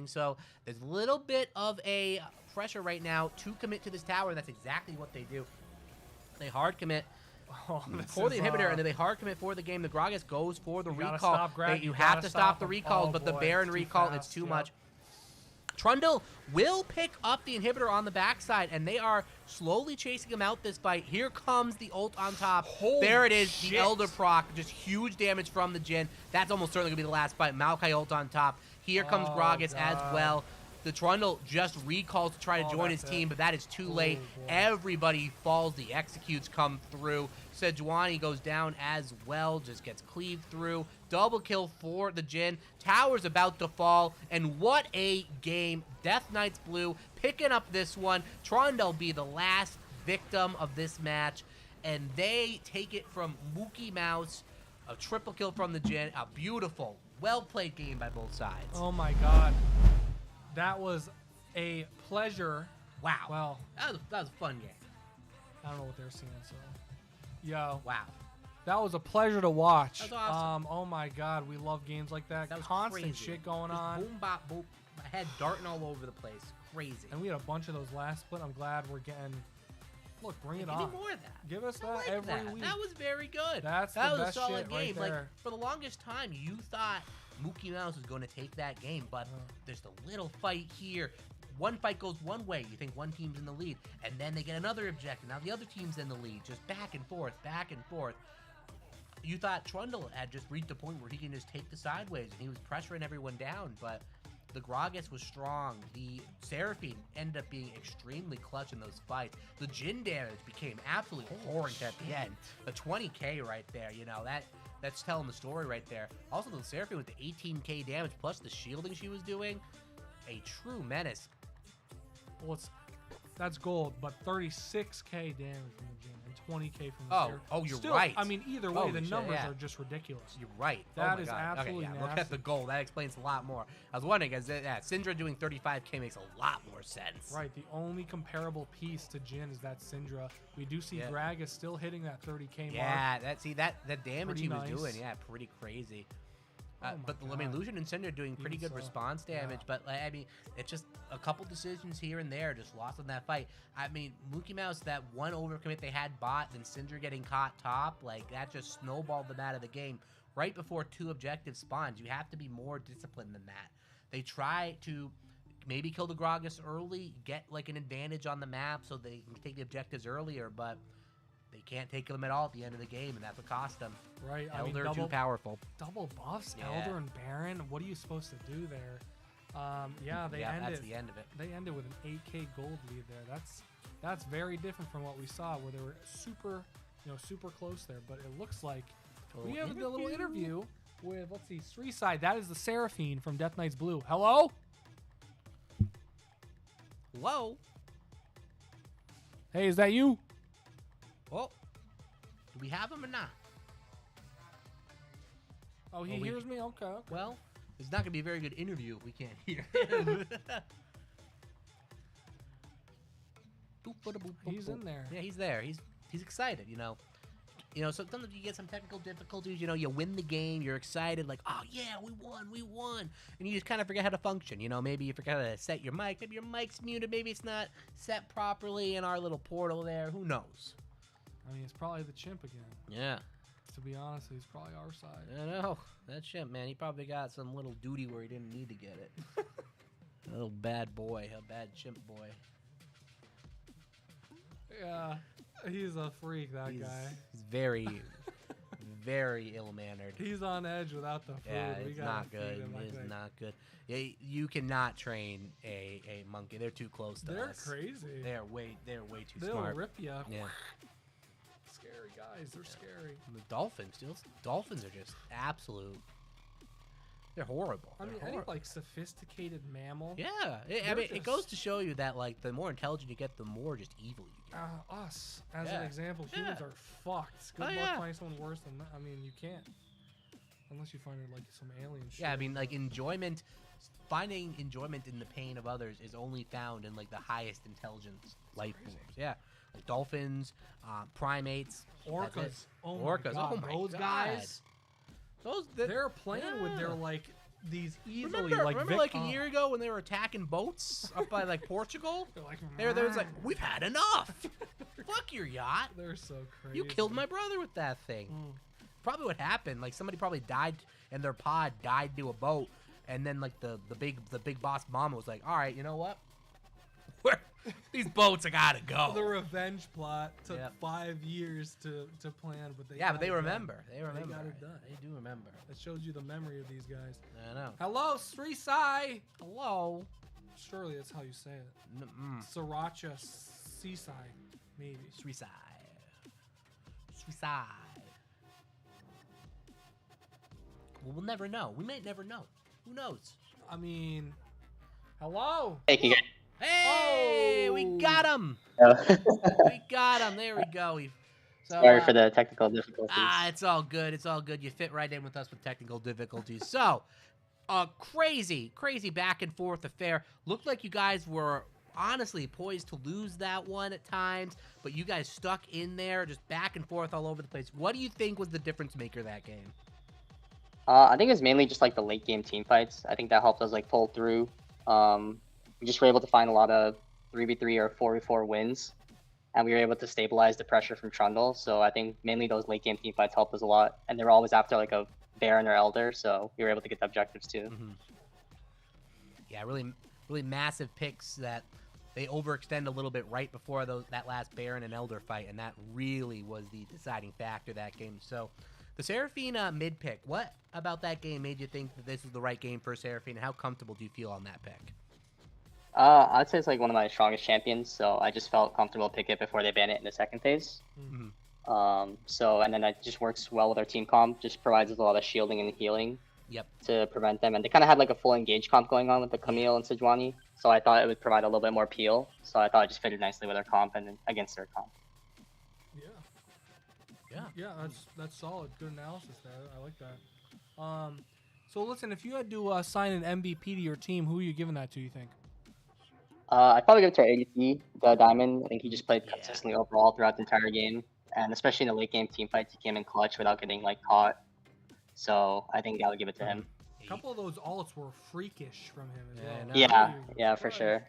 Speaker 2: So there's a little bit of a pressure right now to commit to this tower, and that's exactly what they do. They hard commit for the inhibitor, and then they hard commit for the game. The Gragas goes for the recall. You have to stop the recalls, but the Baron recall, it's too much. Trundle will pick up the inhibitor on the backside, and they are slowly chasing him out this fight. Here comes the ult on top. There it is, the Elder proc. Just huge damage from the Jhin. That's almost certainly going to be the last fight. Maokai ult on top. Here comes Gragas as well. The Trundle just recalls to try to join his team, but that is too late. Everybody falls. The executes come through. Sejuani goes down as well, just gets cleaved through. Double kill for the Jhin. Tower's about to fall, and what a game. Death Knights Blue picking up this one. Trundle be the last victim of this match, and they take it from Mokeymouse. A triple kill from the Jhin. A beautiful, well-played game by both sides.
Speaker 3: Oh my god. That was a pleasure.
Speaker 2: Wow.
Speaker 3: Well,
Speaker 2: that was a fun game.
Speaker 3: I don't know what they're seeing, so. Yo.
Speaker 2: Wow.
Speaker 3: That was a pleasure to watch.
Speaker 2: That was awesome.
Speaker 3: Oh my god, we love games like that.
Speaker 2: That was
Speaker 3: constant
Speaker 2: crazy.
Speaker 3: shit going
Speaker 2: Just
Speaker 3: on.
Speaker 2: boom, bop, boop. My head darting all over the place. Crazy.
Speaker 3: And we had a bunch of those last split. I'm glad we're getting. Look, bring it on.
Speaker 2: Give me more of that.
Speaker 3: Give us
Speaker 2: I
Speaker 3: that
Speaker 2: like
Speaker 3: every
Speaker 2: that.
Speaker 3: week.
Speaker 2: That was very good.
Speaker 3: That
Speaker 2: was
Speaker 3: the best
Speaker 2: a solid
Speaker 3: shit
Speaker 2: game.
Speaker 3: right
Speaker 2: Like
Speaker 3: there.
Speaker 2: for the longest time, you thought Mokeymouse was going to take that game, but there's the little fight here. One fight goes one way. You think one team's in the lead, and then they get another objective. Now the other team's in the lead. Just back and forth, back and forth. You thought Trundle had just reached the point where he can just take the sideways, and he was pressuring everyone down, but the Gragas was strong. The Seraphine ended up being extremely clutch in those fights. The Jhin damage became absolutely horrid at the end. The 20k right there, you know, that's telling the story right there. Also, the Seraphine with the 18k damage plus the shielding she was doing, a true menace.
Speaker 3: Well, that's gold, but 36k damage from the Jhin and 20k from the Seraphine.
Speaker 2: Oh, you're
Speaker 3: Still,
Speaker 2: right.
Speaker 3: I mean, either way, the numbers are just ridiculous.
Speaker 2: You're right.
Speaker 3: That
Speaker 2: oh my
Speaker 3: is
Speaker 2: God.
Speaker 3: absolutely
Speaker 2: okay, yeah. Look at the goal. That explains a lot more. I was wondering, because Syndra doing 35k makes a lot more sense.
Speaker 3: Right. The only comparable piece to Jhin is that Syndra. We do see Gragas still hitting that 30k mark.
Speaker 2: Yeah, that damage
Speaker 3: Pretty
Speaker 2: he was
Speaker 3: nice.
Speaker 2: doing, pretty crazy. But
Speaker 3: God.
Speaker 2: I mean, Lucian and Syndra doing pretty good response damage, but like, I mean, it's just a couple decisions here and there just lost in that fight. I mean, Mokeymouse, that one overcommit they had bot, and Syndra getting caught top, like that just snowballed them out of the game right before 2 objective spawns. You have to be more disciplined than that. They try to maybe kill the Gragas early, get like an advantage on the map so they can take the objectives earlier, but they can't take them at all at the end of the game, and that's what cost them.
Speaker 3: Right.
Speaker 2: Elder too powerful.
Speaker 3: Double buffs,
Speaker 2: Yeah.
Speaker 3: Elder and Baron. What are you supposed to do there? They ended.
Speaker 2: That's the end of it.
Speaker 3: They ended with an 8k gold lead there. That's very different from what we saw, where they were super close there. But it looks like we have a little interview with, let's see, Sreeside. That is the Seraphine from Death Knights Blue. Hello.
Speaker 2: Hello.
Speaker 3: Hey, is that you?
Speaker 2: Well, do we have him or not?
Speaker 3: Oh, he hears me? Okay.
Speaker 2: Well, it's not going to be a very good interview if we can't hear him.
Speaker 3: He's in there.
Speaker 2: Yeah, he's there. He's excited, you know. So sometimes you get some technical difficulties, you win the game, you're excited, like, oh yeah, we won. And you just kind of forget how to function, maybe you forget how to set your mic, maybe your mic's muted, maybe it's not set properly in our little portal there, who knows?
Speaker 3: I mean, it's probably the chimp again.
Speaker 2: Yeah.
Speaker 3: To be honest, he's probably our side.
Speaker 2: I know. That chimp, man, he probably got some little duty where he didn't need to get it. A little bad boy, a bad chimp boy.
Speaker 3: Yeah, he's a freak, that guy.
Speaker 2: He's very, very ill-mannered.
Speaker 3: He's on edge without the food.
Speaker 2: Yeah, it's not good. It is not good. You cannot train a monkey. They're too close to
Speaker 3: They're
Speaker 2: us.
Speaker 3: crazy.
Speaker 2: They're way too
Speaker 3: They'll
Speaker 2: smart.
Speaker 3: rip you.
Speaker 2: Yeah.
Speaker 3: Scary guys. They're scary.
Speaker 2: And the dolphins, dude. Dolphins are just absolute. They're horrible.
Speaker 3: I mean,
Speaker 2: They're
Speaker 3: any
Speaker 2: horrible.
Speaker 3: like sophisticated mammal.
Speaker 2: Yeah,
Speaker 3: They're
Speaker 2: it goes
Speaker 3: just-
Speaker 2: to show you that like the more intelligent you get, the more just evil you get.
Speaker 3: Us, as
Speaker 2: Yeah.
Speaker 3: an example, humans
Speaker 2: Yeah.
Speaker 3: are fucked. Good
Speaker 2: Oh,
Speaker 3: luck
Speaker 2: yeah.
Speaker 3: finding someone worse than that. I mean, you can't. Unless you find it like some alien shit.
Speaker 2: Yeah, I mean, like finding enjoyment in the pain of others is only found in like the highest intelligence life forms. Yeah, like dolphins, primates, that's it.
Speaker 3: Orcas. Oh
Speaker 2: Orcas.
Speaker 3: my god.
Speaker 2: Oh my
Speaker 3: those
Speaker 2: God.
Speaker 3: guys. They're playing with their
Speaker 2: Yeah.
Speaker 3: like these easily
Speaker 2: Remember like a year ago when they were attacking boats up by like Portugal?
Speaker 3: They're like,
Speaker 2: There was like, we've had enough. Fuck your yacht.
Speaker 3: They're so crazy.
Speaker 2: You killed my brother with that thing. Probably what happened. Like somebody probably died, and their pod died to a boat, and then like the big boss mama was like, all right, you know what? These boats, I gotta go.
Speaker 3: The revenge plot took
Speaker 2: Yep.
Speaker 3: 5 years to plan, but they
Speaker 2: Yeah,
Speaker 3: got
Speaker 2: but they
Speaker 3: it done.
Speaker 2: remember. They remember.
Speaker 3: got it done.
Speaker 2: They do remember.
Speaker 3: That shows you the memory of these guys.
Speaker 2: I know.
Speaker 3: Hello, Sri Sai.
Speaker 2: Hello.
Speaker 3: Surely that's how you say it. Sriracha Seaside, maybe.
Speaker 2: Suicide. Suicide. Well, we'll never know. We might never know. Who knows?
Speaker 3: I mean, hello.
Speaker 5: Thank you guys.
Speaker 2: Hey, we got him.
Speaker 5: Oh.
Speaker 2: We got him. There we go. So,
Speaker 5: Sorry for the technical difficulties.
Speaker 2: it's all good. It's all good. You fit right in with us with technical difficulties. So, a crazy back and forth affair. Looked like you guys were honestly poised to lose that one at times, but you guys stuck in there, just back and forth all over the place. What do you think was the difference maker that game?
Speaker 5: I think it was mainly just like the late game team fights. I think that helped us like pull through. We just were able to find a lot of 3v3 or 4v4 wins, and we were able to stabilize the pressure from Trundle. So I think mainly those late game team fights helped us a lot, and they were always after like a Baron or Elder, so we were able to get the objectives too.
Speaker 2: Yeah, really massive picks that they overextend a little bit right before that last Baron and Elder fight, and that really was the deciding factor that game. So the Seraphine mid pick, what about that game made you think that this was the right game for Seraphine, and how comfortable do you feel on that pick?
Speaker 5: I'd say it's like one of my strongest champions, so I just felt comfortable to pick it before they ban it in the second phase. And then that just works well with our team comp, just provides us a lot of shielding and healing to prevent them. And they kind of had like a full engage comp going on with the Camille and Sejuani, so I thought it would provide a little bit more peel. So I thought it just fitted nicely with our comp and against their comp.
Speaker 3: Yeah, that's solid. Good analysis there. I like that. So listen, if you had to assign an MVP to your team, who are you giving that to, you think?
Speaker 5: I'd probably give it to our ADC, the Diamond. I think he just played consistently overall throughout the entire game, and especially in the late game team fights, he came in clutch without getting like caught. So I think I would give it to him.
Speaker 3: A couple of those ults were freakish from him as well.
Speaker 5: Yeah, for sure.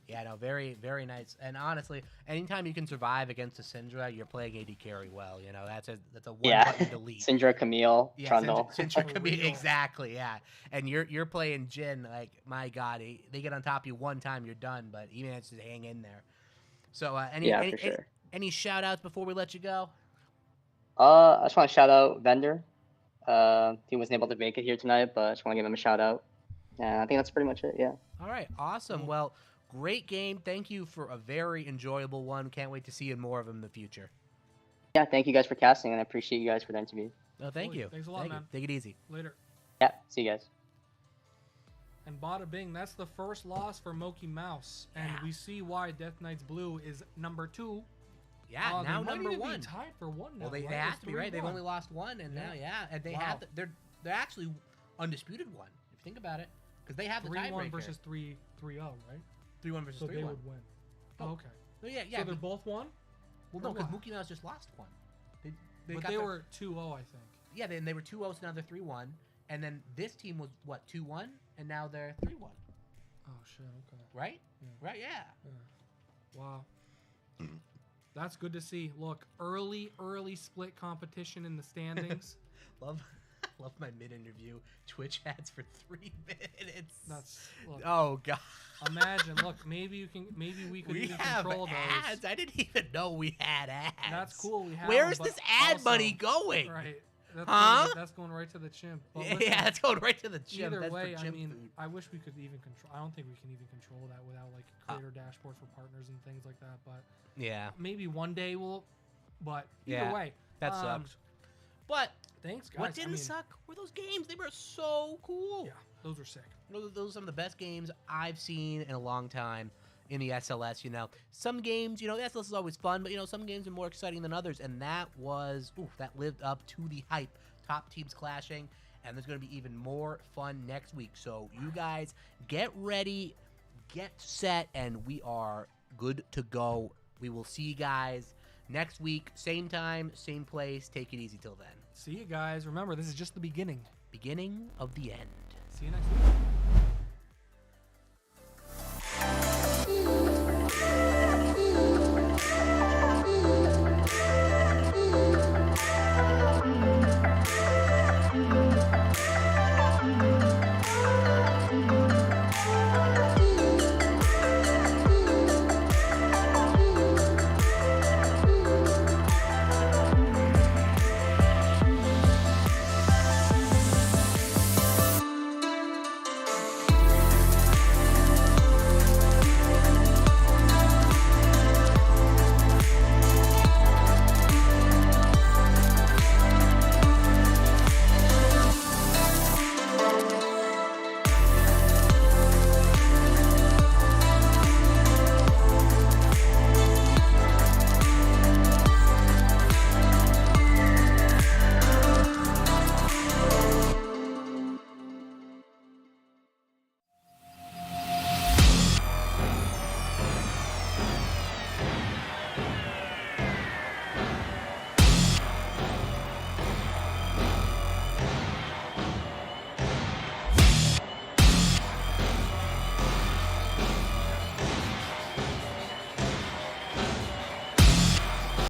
Speaker 2: Yeah, no, very nice. And honestly, anytime you can survive against a Syndra, you're playing AD carry well. You know, that's a one button delete.
Speaker 5: Syndra, Camille, Trundle.
Speaker 2: Syndra, Camille, exactly. Yeah, and you're playing Jhin. Like, my God, they get on top of you one time, you're done. But he manages to hang in there. So any shout outs before we let you go?
Speaker 5: I just want to shout out Vendor. He wasn't able to make it here tonight, but I just want to give him a shout out. Yeah, I think that's pretty much it. Yeah.
Speaker 2: All right, awesome. Well, great game. Thank you for a very enjoyable one. Can't wait to see you in more of them in the future.
Speaker 5: Yeah, thank you guys for casting, and I appreciate you guys for the interview.
Speaker 2: No, thank you.
Speaker 3: Thanks a lot, man.
Speaker 2: Take it easy.
Speaker 3: Later.
Speaker 5: Yeah, see you guys.
Speaker 3: And bada bing, that's the first loss for Mokeymouse, and we see why Death Knights Blue is number 2.
Speaker 2: Yeah, now
Speaker 3: they might
Speaker 2: number
Speaker 3: even
Speaker 2: 1.
Speaker 3: Be tied for 1 now.
Speaker 2: Well, they
Speaker 3: right?
Speaker 2: have to be, right?
Speaker 3: 3-1.
Speaker 2: They've only lost 1, and now, and they have they're actually undisputed 1. If you think about it, because they have the tiebreaker.
Speaker 3: 3-1 versus 3-0, right?
Speaker 2: 3-1 versus 3-1.
Speaker 3: So they would win. Oh, okay.
Speaker 2: So yeah.
Speaker 3: So they're both 1?
Speaker 2: Well, no, because Mokeymouse just lost 1.
Speaker 3: They were 2-0, I think.
Speaker 2: Yeah, then they were 2-0, so now they're 3-1. And then this team was, 2-1? And now they're 3-1.
Speaker 3: Oh, shit, okay.
Speaker 2: Right?
Speaker 3: Yeah.
Speaker 2: Right, yeah.
Speaker 3: Wow. That's good to see. Look, early split competition in the standings.
Speaker 2: Love my mid-interview Twitch ads for 3 minutes.
Speaker 3: Look,
Speaker 2: oh God.
Speaker 3: Imagine. Look, maybe we could even control
Speaker 2: ads.
Speaker 3: those.
Speaker 2: I didn't even know we had ads.
Speaker 3: That's cool. We have.
Speaker 2: Where's
Speaker 3: them,
Speaker 2: this ad money going?
Speaker 3: Right. That's going right to the chimp. But
Speaker 2: Yeah,
Speaker 3: listen,
Speaker 2: that's going right to the chimp.
Speaker 3: either
Speaker 2: That's for
Speaker 3: way, I
Speaker 2: chimp
Speaker 3: mean,
Speaker 2: food.
Speaker 3: I wish we could even control. I don't think we can even control that without like creator dashboard for partners and things like that. But
Speaker 2: Yeah,
Speaker 3: maybe one day we'll. But either
Speaker 2: Yeah,
Speaker 3: way,
Speaker 2: that sucks. But
Speaker 3: thanks, guys.
Speaker 2: what didn't suck were those games. They were so cool.
Speaker 3: Yeah, those were sick.
Speaker 2: Those are some of the best games I've seen in a long time in the SLS. Some games, the SLS is always fun, but some games are more exciting than others, and that lived up to the hype. Top teams clashing, and there's going to be even more fun next week. So you guys get ready, get set, and we are good to go. We will see you guys next week, same time, same place. Take it easy till then.
Speaker 3: See you guys. Remember, this is just the beginning.
Speaker 2: Beginning of the end.
Speaker 3: See you next week.